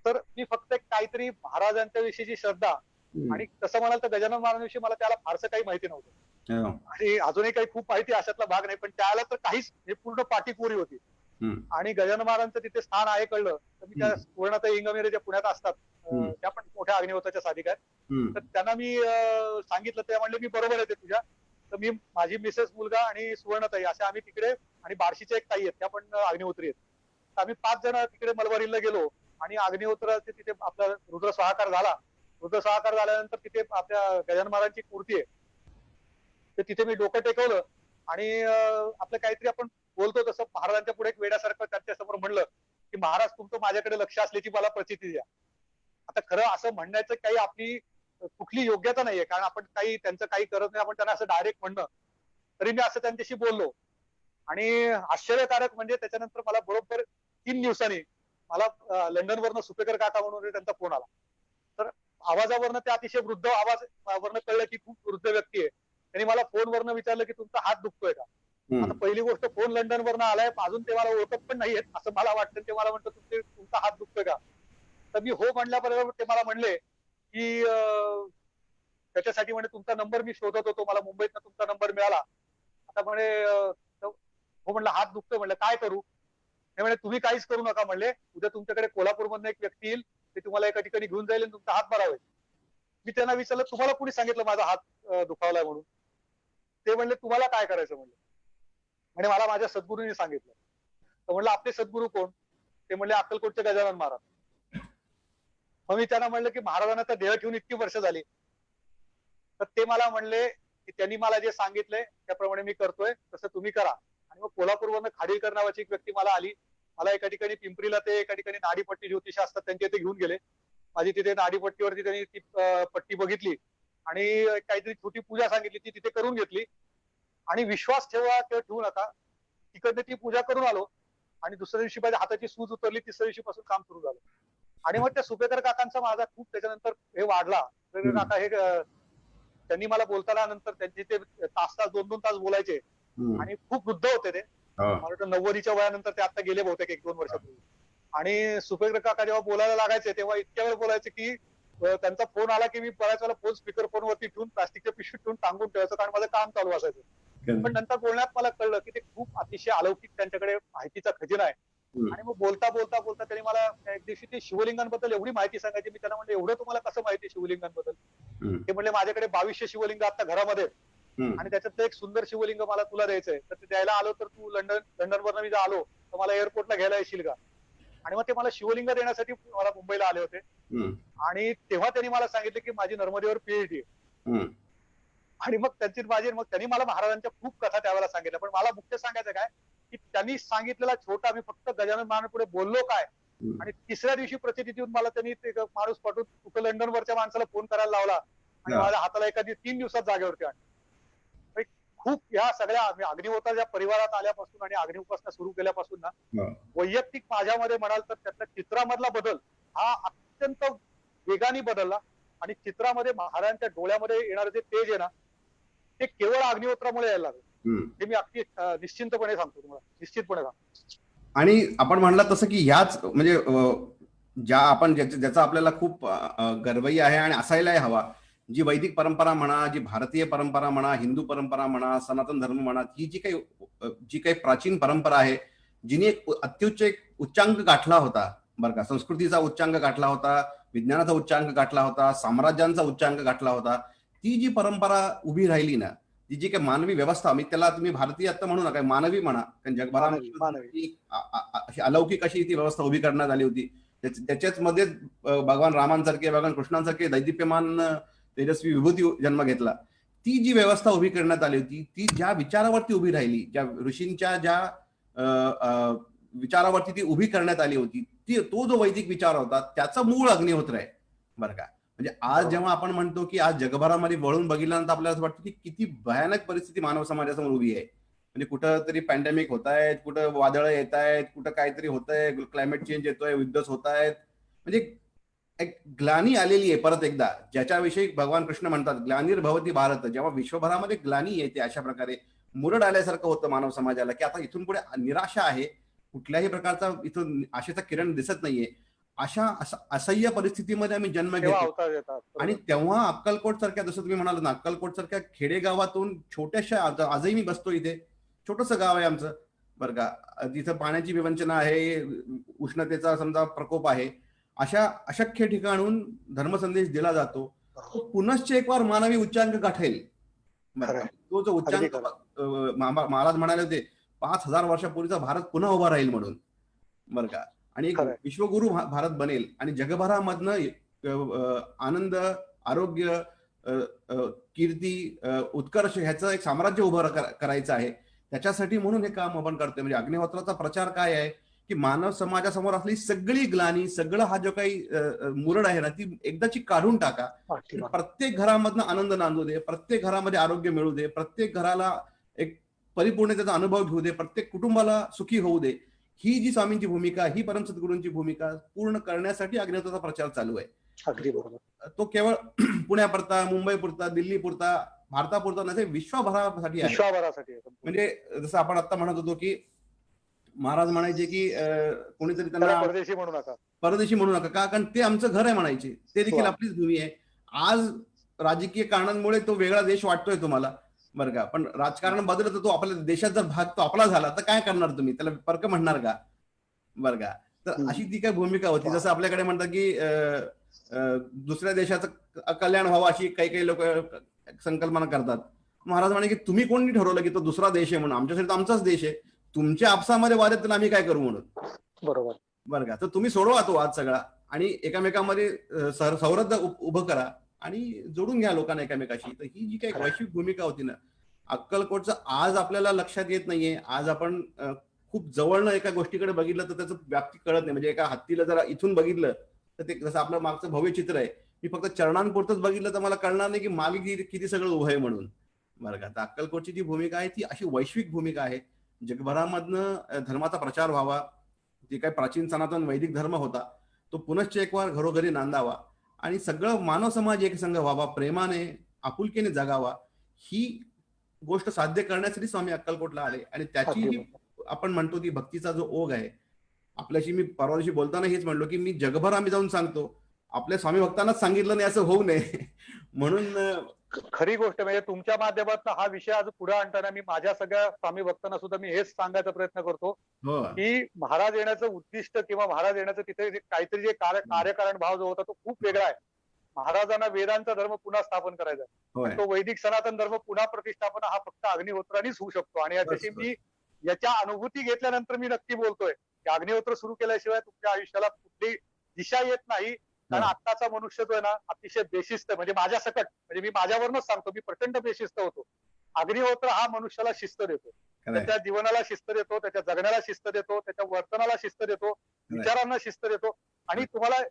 तर मी फक्त एक काहीतरी महाराजांच्या विषयीची श्रद्धा आणि तसं म्हणाल तर गजानन महाराजांविषयी मला त्याला फारसं काही माहिती नव्हतं आणि अजूनही काही खूप माहिती अशातला भाग नाही, पण त्याला तर काहीच हे पूर्ण पाठीपुरी होती. आणि गजानन महाराजांचं तिथे स्थान आहे कळलं तर मी त्या पूर्णतः इंगमेरे ज्या पुण्यात असतात त्या पण मोठ्या अग्निहोत्राच्या साधिका आहेत. तर त्यांना मी सांगितलं, ते म्हणले मी बरोबर येते तुझ्या. तर मी, माझी मिसेस, मुलगा आणि सुवर्णताई असे आम्ही तिकडे, आणि बार्शीच्या एक ताई आहेत त्या पण अग्निहोत्री आहेत. तर आम्ही 5 जण तिकडे मलबारीला गेलो आणि अग्निहोत्राचे तिथे आपला रुद्र स्वाहाकार झाला. रुद्र स्वाहाकार झाल्यानंतर तिथे आपल्या गजानन महाराजांची मूर्ती आहे. तर तिथे मी डोकं टेकवलं आणि आपलं काहीतरी आपण बोलतो तसं महाराजांच्या पुढे एक वेड्यासारखं त्यांच्यासमोर म्हणलं की महाराज तुमचं माझ्याकडे लक्ष असल्याची मला प्रचिती द्या. आता खरं असं म्हणण्याचं काही आपली कुठली योग्यता नाहीये, कारण आपण काही त्यांचं काही करत नाही, आपण त्यांना असं डायरेक्ट म्हणणं. तरी मी असं त्यांच्याशी बोललो आणि आश्चर्यकारक म्हणजे त्याच्यानंतर मला बरोबर 3 दिवसांनी मला लंडनवरनं सुपेकर काका म्हणून त्यांचा फोन आला. तर आवाजावरनं ते अतिशय वृद्ध आवाज वरनं कळलं की खूप वृद्ध व्यक्ती आहे. त्यांनी मला फोनवरनं विचारलं की तुमचा हात दुखतोय का. आता पहिली गोष्ट, फोन लंडनवरनं आलाय, अजून ते मला ओळखत पण नाहीयेत असं मला वाटतं. ते मला म्हणतं तुमचा हात दुखतोय का. तर मी हो म्हणल्याबरोबर ते मला म्हणले की त्याच्यासाठी म्हणे तुमचा नंबर मी शोधत होतो, मला मुंबईतनं तुमचा नंबर मिळाला. आता म्हणे हो म्हणलं हात दुखतोय, म्हणलं काय करू. हे म्हणे तुम्ही काहीच करू नका म्हणले, उद्या तुमच्याकडे कोल्हापूरमधनं एक व्यक्ती येईल, ते तुम्हाला एका ठिकाणी घेऊन जाईल आणि तुमचा हात बरा होईल. मी त्यांना विचारलं तुम्हाला कुणी सांगितलं माझा हात दुखावलाय म्हणून. ते म्हणले तुम्हाला काय करायचं म्हणले. आणि मला माझ्या सद्गुरूंनी सांगितलं. तर म्हणलं आपले सद्गुरू कोण. ते म्हणले अक्कलकोटचे गजानन महाराज. मग मी त्यांना म्हणलं की महाराजांना तर देह ठेवून इतकी वर्ष झाली. तर ते मला म्हणले की त्यांनी मला जे सांगितलंय त्याप्रमाणे मी करतोय, तसं तुम्ही करा. आणि मग कोल्हापूरवरनं खाडीलकर नावाची एक व्यक्ती मला आली. मला एका ठिकाणी पिंपरीला, ते एका ठिकाणी नाडीपट्टी ज्योतिष असतात त्यांच्या इथे घेऊन गेले. माझी तिथे नाडीपट्टीवरती त्यांनी ती पट्टी बघितली आणि काहीतरी छोटी पूजा सांगितली, ती तिथे करून घेतली. आणि विश्वास ठेवा किंवा ठेवू नका, तिकडनं ती पूजा करून आलो आणि दुसऱ्या दिवशी माझ्या हाताची सूज उतरली. तिसऱ्या दिवशीपासून काम सुरू झालं. आणि मग त्या सुपेकर काकांचा माझा खूप त्याच्यानंतर हे वाढला. सुपेकर काका हे त्यांनी मला बोलताना नंतर त्यांचे ते तास 2-2 तास बोलायचे आणि खूप वृद्ध होते ते. मला वाटतं 90च्या वयानंतर ते आता गेले बहुतेक 1-2 वर्षापूर्वी. आणि सुपेकर काका जेव्हा बोलायला लागायचे तेव्हा इतक्या वेळ बोलायचे की त्यांचा फोन आला की मी बऱ्याच वेळा फोन स्पीकर फोनवरती ठेवून प्लास्टिकच्या पिशवीत ठेवून टांगून ठेवायचं, कारण माझं काम चालू असायचं. पण नंतर बोलण्यात मला कळलं की ते खूप अतिशय अलौकिक त्यांच्याकडे माहितीचा खजिना आहे. आणि मग बोलता बोलता बोलता त्यांनी मला एक दिवशी ते शिवलिंगांबद्दल एवढी माहिती सांगायची. मी त्यांना म्हणलं एवढं तुम्हाला कसं माहिती शिवलिंगांबद्दल. ते म्हणले माझ्याकडे 2200 शिवलिंग आता घरामध्ये, आणि त्याच्यातलं एक सुंदर शिवलिंग मला तुला द्यायचंय. तर ते द्यायला आलो तर तू लंडनवरनं मी जर आलो तर मला एअरपोर्टला घ्यायला येशील का. आणि मग ते मला शिवलिंग देण्यासाठी मला मुंबईला आले होते. आणि तेव्हा त्यांनी मला सांगितलं की माझी नर्मदेवर पीएचडी आहे. आणि मग त्यांनी मला महाराजांच्या खूप कथा त्यावेळेला सांगितल्या. पण मला मुख्य सांगायचं काय की त्यांनी सांगितलेला छोटा, मी फक्त गजानन महाराजांपुढे बोललो काय, आणि तिसऱ्या दिवशी प्रचिती देऊन मला त्यांनी ते माणूस पाठवून कुठं लंडनवरच्या माणसाला फोन करायला लावला आणि माझ्या हाताला एका 3 दिवसात जागेवरती आणलं. खूप ह्या सगळ्या अग्निहोत्राच्या परिवारात आल्यापासून आणि अग्निउपासना सुरू केल्यापासून ना, वैयक्तिक माझ्यामध्ये म्हणाल तर त्यातल्या चित्रामधला बदल हा अत्यंत वेगाने बदलला. आणि चित्रामध्ये महाराजांच्या डोळ्यामध्ये येणारं जे तेज आहे ना, ते केवळ अग्निहोत्रामुळे यायला लागलं. हे मी अगदी निश्चिंतपणे सांगतो तुम्हाला, निश्चितपणे सांगतो. आणि आपण म्हणलं तसं की ह्याच म्हणजे ज्या आपण ज्याचा आपल्याला खूप गर्वही आहे आणि असायलाही हवा, जी वैदिक परंपरा म्हणा, जी भारतीय परंपरा म्हणा, हिंदू परंपरा म्हणा, सनातन धर्म म्हणा, ही जी काही प्राचीन परंपरा आहे, जिने एक अत्युच्च एक उच्चांक गाठला होता बरं का. संस्कृतीचा उच्चांक गाठला होता, विज्ञानाचा उच्चांक गाठला होता, साम्राज्यांचा उच्चांक गाठला होता. ती जी परंपरा उभी राहिली ना, ती जी काही मानवी व्यवस्था, मी त्याला तुम्ही भारतीय आता म्हणू नका, मानवी म्हणा, कारण जगभरामध्ये अशी अलौकिक अशी ती व्यवस्था उभी करण्यात आली होती. त्याच्याच मध्ये भगवान रामांसारखे, भगवान कृष्णांसारखे दैदिप्यमान तेजस्वी विभूती जन्म घेतला. ती जी व्यवस्था उभी करण्यात आली होती, ती ज्या विचारावरती उभी राहिली, ज्या ऋषींच्या ज्या विचारावरती ती उभी करण्यात आली होती, तो जो वैदिक विचार होता त्याचा मूळ अग्निहोत्र आहे बरं का. म्हणजे आज जेव्हा आपण म्हणतो की आज जगभरामध्ये वळून बघितल्यानंतर आपल्याला असं वाटतं की किती भयानक परिस्थिती मानव समाजासमोर उभी आहे. म्हणजे कुठं तरी पॅन्डेमिक होत आहेत, कुठं वादळं येत आहेत, कुठं काहीतरी होतंय, क्लायमेट चेंज येतोय, युद्ध होत आहेत. म्हणजे एक ग्लानी आलेली आहे परत एकदा, ज्याच्याविषयी भगवान कृष्ण म्हणतात ग्लानिर्भवती भारत. जेव्हा विश्वभरामध्ये ग्लानी येते, अशा प्रकारे मुरड आल्यासारखं होतं मानव समाजाला की आता इथून पुढे निराशा आहे, कुठल्याही प्रकारचा इथून आशेचा किरण दिसत नाहीये. अशा असह्य परिस्थितीमध्ये आम्ही जन्म घेतो. आणि तेव्हा अक्कलकोट सारख्या, जसं तुम्ही म्हणाल ना, अक्कलकोट सारख्या खेडेगावातून छोट्याशा, आजही मी बसतो इथे, छोटस गाव आहे आमचं बरं का, तिथं पाण्याची विवंचना आहे, उष्णतेचा समजा प्रकोप आहे, अशा अशक्य ठिकाणून धर्मसंदेश दिला जातो, तो पुनश्च एक वार मानवी उच्चांक गाठेल. बरं का? खरंय. तो जो अगदी उच्चांक खरं. महाराज म्हणाले होते 5,000 वर्षापूर्वीचा भारत पुन्हा उभा राहील म्हणून. बरं का? आणि एक खरंय. विश्वगुरु भारत बनेल आणि जगभरामधनं आनंद, आरोग्य, अ, अ, कीर्ती, उत्कर्ष ह्याचं एक साम्राज्य उभं करायचं आहे. त्याच्यासाठी म्हणून हे काम आपण करतोय. म्हणजे अग्निहोत्राचा प्रचार काय आहे, की मानव समाजासमोर असलेली सगळी ग्लानी, सगळं हा जो काही मुरड आहे ना, ती एकदाची काढून टाका. अगदी आणि बरोबर. प्रत्येक घरामधनं आनंद नांदू दे, प्रत्येक घरामध्ये आरोग्य मिळू दे, प्रत्येक घराला एक परिपूर्णतेचा अनुभव घेऊ दे, प्रत्येक कुटुंबाला सुखी होऊ दे. ही जी स्वामींची भूमिका, ही परमसद्गुरूंची भूमिका पूर्ण करण्यासाठी अग्निहोत्राचा प्रचार चालू आहे. अगदी बरोबर. तो केवळ पुण्यापुरता, मुंबईपुरता, दिल्लीपुरता, भारतापुरता नव्हे, विश्वभरासाठी आहे. विश्वाभरासाठी आहे संपूर्ण. म्हणजे जसं आपण आता म्हणत होतो, की महाराज म्हणायचे, की कोणीतरी त्याला त्यांना परदेशी म्हणू नका. परदेशी म्हणू नका. का? कारण ते आमचं घर आहे म्हणायचे. ते देखील वा. आपलीच भूमी आहे. आज राजकीय कारणांमुळे तो वेगळा देश वाटतोय तुम्हाला, बरं का? पण राजकारण बदललं तर तो आपल्या देशात जर भाग तो आपला झाला तर काय करणार तुम्ही? त्याला परक म्हणणार का? बरं का? तर अशी ती काय भूमिका होती. जसं आपल्याकडे म्हणतात, की दुसऱ्या देशाचं कल्याण व्हावं अशी काही लोक संकल्पना करतात. महाराज म्हणे, की तुम्ही कोणी ठरवलं की तो दुसरा देश आहे म्हणून? आमच्यासाठी तर आमचाच देश आहे. तुमच्या आपसामध्ये वाद आहेत तर आम्ही काय करू म्हणून? बरोबर. बरं का? तर तुम्ही सोडवा तो वाद सगळा आणि एकमेकांमध्ये सौहार्द उभं करा आणि जोडून घ्या लोकांना एकमेकाशी. तर ही जी काही वैश्विक भूमिका होती ना, अक्कलकोटचं आज आपल्याला लक्षात येत नाहीये. आज आपण खूप जवळनं एका गोष्टीकडे बघितलं तर त्याचं व्याप्ती कळत नाही. म्हणजे एका हत्तीला जर इथून बघितलं तर ते जसं आपलं मागचं भव्य चित्र आहे, मी फक्त चरणांपुरतच बघितलं तर मला कळणार नाही की मागे किती सगळं उभं आहे म्हणून. बरं का? तर अक्कलकोटची जी भूमिका आहे ती अशी वैश्विक भूमिका आहे. जगभरामधनं धर्माचा प्रचार व्हावा, जे काही प्राचीन सनातन वैदिक धर्म होता तो पुनश्च एक वार घरोघरी नांदावा आणि सगळं मानव समाज एकसंघ व्हावा, प्रेमाने आपुलकीने जगावा. ही गोष्ट साध्य करण्यासाठी स्वामी अक्कलकोटला आले आणि त्याची अगदी ही बरोबर. आपण म्हणतो ती भक्तीचा जो ओघ आहे. आपल्याशी मी परवा दिवशी बोलताना हेच म्हणलो, की मी जगभर आम्ही जाऊन सांगतो. आपल्या स्वामी भक्तांनाच सांगितलं नाही असं होऊ नये. म्हणून खरी गोष्ट म्हणजे तुमच्या माध्यमातून हा विषय आज पुढे आणताना मी माझ्या सगळ्या स्वामी भक्तांना सुद्धा मी हेच सांगायचा प्रयत्न करतो, हो, की महाराज येण्याचं उद्दिष्ट किंवा महाराज येण्याचं तिथे काहीतरी जे कार्यकारण भाव जो होता तो खूप वेगळा आहे. महाराजांना वेदांचा धर्म पुन्हा स्थापन करायचा आहे. होय. आणि तो वैदिक सनातन धर्म पुन्हा प्रतिष्ठापन हा फक्त अग्निहोत्रानेच होऊ शकतो. आणि याच्याशी बस, मी याच्या अनुभूती घेतल्यानंतर मी नक्की बोलतोय की अग्निहोत्र सुरू केल्याशिवाय तुमच्या आयुष्याला कुठली दिशा येत नाही. कारण हो. आत्ताचा मनुष्य जो आहे ना अतिशय बेशिस्त आहे. म्हणजे माझ्या सकट म्हणजे मी माझ्यावरूनच सांगतो, मी प्रचंड बेशिस्त होतो. अग्निहोत्र हा मनुष्याला शिस्त देतो. खरंय, त्याच्या जीवनाला शिस्त देतो, त्याच्या जगण्याला शिस्त देतो, त्याच्या वर्तनाला शिस्त देतो, विचारांना शिस्त देतो. आणि तुम्हाला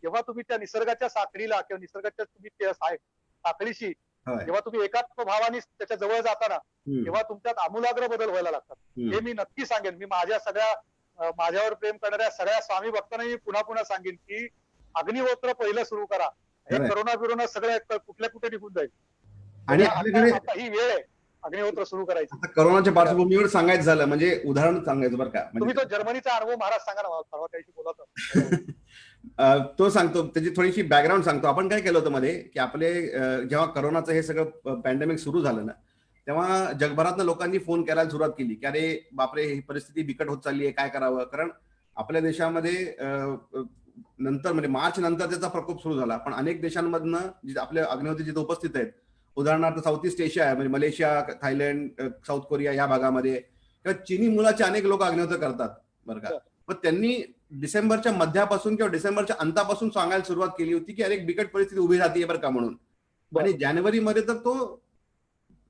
जेव्हा तुम्ही त्या निसर्गाच्या साखळीला किंवा निसर्गाच्या तुम्ही त्या साखळीशी होय. जेव्हा तुम्ही एकात्म भावाने त्याच्या जवळ जाताना तेव्हा तुमच्यात आमूलाग्र बदल व्हायला लागतात. हे मी नक्की सांगेन. मी माझ्या सगळ्या माझ्यावर प्रेम करणाऱ्या सगळ्या स्वामी भक्तांना मी पुन्हा पुन्हा सांगेन की अग्निहोत्र पहिलं सुरू करा. हे खरंय. करोना बिरोना सगळं कुठल्या कुठे निघून जाईल. आणि आता आपल्याकडे आता ही वेळ आहे अग्निहोत्र सुरू करायची. आता करोनाच्या पार्श्वभूमीवर सांगायचं झालं म्हणजे उदाहरण सांगायचं बरं का, तुम्ही तो म्हणजे जर्मनीचा अनुभव महाराज सांगा ना मला, परवा त्याशी बोलत होतो. तो सांगतो, त्याची थोडीशी बॅकग्राऊंड सांगतो. आपण काय केलं होतं मध्ये, की आपले जेव्हा करोनाचं हे सगळं पॅन्डेमिक सुरू झालं ना, तेव्हा जगभरातनं लोकांनी फोन करायला सुरुवात केली, की अरे बापरे, ही परिस्थिती बिकट होत चालली आहे, काय करावं? कारण आपल्या देशामध्ये नंतर म्हणजे मार्च नंतर त्याचा प्रकोप सुरू झाला. पण अनेक देशांमधनं जे आपले अग्निहोत्री जिथे उपस्थित आहेत, उदाहरणार्थ साऊथ ईस्ट एशिया आहे, म्हणजे मलेशिया, थायलंड, साऊथ कोरिया या भागामध्ये किंवा चिनी मुलाचे अनेक लोक अग्निहोत्र करतात, बरं का? मग त्यांनी डिसेंबरच्या मध्यापासून किंवा डिसेंबरच्या अंतापासून सांगायला सुरुवात केली होती, की अरे एक बिकट परिस्थिती उभी राहते बरं का म्हणून. आणि जानेवारीमध्ये तर तो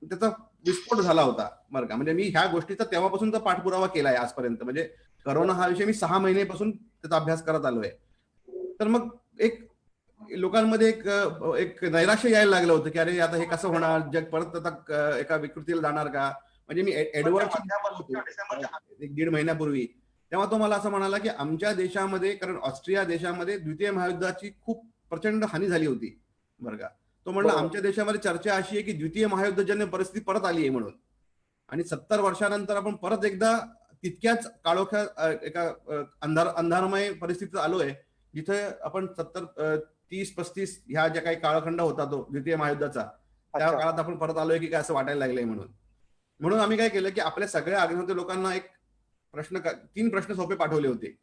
त्याचा विस्फोट झाला होता, बरं का? म्हणजे मी ह्या गोष्टीचा तेव्हापासून पाठपुरावा केलाय आजपर्यंत. म्हणजे करोना हा विषय मी 6 महिन्यापासून त्याचा अभ्यास करत आलोय. तर मग एक लोकांमध्ये एक नैराश्य यायला लागलं होतं, की अरे आता हे कसं होणार, जग परत आता एका विकृतीला जाणार का? म्हणजे मी एडवर्डशी होतो 1-1.5 महिन्यापूर्वी, तेव्हा तो मला असं म्हणाला, की आमच्या देशामध्ये, कारण ऑस्ट्रिया देशामध्ये द्वितीय महायुद्धाची खूप प्रचंड हानी झाली होती, बरं का? तो म्हणला आमच्या देशामध्ये चर्चा अशी आहे की द्वितीय महायुद्धजन्य परिस्थिती परत आली आहे म्हणून. आणि 70 वर्षानंतर आपण परत एकदा तितक्याच काळोख्या एका अंधारमय परिस्थितीत आलोय, जिथे आपण 30-35 ह्या ज्या काही काळखंड होता तो द्वितीय महायुद्धाचा, त्या काळात आपण परत आलोय की काय असं वाटायला लागलंय म्हणून. म्हणून आम्ही काय केलं, की आपल्या सगळ्या अग्निहोत्री लोकांना एक 3 प्रश्न सोपे पाठवले होते,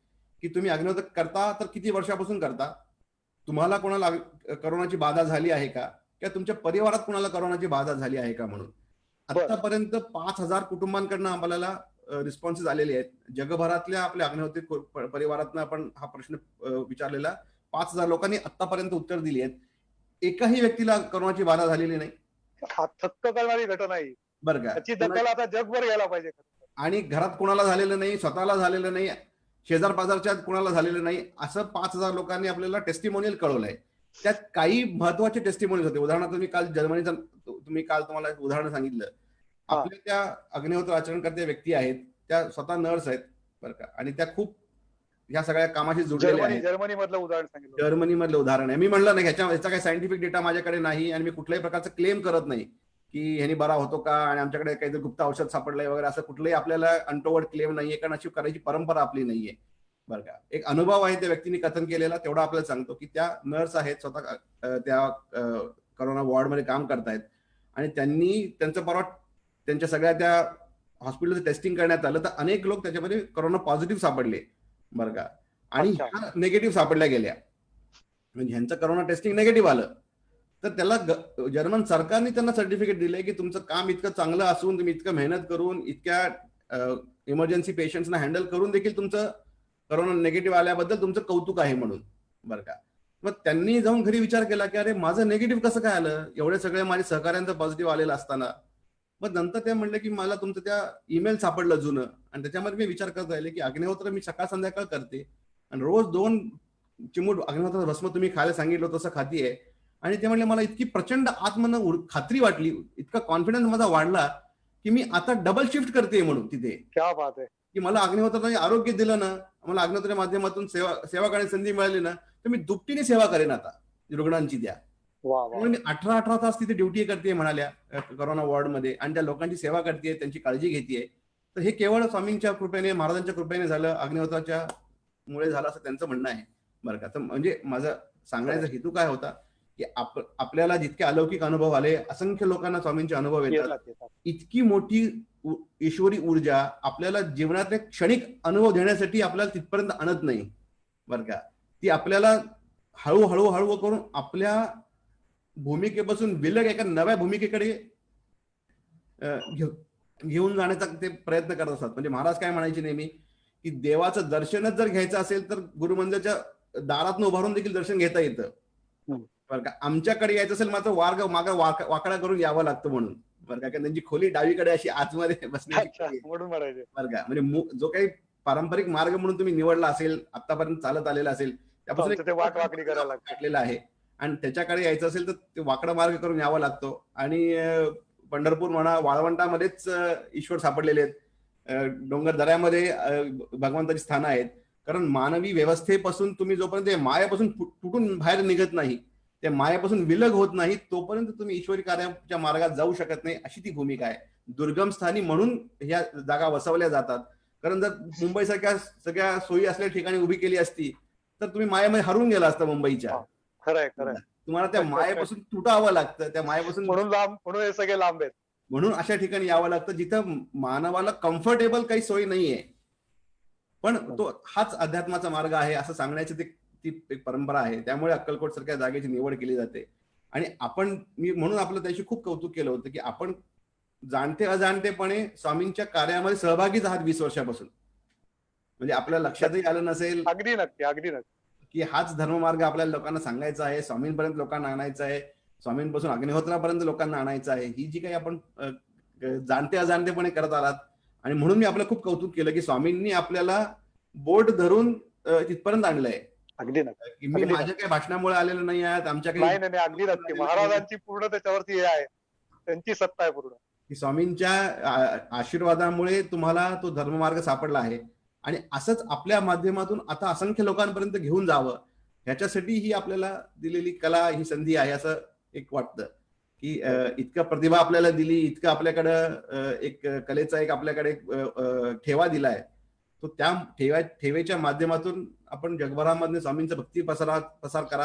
की तुम्ही अग्निहोत्र करता तर किती वर्षापासून करता, तुम्हाला कोणाला करोनाची बाधा झाली आहे का, किंवा तुमच्या परिवारात कोणाला करोनाची बाधा झाली आहे का म्हणून. बर आतापर्यंत 5,000 कुटुंबांकडनं आम्हाला रिस्पॉन्सेस आलेले आहेत. जगभरातल्या आपल्या अग्निहोत्री परिवारातनं आपण हा प्रश्न विचारलेला 5,000 लोकांनी आतापर्यंत उत्तर दिली आहेत. एकाही व्यक्तीला करोनाची बाधा झालेली नाही. हा थक्क करणारी घटना आहे. बरं का. त्याची दखल आता जगभर घ्यायला पाहिजे. आणि घरात कोणाला झालेलं नाही, स्वतःला झालेलं नाही, शेजार पाजारच्या कोणाला झालेलं नाही, असं 5,000 लोकांनी आपल्याला टेस्टिमोनियल कळवलंय. त्यात काही महत्वाचे टेस्टिमोनियल होते. उदाहरणार्थ मी काल जर्मनीचं तुम्हाला एक उदाहरण सांगितलं. हा. आपल्या त्या अग्निहोत्र आचरणकर्त्या व्यक्ती आहेत, त्या स्वतः नर्स आहेत बरं का, आणि त्या खूप ह्या सगळ्या कामाशी जुडलेल्या आहेत. जर्मनी मधलं उदाहरण सांगितलं. जर्मनी मधलं उदाहरण आहे. मी म्हणलं नाही ह्याचा काही सायंटिफिक डेटा माझ्याकडे नाही, आणि मी कुठल्याही प्रकारचं क्लेम करत नाही की ह्यानी बरा होतो का, आणि आमच्याकडे काहीतरी गुप्त औषध सापडलंय वगैरे, असं कुठलंही आपल्याला अनटोवर्ड क्लेम नाहीये, कारण अशी करायची परंपरा आपली नाहीये बरं का. एक अनुभव आहे त्या व्यक्तीने कथन केलेला, तेवढा आपल्याला सांगतो की त्या नर्स आहेत, स्वतः त्या करोना वॉर्डमध्ये काम करतायत, आणि त्यांनी त्यांचं परवा त्यांच्या सगळ्या त्या हॉस्पिटलचं टेस्टिंग करण्यात आलं, तर अनेक लोक त्याच्यामध्ये करोना पॉझिटिव्ह सापडले बरं का, आणि ह्या निगेटिव्ह सापडल्या गेल्या. म्हणजे ह्यांचं करोना टेस्टिंग निगेटिव्ह आलं, तर त्याला जर्मन सरकारने त्यांना सर्टिफिकेट दिलंय की तुमचं काम इतकं चांगलं असून, तुम्ही इतकं मेहनत करून इतक्या इमर्जन्सी पेशंट्सना हँडल करून देखील तुमचं करोना निगेटिव्ह आल्याबद्दल तुमचं कौतुक आहे म्हणून बरं का. मग त्यांनी जाऊन घरी विचार केला की अरे माझं निगेटिव्ह कसं काय आलं, एवढे सगळे माझ्या सहकाऱ्यांचं पॉझिटिव्ह आलेलं असताना. मग नंतर ते म्हणले की मला तुमचं त्या ईमेल सापडलं जुनं, आणि त्याच्यामध्ये मी विचार करत राहिले की अग्निहोत्र मी सकाळ संध्याकाळ करते, आणि रोज 2 चिमूट अग्निहोत्र भस्म तुम्ही खायला सांगितलं तसं खातीये. आणि ते म्हणले मला इतकी प्रचंड आत्मन खात्री वाटली, इतका कॉन्फिडन्स माझा वाढला की मी आता डबल शिफ्ट करते म्हणून तिथे. क्या बात आहे. की मला अग्निहोत्राने आरोग्य दिलं ना, मला अग्निहोत्राच्या माध्यमातून सेवा करण्याची संधी मिळाली ना, तर मी दुपटीने सेवा करेन आता रुग्णांची त्या. मी 18 तास तिथे ड्युटी करते म्हणाल्या करोना वॉर्डमध्ये, आणि त्या लोकांची सेवा करते, त्यांची काळजी घेते. तर हे केवळ स्वामींच्या कृपेने, महाराजांच्या कृपेने झालं, अग्निहोत्राच्या मुळे झालं, असं त्यांचं म्हणणं आहे बरं का. तर म्हणजे माझा सांगण्याचा हेतू काय होता की आपल्याला जितके अलौकिक अनुभव आले, असंख्य लोकांना स्वामींचे अनुभव येतात, इतकी मोठी ईश्वरी ऊर्जा आपल्याला जीवनातले क्षणिक अनुभव देण्यासाठी आपल्याला तिथपर्यंत आणत नाही बरं का. ती आपल्याला हळूहळू हळू करून आपल्या भूमिकेपासून विलग एका नव्या भूमिकेकडे घेऊन जाण्याचा ते प्रयत्न करत असतात. म्हणजे महाराज काय म्हणायचे नेहमी की देवाचं दर्शनच जर घ्यायचं असेल तर गुरुमंदिराच्या दारातून उभारून देखील दर्शन घेता येतं बरं का. आमच्याकडे यायचं असेल मात्र मागं वाकडा करून यावं लागतं म्हणून बरं का. त्यांची खोली डावीकडे अशी आतमध्ये बसण्याची बरं का. म्हणजे जो काही पारंपरिक मार्ग म्हणून तुम्ही निवडला असेल, आतापर्यंत चालत आलेला असेल, त्यापासून वाकडी करायला लागलेला आहे, आणि त्याच्याकडे यायचं असेल तर ते वाकडा मार्ग करून यावा लागतो. आणि पंढरपूर म्हणा, वाळवंटामध्येच ईश्वर सापडलेले आहेत, डोंगर दऱ्यामध्ये भगवंताची स्थानं आहेत. कारण मानवी व्यवस्थेपासून तुम्ही जोपर्यंत मायापासून तुटून बाहेर निघत नाही, त्या मायापासून विलग होत नाही, तोपर्यंत तुम्ही ईश्वरी कार्याच्या मार्गात जाऊ शकत नाही, अशी ती भूमिका आहे. दुर्गम स्थानी म्हणून ह्या जागा वसवल्या जातात. कारण जर मुंबईसारख्या सगळ्या सोयी असलेल्या ठिकाणी उभी केली असती तर तुम्ही मायामध्ये हरून गेला असता मुंबईच्या. खरंय. तुम्हाला त्या मायेपासून तुटावं लागतं, त्या मायेपासून म्हणून हे सगळे लांब आहेत. म्हणून अशा ठिकाणी यावं लागतं जिथं मानवाला कम्फर्टेबल काही सोय नाहीये. पण तो हाच अध्यात्माचा मार्ग आहे असं सांगण्याची ती एक परंपरा आहे. त्यामुळे अक्कलकोट सारख्या जागेची निवड केली जाते. आणि मी म्हणून आपलं त्याशी खूप कौतुक केलं होतं की आपण जाणते अजाणतेपणे स्वामींच्या कार्यामध्ये सहभागीच आहात 20 वर्षापासून. म्हणजे आपल्या लक्षातही आलं नसेल. अगदी नक्की की हाच धर्ममार्ग आपल्याला लोकांना सांगायचा आहे, स्वामींपर्यंत लोकांना आणायचा आहे, स्वामींपासून अग्निहोत्रापर्यंत लोकांना आणायचं आहे. ही जी काही आपण जाणते अजाणतेपणे करत आलात, आणि म्हणून मी आपलं खूप कौतुक केलं की स्वामींनी आपल्याला बोट धरून तिथपर्यंत आणलंय. अगदी नक्की. मी माझ्या काही भाषणामुळे आलेलं नाही आहेत, आमच्याकडे नाही, अगदी नक्की. महाराजांची पूर्ण त्याच्यावरती हे आहे, त्यांची सत्ता आहे पूर्ण. की स्वामींच्या आशीर्वादामुळे तुम्हाला तो धर्ममार्ग सापडला आहे, आणि असंच आपल्या माध्यमातून आता असंख्य लोकांपर्यंत घेऊन जावं, ह्याच्यासाठी ही आपल्याला दिलेली कला, ही संधी आहे असं एक वाटतं. की इतका प्रतिभा आपल्याला दिली, इतकं आपल्याकडं एक कलेचा एक आपल्याकडे ठेवा दिलाय, तो त्या ठेवेच्या माध्यमातून आपण जगभरामध्ये स्वामींचा भक्ती प्रसार करा,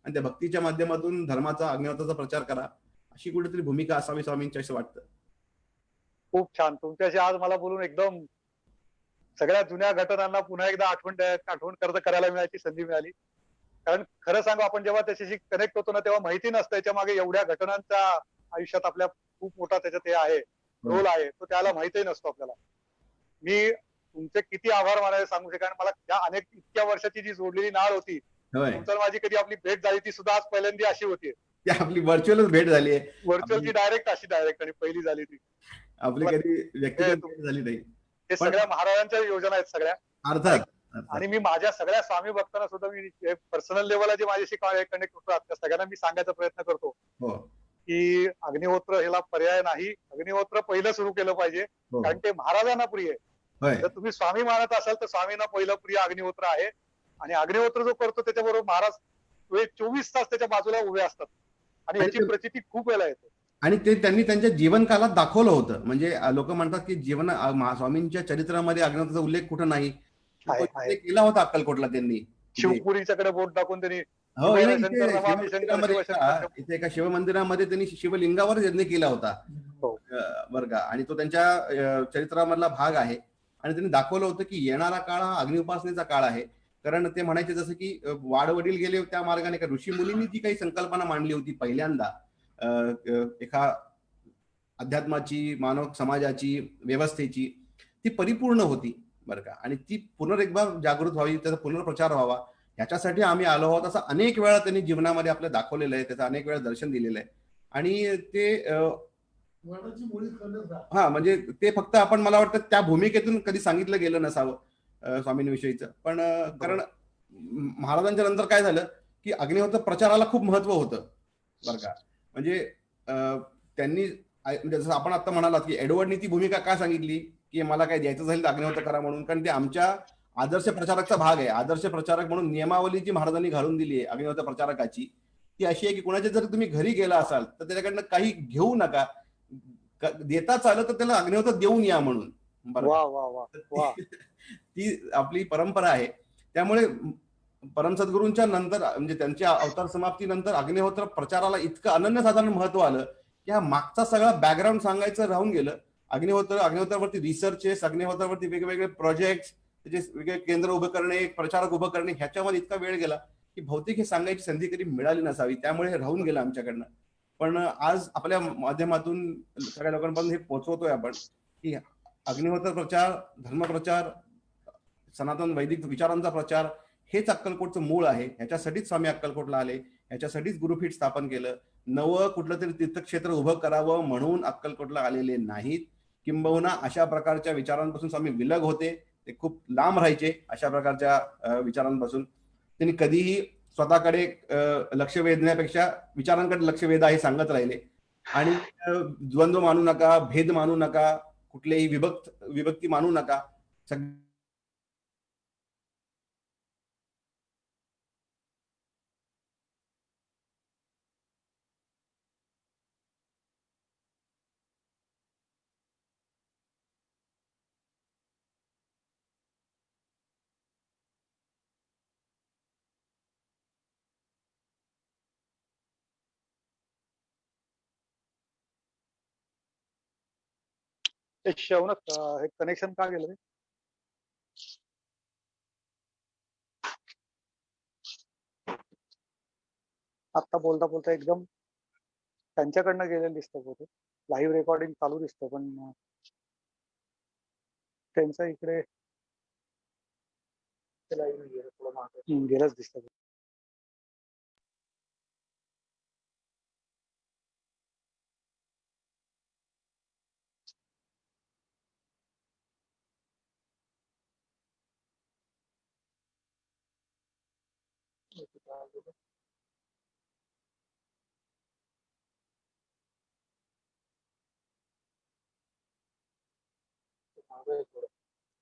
आणि त्या भक्तीच्या माध्यमातून धर्माचा, अग्निहोत्राचा प्रचार करा, अशी कुठेतरी भूमिका असावी स्वामींची असं वाटतं. खूप छान. तुमच्याशी आज मला बोलून एकदम सगळ्या जुन्या घटनांना पुन्हा एकदा आठवण करायला मिळायची संधी मिळाली. कारण खरं सांगू, आपण जेव्हा त्याच्याशी कनेक्ट होतो ना, तेव्हा माहिती नसतं याच्या मागे एवढ्या घटनांचा आयुष्यात आपल्या खूप मोठा त्याच्यात हे आहे, हो. रोल आहे, तो त्याला माहितीही नसतो आपल्याला. मी तुमचे किती आभार मानायला सांगू शकेन. कारण मला त्या अनेक इतक्या वर्षाची जी जोडलेली नाळ होती, होय. तुमचं आणि माझी कधी आपली भेट झाली ती सुद्धा आज पहिल्यांदा अशी होती. ती आपली व्हर्च्युअलच भेट झाली आहे. व्हर्च्युअलची डायरेक्ट आणि पहिली झाली ती. आपली मला कधी हे व्यक्तिगत भेट झाली नाही. हे पण सगळ्या महाराजांच्या योजना आहेत सगळ्या. आणि अर्थात, अर्थात. आणि मी माझ्या सगळ्या स्वामी भक्तांना सुद्धा मी पर्सनल लेवलला जे माझ्याशी कनेक्ट होतात त्या सगळ्यांना मी सांगायचा प्रयत्न करतो हो, की अग्निहोत्र ह्याला पर्याय नाही. अग्निहोत्र पहिलं सुरू केलं पाहिजे, हो. कारण ते महाराजांना प्रिय आहे. होय. जर तुम्ही स्वामी मानत असाल तर स्वामींना पहिलं प्रिय अग्निहोत्र आहे. आणि अग्निहोत्र जो करतो त्याच्याबरोबर महाराज 24 तास त्याच्या बाजूला उभे असतात. आणि आणि ह्याची ते प्रचिती खूप वेळेला येते. आणि ते त्यांनी त्यांच्या जीवनकालात दाखवलं होतं. म्हणजे लोक म्हणतात की स्वामींच्या चरित्रामध्ये अग्निहोत्राचा उल्लेख कुठं नाही. तर तो आहे आहे इथे केला होता अक्कलकोटला त्यांनी. तिथे शिवपुरीच्याकडे बोट टाकून त्यांनी हो, नाही शिवशंकर इथे नमामि शंकर शिवमंदिरामध्ये शिवशंकर. इथे एका शिवमंदिरामध्ये त्यांनी शिवलिंगावर यज्ञ केला होता. हो. बरं का. आणि तो त्यांच्या चरित्रामधला भाग आहे. आणि त्यांनी दाखवलं होतं की येणारा काळ हा अग्निउपासनेचा काळ आहे. कारण ते म्हणायचे जसं की वाडवडील गेले त्या मार्गाने का ऋषी मुनींनी जी काही संकल्पना मांडली होती पहिल्यांदा एका अध्यात्माची, मानव समाजाची, व्यवस्थेची, ती परिपूर्ण होती बरं का. आणि ती पुनरेकदा जागृत व्हावी, त्याचा पुनर्प्रचार व्हावा, ह्याच्यासाठी आम्ही आलो आहोत असं अनेक वेळा त्यांनी जीवनामध्ये आपलं दाखवलेलं आहे. त्याचं अनेक वेळा दर्शन दिलेलं आहे. आणि ते हा म्हणजे ते फक्त आपण मला वाटतं त्या भूमिकेतून कधी सांगितलं गेलं नसावं स्वामींविषयीचं. पण कारण महाराजांच्या नंतर काय झालं की अग्निहोत्र प्रचाराला खूप महत्व होतं बरं का. म्हणजे त्यांनी म्हणजे जसं आपण आता म्हणालात की एडवर्डनी ती भूमिका का सांगितली की मला काय द्यायचं झालं तर अग्निहोत्र करा म्हणून, कारण ते आमच्या आदर्श प्रचारकचा भाग आहे. आदर्श प्रचारक म्हणून नियमावली जी महाराजांनी घालून दिली आहे अग्निहोत्र प्रचारकाची, ती अशी आहे की कुणाच्या जर तुम्ही घरी गेला असाल तर त्याच्याकडनं काही घेऊ नका. देता चालत तर त्याला अग्निहोत्र देऊन या म्हणून. बरं वा वा वा वा. ती आपली परंपरा आहे. त्यामुळे परमसद्गुरूंच्या नंतर म्हणजे त्यांच्या अवतार समाप्तीनंतर अग्निहोत्र प्रचाराला इतकं अनन्यसाधारण महत्व आलं की हा मागचा सगळा बॅकग्राऊंड सांगायचं राहून गेलं. अग्निहोत्रावरती रिसर्चेस, अग्निहोत्रावरती वेगवेगळे प्रोजेक्ट, त्याचे वेगळे केंद्र उभं करणे, प्रचारक उभं करणे, ह्याच्यामध्ये इतका वेळ गेला की बहुतेक हे सांगायची संधी कधी मिळाली नसावी. त्यामुळे राहून गेलं आमच्याकडनं. पण आज आपल्या माध्यमातून सगळ्या लोकांपर्यंत हे पोहोचवतोय आपण की अग्निहोत्र प्रचार, धर्मप्रचार, सनातन वैदिक विचारांचा प्रचार हेच अक्कलकोटचं मूळ आहे. ह्याच्यासाठीच स्वामी अक्कलकोटला आले, ह्याच्यासाठीच गुरुपीठ स्थापन केलं. नवं कुठलं तरी तीर्थक्षेत्र उभं करावं म्हणून अक्कलकोटला आलेले नाहीत. किंबहुना अशा प्रकारच्या विचारांपासून स्वामी विलग होते. ते खूप लांब राहायचे अशा प्रकारच्या विचारांपासून. त्यांनी कधीही स्वतःकडे लक्ष वेधण्यापेक्षा विचारांकडे लक्ष वेधा हे सांगत राहिले. आणि द्वंद्व मानू नका, भेद मानू नका, कुठलेही विभक्ती मानू नका. ते शौनक हे कनेक्शन का गेलं रे? आता बोलता बोलता एकदम त्यांच्याकडनं गेलेलं दिसतं बहुते. लाईव्ह रेकॉर्डिंग चालू दिसतं पण त्यांचं इकडे गेलंच दिसतं.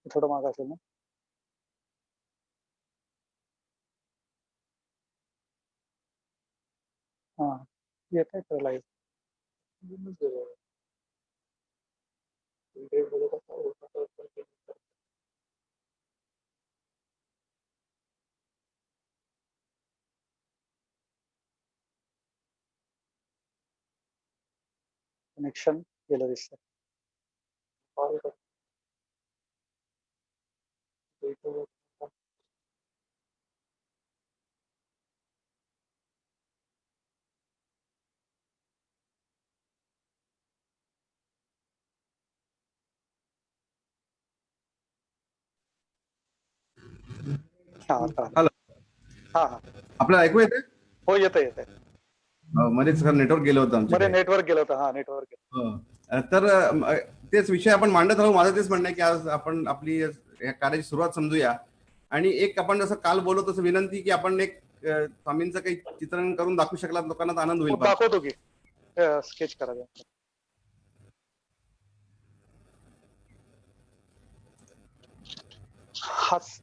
थोडं मागं असेल ना. हा येत आहे लाईव्ह. कनेक्शन गेलं दिसतं. हा चालेल. हॅलो, हा हा. आपल्याला ऐकू येते? हो येत येत आहे. मध्येच नेटवर्क गेलं होतं मध्ये आमच्याकडे. नेटवर्क गेलं होतं. हा नेटवर्क गेलं. तर तेच विषय आपण मांडत राहू. माझं तेच म्हणणं आहे की आज आपण आपली या कार्याची सुरुवात समजूया. आणि एक आपण जसं काल बोललो तसं विनंती की आपण एक स्वामींचं काही चित्रण करून दाखवू शकलात लोकांना तर आनंद होईल. हो दाखवतो की स्केच करा. हाच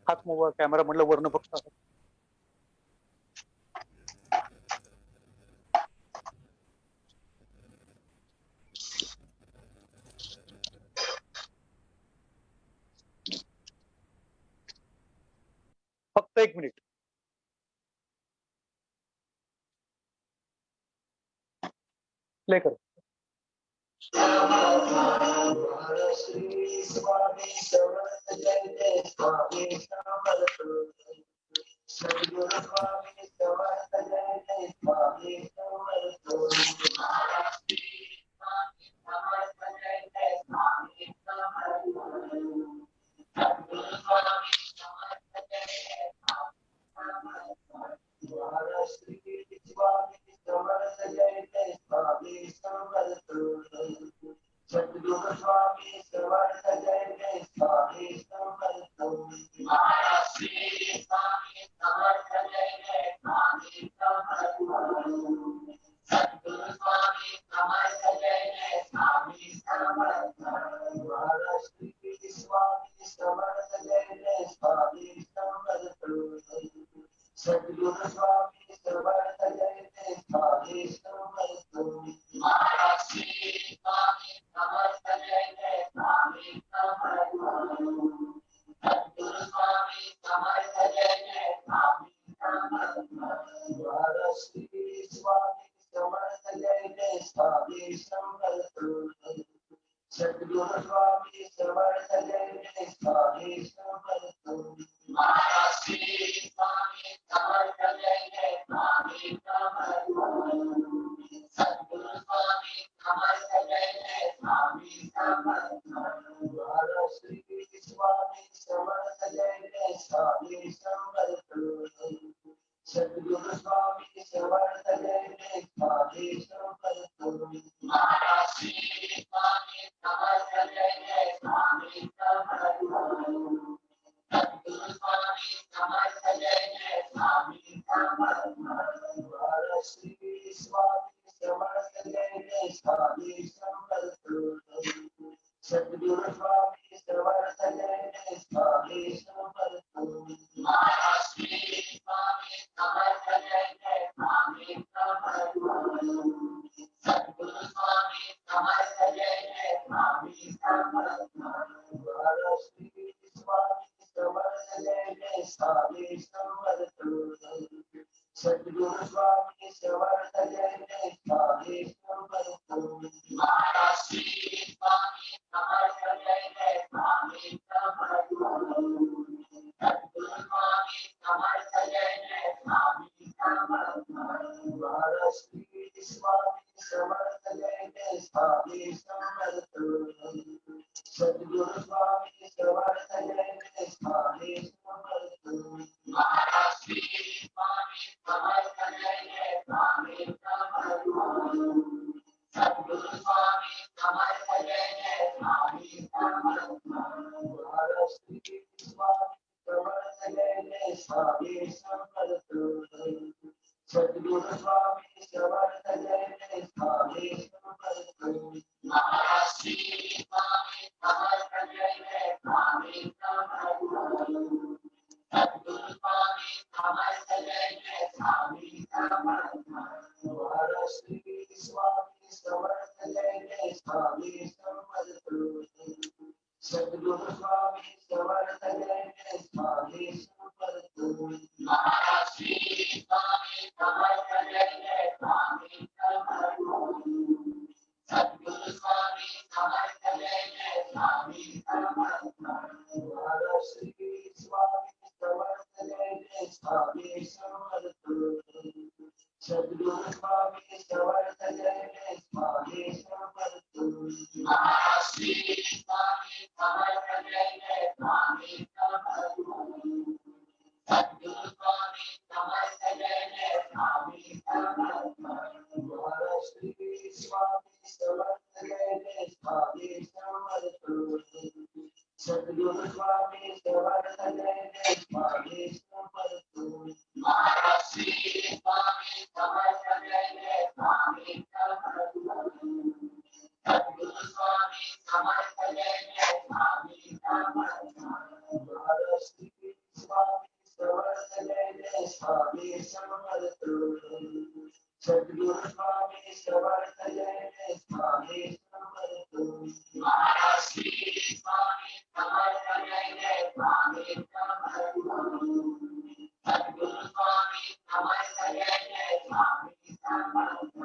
हाच मोबाईल कॅमेरा म्हटलं वर्ण फक्त फक्त 1 मिनिट. प्ले कर. श्री स्वामी समर्थ जय जय स्वामी समर्थ. सद्गुरु स्वामी समर्थ जय जय स्वामी समर्थ. महाराष्ट्री स्वामी समर्थ जय जय स्वामी समर्थ. सद्गुरु स्वामी समर्थ जय जय स्वामी समर्थ. महाराष्ट्री स्वामी समर्थ जय जय स्वामी समर्थ. सद्गुरु स्वामी समर्थ जय जय स्वामी समर्थ. महाराष्ट्री स्वामी समर्थ जय जय स्वामी समर्थ. सद्गुरु स्वामी समर्थ जय जय स्वामी समर्थ. महाराष्ट्री स्वामी समर्थ जय जय स्वामी समर्थ. सद्गुरु स्वामी समर्थ जय जय स्वामी समर्थ. महाराष्ट्री स्वामी समर्थ जय जय स्वामी समर्थ. सद्गुरु स्वामी समर्थ जय जय स्वामी समर्थ. महाराष्ट्री स्वामी समर्थ जय जय स्वामी समर्थ. सद्गुरु स्वामी समर्थ जय जय स्वामी समर्थ. महाराष्ट्री स्वामी समर्थ जय जय स्वामी समर्थ. सद्गुरु स्वामी समर्थ जय जय स्वामी समर्थ. महाराष्ट्री स्वामी समर्थ जय जय स्वामी समर्थ. सद्गुरु स्वामी समर्थ जय जय स्वामी समर्थ. महाराष्ट्री स्वामी समर्थ जय जय स्वामी समर्थ. सद्गुरु स्वामी समर्थ जय जय स्वामी समर्थ. महाराष्ट्री स्वामी समर्थ जय जय स्वामी समर्थ. सद्गुरु स्वामी समर्थ जय जय स्वामी समर्थ. महाराष्ट्री स्वामी समर्थ जय जय स्वामी समर्थ. सद्गुरु स्वामी समर्थ जय जय स्वामी समर्थ. महाराष्ट्री स्वामी समर्थ जय जय स्वामी समर्थ. सद्गुरु स्वामी समर्थ जय जय स्वामी समर्थ. महाराष्ट्री स्वामी समर्थ जय जय स्वामी समर्थ. सद्गुरु स्वामी समर्थ जय जय स्वामी समर्थ. महाराष्ट्री स्वामी समर्थ जय जय स्वामी समर्थ. सद्गुरु स्वामी समर्थ जय जय स्वामी समर्थ. महाराष्ट्री स्वामी समर्थ जय जय स्वामी समर्थ. सद्गुरु स्वामी समर्थ जय जय स्वामी समर्थ. महाराष्ट्री स्वामी समर्थ जय जय स्वामी समर्थ. सद्गुरु स्वामी समर्थ जय जय स्वामी समर्थ. महाराष्ट्री स्वामी समर्थ जय जय स्वामी समर्थ. सद्गुरु स्वामी समर्थ जय जय स्वामी समर्थ. महाराष्ट्री स्वामी समर्थ जय जय स्वामी समर्थ. सद्गुरु स्वामी समर्थ जय जय स्वामी समर्थ. महाराष्ट्री स्वामी समर्थ जय जय स्वामी समर्थ. सद्गुरु स्वामी समर्थ जय जय स्वामी समर्थ. महाराष्ट्री स्वामी समर्थ जय जय स्वामी समर्थ. सद्गुरु स्वामी समर्थ जय जय स्वामी समर्थ. सद्गुरु स्वामी समर्थ जय स्वामी समर्थ महाराज श्री स्वामी समर्थ जय स्वामी समर्थ सद्गुरु स्वामी समर्थ जय स्वामी समर्थ महाराज श्री स्वामी समर्थ जय स्वामी समर्थ सद्गुरु स्वामी समर्थ जय स्वामी समर्थ महाराज श्री स्वामी समर्थ जय स्वामी समर्थ सद्गुरु स्वामी समर्थ जय स्वामी समर्थ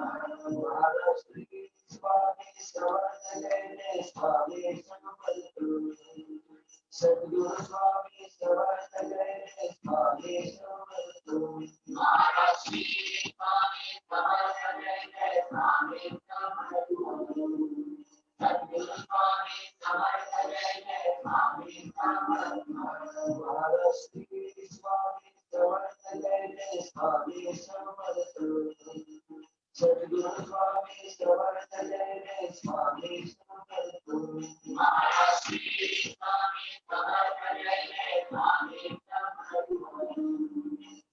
महाराज श्री स्वामी समर्थ जय स्वामी समर्थ सद्गुरु स्वामी समर्थ जय स्वामी समर्थ महाराज श्री स्वामी समर्थ जय स्वामी समर्थ सद्गुरु स्वामी समर्थ जय स्वामी समर्थ महाराज श्री स्वामी समर्थ जय स्वामी समर्थ सद्गुरु स्वामी समर्थ जय स्वामी समर्थ महाराज श्री स्वामी समर्थ जय स्वामी समर्थ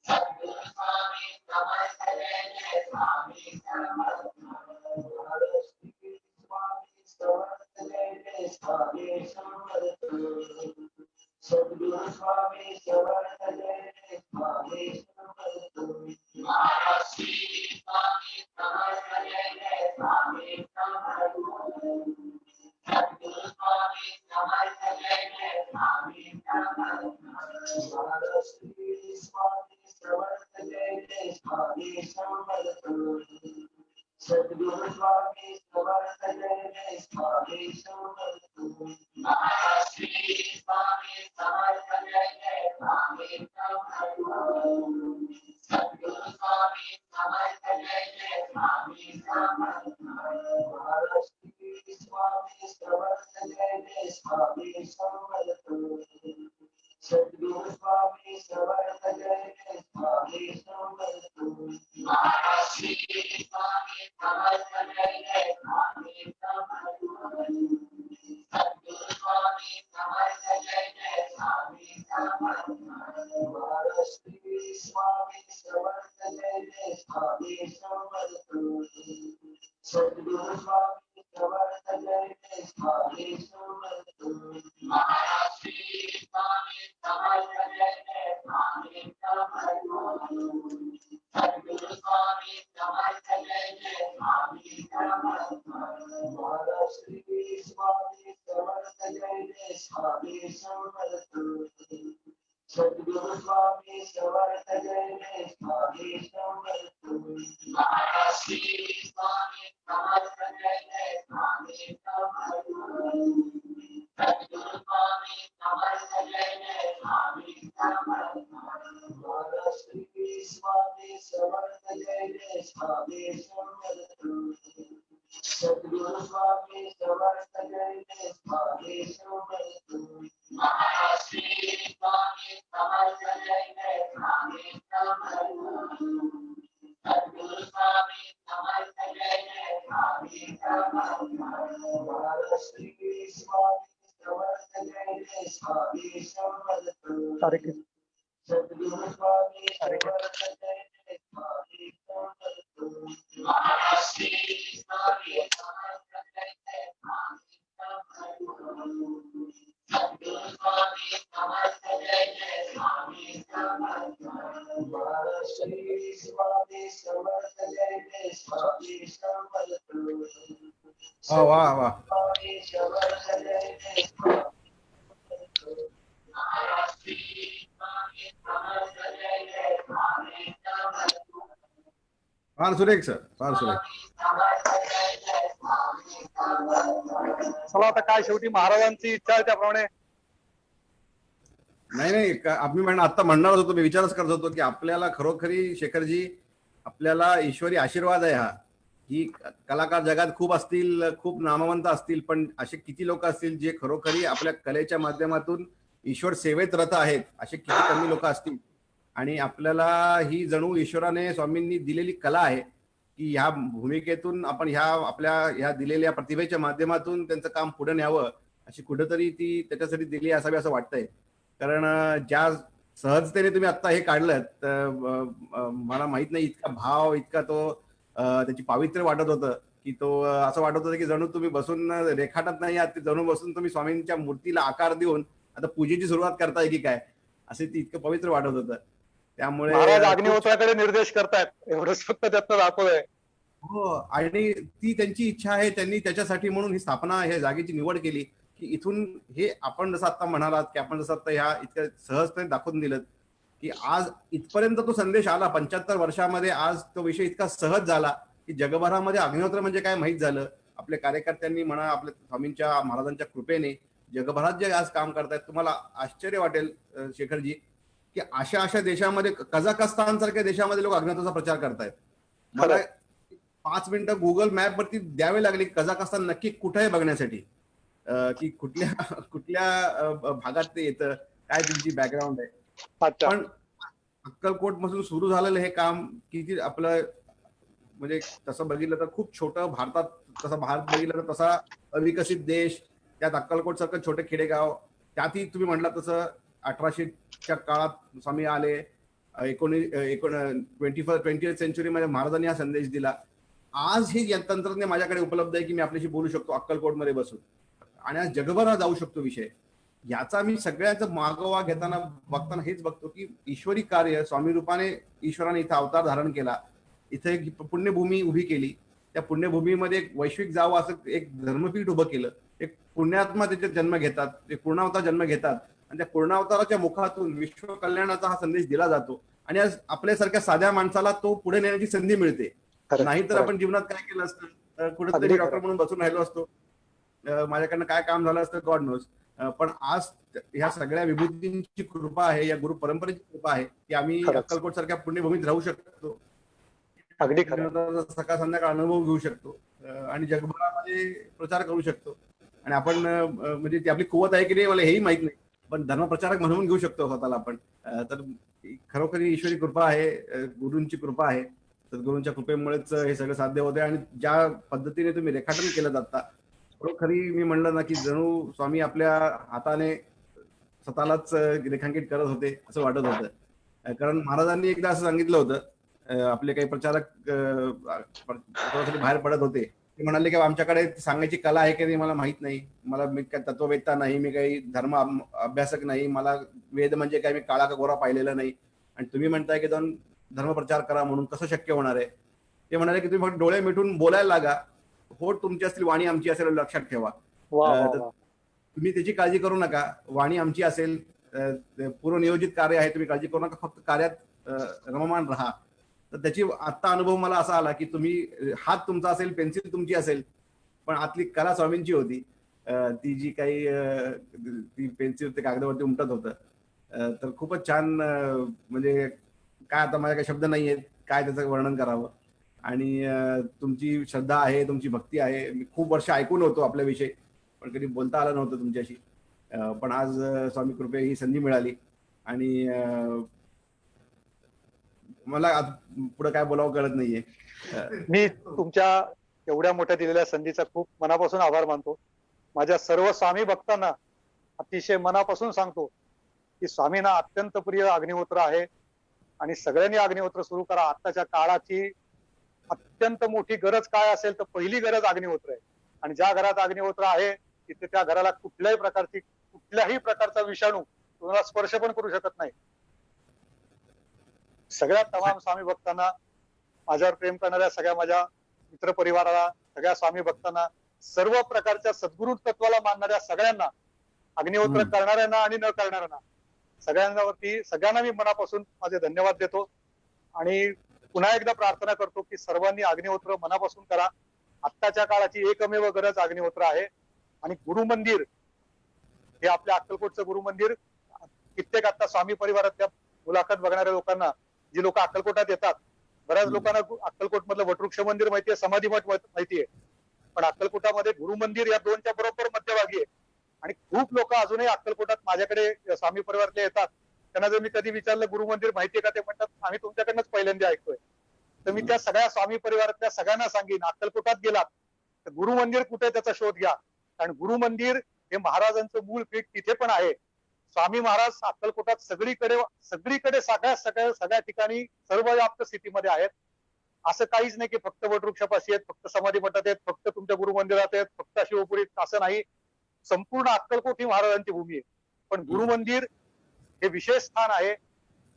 सद्गुरु स्वामी समर्थ जय स्वामी समर्थ महाराज श्री स्वामी समर्थ जय स्वामी समर्थ सद्गुरु स्वामी समर्थ जय स्वामी समर्थ महाराज श्री स्वामी समर्थ जय स्वामी समर्थ सद्गुरु स्वामी समर्थ जय स्वामी समर्थ महाराज श्री स्वामी समर्थ जय स्वामी समर्थ सद्गुरु स्वामी समर्थ जय स्वामी समर्थ महाराज श्री स्वामी समर्थ जय स्वामी समर्थ सद्गुरु स्वामी समर्थ जय स्वामी समर्थ महाराज श्री स्वामी समर्थ जय स्वामी समर्थ सद्गुरु स्वामी समर्थ जय स्वामी समर्थ महाराज श्री स्वामी समर्थ जय स्वामी समर्थ सद्गुरु स्वामी समर्थ जय स्वामी समर्थ महाराज श्री स्वामी समर्थ जय स्वामी समर्थ सद्गुरु स्वामी समर्थ जय स्वामी समर्थ महाराज श्री स्वामी समर्थ जय स्वामी समर्थ सद्गुरु स्वामी समर्थ जय स्वामी समर्थ महाराज श्री स्वामी समर्थ जय स्वामी समर्थ सद्गुरु स्वामी समर्थ जय स्वामी समर्थ महाराज श्री स्वामी समर्थ जय स्वामी समर्थ सद्गुरु स्वामी समर्थ जय स्वामी समर्थ महाराज श्री स्वामी समर्थ जय स्वामी समर्थ सद्गुरु स्वामी समर्थ जय स्वामी समर्थ महाराज श्री स्वामी समर्थ जय स्वामी समर्थ सद्गुरु स्वामी समर्थ जय स्वामी समर्थ महाराज श्री स्वामी समर्थ जय स्वामी समर्थ सद्गुरु स्वामी समर्थ जय स्वामी समर्थ महाराज श्री स्वामी समर्थ जय स्वामी समर्थ सद्गुरु स्वामी समर्थ जय स्वामी समर्थ महाराज श्री स्वामी समर्थ जय स्वामी समर्थ वाह वाह स्वामी समर्थ जय महाराज श्री स्वामी समर्थ जय स्वामी समर्थ फार सुरेख सर, फार सुरेख. चला आता काय शेवटी महाराजांची इच्छा आहे त्याप्रमाणे. नाही आम्ही आता म्हणणार होतो, मी विचारच करत होतो की आपल्याला खरोखरी शेखरजी आपल्याला ईश्वरी आशीर्वाद आहे हा, की कलाकार जगात खूप असतील, खूप नामवंत असतील, पण असे किती लोक असतील जे खरोखरी आपल्या कलेच्या माध्यमातून ईश्वर सेवेत रत आहेत, असे किती कमी लोक असतील. आणि आपल्याला ही जणू ईश्वराने स्वामींनी दिलेली कला आहे की ह्या भूमिकेतून आपण ह्या आपल्या ह्या दिलेल्या प्रतिभेच्या माध्यमातून त्यांचं काम पुढे न्यावं अशी कुठेतरी ती त्याच्यासाठी दिली असावी असं वाटतंय. कारण ज्या सहजतेने तुम्ही आता हे काढलं तर मला माहित नाही इतका भाव इतका तो त्याची पावित्र्य वाटत होतं की तो असं वाटत होतं की जणू तुम्ही बसून रेखाटत नाही आहात, ते जणू बसून तुम्ही स्वामींच्या मूर्तीला आकार देऊन आता पूजेची सुरुवात करताय की काय, असे ते इतकं पवित्र वाटत होतं. त्यामुळे महाराज खूप छान. अग्निहोत्राकडे निर्देश करतायत एवढंच फक्त त्यातनं दाखवलंय. हो, आणि ती त्यांची इच्छा आहे, त्यांनी त्याच्यासाठी म्हणून ही स्थापना ह्या जागेची निवड केली की इथून हे आपण जसं आता म्हणालात की आपण जसं आता ह्या इतक्या सहजपणे दाखवून दिलं की आज इथपर्यंत तो संदेश आला 75 वर्षामध्ये, आज तो विषय इतका सहज झाला की जगभरामध्ये अग्निहोत्र म्हणजे काय माहीत झालं. आपल्या कार्यकर्त्यांनी म्हणा, आपल्या स्वामींच्या महाराजांच्या कृपेने जगभरात जे आज काम करतायत, तुम्हाला आश्चर्य वाटेल शेखरजी की अशा अशा देशामध्ये, कझाकस्तान सारख्या देशामध्ये लोक अग्निहोत्राचा प्रचार करतायत. मला खरंय. 5 मिनिटं गुगल मॅप वरती द्यावे लागले कझाकस्तान नक्की कुठे आहे बघण्यासाठी, की कुठल्या कुठल्या भागात ते येतं, काय त्यांची बॅकग्राऊंड आहे. अच्छा. पण अक्कलकोट पासून सुरू झालेलं हे काम किती आपलं, म्हणजे तसं बघितलं तर खूप छोटं, भारतात तसा भारत बघितलं तर तसा अविकसित देश, त्यात अक्कलकोट सारखं छोटे खेडेगाव, त्यातही तुम्ही म्हटलं तसं 1800च्या काळात स्वामी आले, 20th सेंचुरीमध्ये महाराजांनी हा संदेश दिला. आज हे तंत्रज्ञान माझ्याकडे उपलब्ध आहे की मी आपल्याशी बोलू शकतो अक्कलकोटमध्ये बसून, आणि आज जगभरात जाऊ शकतो विषय. याचा मी सगळ्याचा मागोवा घेताना बघताना हेच बघतो की ईश्वरी कार्य स्वामी रूपाने ईश्वराने इथं अवतार धारण केला, इथे एक पुण्यभूमी उभी केली, त्या पुण्यभूमीमध्ये एक वैश्विक जावं असं एक धर्मपीठ उभं केलं, एक पुण्यात्मा त्याच्यात जन्म घेतात, एक पूर्णावतार जन्म घेतात, आणि त्या पूर्णावताराच्या मुखातून विश्व कल्याणाचा हा संदेश दिला जातो. आणि आज आपल्यासारख्या साध्या माणसाला तो पुढे नेण्याची संधी मिळते. खरंय, नाहीतर खरंय. आपण जीवनात काय केलं असतं, कुठेतरी अगदी डॉक्टर खरं. म्हणून बसून राहिलो असतो, माझ्याकडनं काय काम झालं असतं गॉड नोज. पण आज ह्या सगळ्या विभूतींची कृपा आहे, या गुरु परंपरेची कृपा आहे की आम्ही खरंच. अक्कलकोट सारख्या पुण्यभूमीत राहू शकतो, अगदी खरं. सकाळ संध्याकाळ अनुभव घेऊ शकतो, आणि जगभरामध्ये प्रचार करू शकतो. आणि आपण म्हणजे ती आपली कुवत आहे की नाही मला हेही माहित नाही, पण धर्मप्रचारक म्हणून घेऊ शकतो स्वतःला आपण. तर खरोखर ईश्वरी कृपा आहे, गुरूंची कृपा आहे. सद्गुरूंच्या कृपेमुळेच हे सगळं साध्य होते. आणि ज्या पद्धतीने तुम्ही रेखाटन केलं जाता, खरोखरी मी म्हणलं ना की जणू स्वामी आपल्या हाताने स्वतःलाच रेखांकित करत होते असं वाटत होतं. कारण महाराजांनी एकदा असं सांगितलं होतं, आपले काही प्रचारक प्रचारासाठी बाहेर पडत होते, ते म्हणाले की आमच्याकडे सांगायची कला आहे की नाही मला माहित नाही, मी काय तत्ववेत्ता नाही, मी काही धर्म अभ्यासक नाही, मला वेद म्हणजे काय मी काळा का गोरा पाहिलेला नाही, आणि तुम्ही म्हणताय की जाऊन धर्मप्रचार करा, म्हणून कसं शक्य होणार आहे. ते म्हणाले की तुम्ही फक्त डोळे मिटून बोलायला लागा, होठ तुमची असतील वाणी आमची असेल लक्षात ठेवा. वा वा तर वा. तुम्ही त्याची काळजी करू नका, वाणी आमची असेल, पूर्वनियोजित कार्य आहे, तुम्ही काळजी करू नका, फक्त कार्यात रममान राहा. तर त्याची आत्ता अनुभव मला असा आला की तुम्ही हात तुमचा असेल, पेन्सिल तुमची असेल, पण आतली कला स्वामींची होती. ती जी काही ती पेन्सिल ते कागदावरती उमटत होतं. तर खूपच छान, म्हणजे काय आता माझ्या काही शब्द नाही आहेत काय त्याचं वर्णन करावं. आणि तुमची श्रद्धा आहे, तुमची भक्ती आहे, मी खूप वर्ष ऐकून होतो आपल्याविषयी, पण कधी बोलता आलं नव्हतं तुमच्याशी. पण आज स्वामी कृपे ही संधी मिळाली, आणि मला पुढे काय बोलावं कळत नाहीये. मी तुमच्या एवढ्या मोठ्या दिलेल्या संधीचा खूप मनापासून आभार मानतो. माझ्या सर्व स्वामी भक्तांना अतिशय मनापासून सांगतो की स्वामींना अत्यंत प्रिय अग्निहोत्र आहे, आणि सगळ्यांनी अग्निहोत्र सुरू करा. आत्ताच्या काळाची अत्यंत मोठी गरज काय असेल तर पहिली गरज अग्निहोत्र आहे. आणि ज्या घरात अग्निहोत्र आहे तिथे त्या घराला कुठल्याही प्रकारचा विषाणू तुम्हाला स्पर्श पण करू शकत नाही. सगळ्या तमाम स्वामी भक्तांना, माझ्यावर प्रेम करणाऱ्या सगळ्या माझ्या मित्र परिवाराला, सगळ्या स्वामी भक्तांना, सर्व प्रकारच्या सद्गुरु तत्वाला मानणाऱ्या सगळ्यांना, अग्निहोत्र करणाऱ्यांना आणि न करणाऱ्यांना, सगळ्यांना मी मनापासून माझे धन्यवाद देतो. आणि पुन्हा एकदा प्रार्थना करतो की सर्वांनी अग्निहोत्र मनापासून करा. आत्ताच्या काळाची एकमेव गरज अग्निहोत्र आहे. आणि गुरुमंदिर हे आपल्या अक्कलकोटचं गुरुमंदिर, कित्येक आता स्वामी परिवारातल्या मुलाखत बघणाऱ्या लोकांना, जी लोक अक्कलकोटात येतात, बऱ्याच लोकांना अक्कलकोट मधलं वटवृक्ष मंदिर माहितीये, समाधी मठ माहितीये, पण अक्कलकोटामध्ये गुरुमंदिर या दोनच्या बरोबर मध्यभागी आहे. आणि खूप लोक अजूनही अक्कलकोटात माझ्याकडे स्वामी परिवारातले येतात. त्यांना जर मी कधी विचारलं गुरुमंदिर माहितीये का, ते म्हणतात आम्ही तुमच्याकडनंच पहिल्यांदा ऐकतोय. तर मी त्या सगळ्या स्वामी परिवारातल्या सगळ्यांना सांगेन, अक्कलकोटात गेलात तर गुरुमंदिर कुठे त्याचा शोध घ्या. कारण गुरुमंदिर हे महाराजांचं मूळ पीठ तिथे पण आहे. स्वामी महाराज अक्कलकोटात सगळीकडे सगळ्या ठिकाणी सर्वव्याप्त स्थितीमध्ये आहेत. असं काहीच नाही की फक्त वटवृक्षापाशी आहेत, फक्त समाधी मठात आहेत, फक्त तुमच्या गुरु मंदिरात आहेत, फक्त शिवपुरीत, असं नाही. संपूर्ण अक्कलकोट ही महाराजांची भूमी आहे. पण गुरु मंदिर हे विशेष स्थान आहे.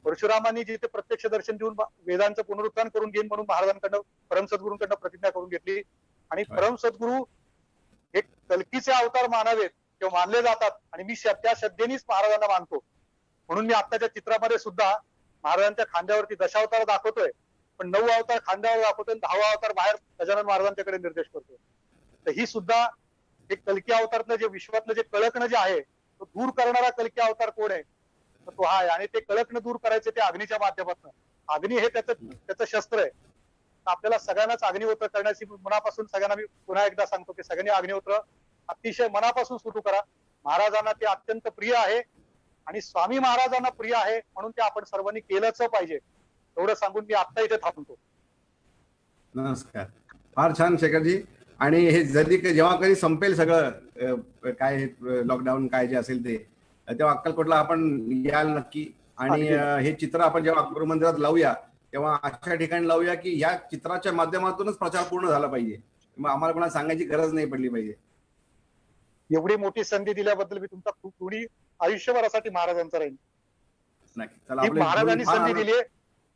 परशुरामांनी जिथे प्रत्यक्ष दर्शन देऊन वेदांचं पुनरुत्थान करून घेईन म्हणून महाराजांकडनं परमसद्गुरूंकडनं प्रतिज्ञा करून घेतली. आणि परमसद्गुरू हे कल्कीचे अवतार मानावेत किंवा मानले जातात. आणि मी त्या श्रद्धेनेच महाराजांना मानतो. म्हणून मी आत्ताच्या चित्रामध्ये सुद्धा महाराजांच्या खांद्यावरती दशावतार दाखवतोय, पण 9 अवतार खांद्यावर दाखवतोय, 10वा अवतार बाहेर गजानन महाराजांच्याकडे निर्देश करतोय. तर ही सुद्धा एक कल्की अवतारातलं जे विश्वातलं जे कळकणं जे आहे, तो दूर करणारा कल्की अवतार कोण आहे, तर तो हा आहे. आणि ते कळकणं दूर करायचे ते अग्नीच्या माध्यमातून. अग्नी हे त्याचं शस्त्र आहे. आपल्याला सगळ्यांनाच अग्निहोत्र करण्याची मनापासून सगळ्यांना मी पुन्हा एकदा सांगतो की सगळ्यांनी अग्निहोत्र अतिशय मनापासून सुरू करा. महाराजांना ते अत्यंत प्रिय आहे आणि स्वामी महाराजांना प्रिय आहे, म्हणून ते आपण सर्वांनी केलंच पाहिजे. एवढं सांगून मी आता इथे थांबतो. नमस्कार. फार छान शेखरजी. आणि हे जेव्हा कधी संपेल सगळं काय लॉकडाऊन काय जे असेल ते, तेव्हा अक्कलकोटला आपण याल नक्की. आणि हे चित्र आपण जेव्हा गुरु मंदिरात लावूया तेव्हा अशा ठिकाणी लावूया की या चित्राच्या माध्यमातूनच प्रचार पूर्ण झाला पाहिजे. मग आम्हाला कोणाला सांगायची गरज नाही पडली पाहिजे. एवढी मोठी संधी दिल्याबद्दल मी तुमचा खूप थोडी आयुष्यभरासाठी महाराजांचा राहील. नक्की. चला, ही आपले महाराजांनी फार संधी दिली आहे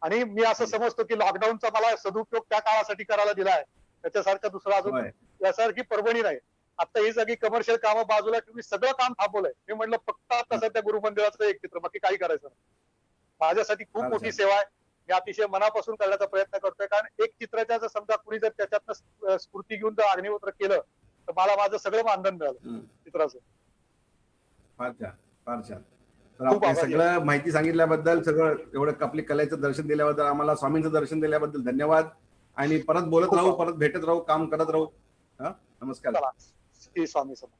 आणि मी असं समजतो की लॉकडाऊनचा मला सदुपयोग त्या काळासाठी करायला दिलाय. त्याच्यासारखा दुसरा अजून होय. यासारखी परभणी नाही. आता ही सगळी कमर्शियल कामं बाजूला ठेवून सगळं काम थांबवलंय. मी म्हटलं फक्त आता सध्या गुरु मंदिराचं एक चित्र, बाकी काही करायचं नाही. माझ्यासाठी खूप फार मोठी छान. सेवा आहे. मी अतिशय मनापासून करण्याचा प्रयत्न करतोय. कारण एक चित्राच्या जर समजा कुणी जर त्याच्यातनं स्फूर्ती घेऊन जर अग्निहोत्र केलं तर मला माझं सगळं मानधन मिळालं चित्राचं. फार छान, फार छान. तर खूप आपण आभारी सगळं माहिती सांगितल्याबद्दल, सगळं एवढं आपली कलेचं दर्शन दिल्याबद्दल, आम्हाला स्वामींचं दर्शन दिल्याबद्दल धन्यवाद. आणि परत बोलत खूप राहू, आभार. परत भेटत राहू, काम करत राहू. हा, नमस्कार. चला, श्री स्वामी समर्थ.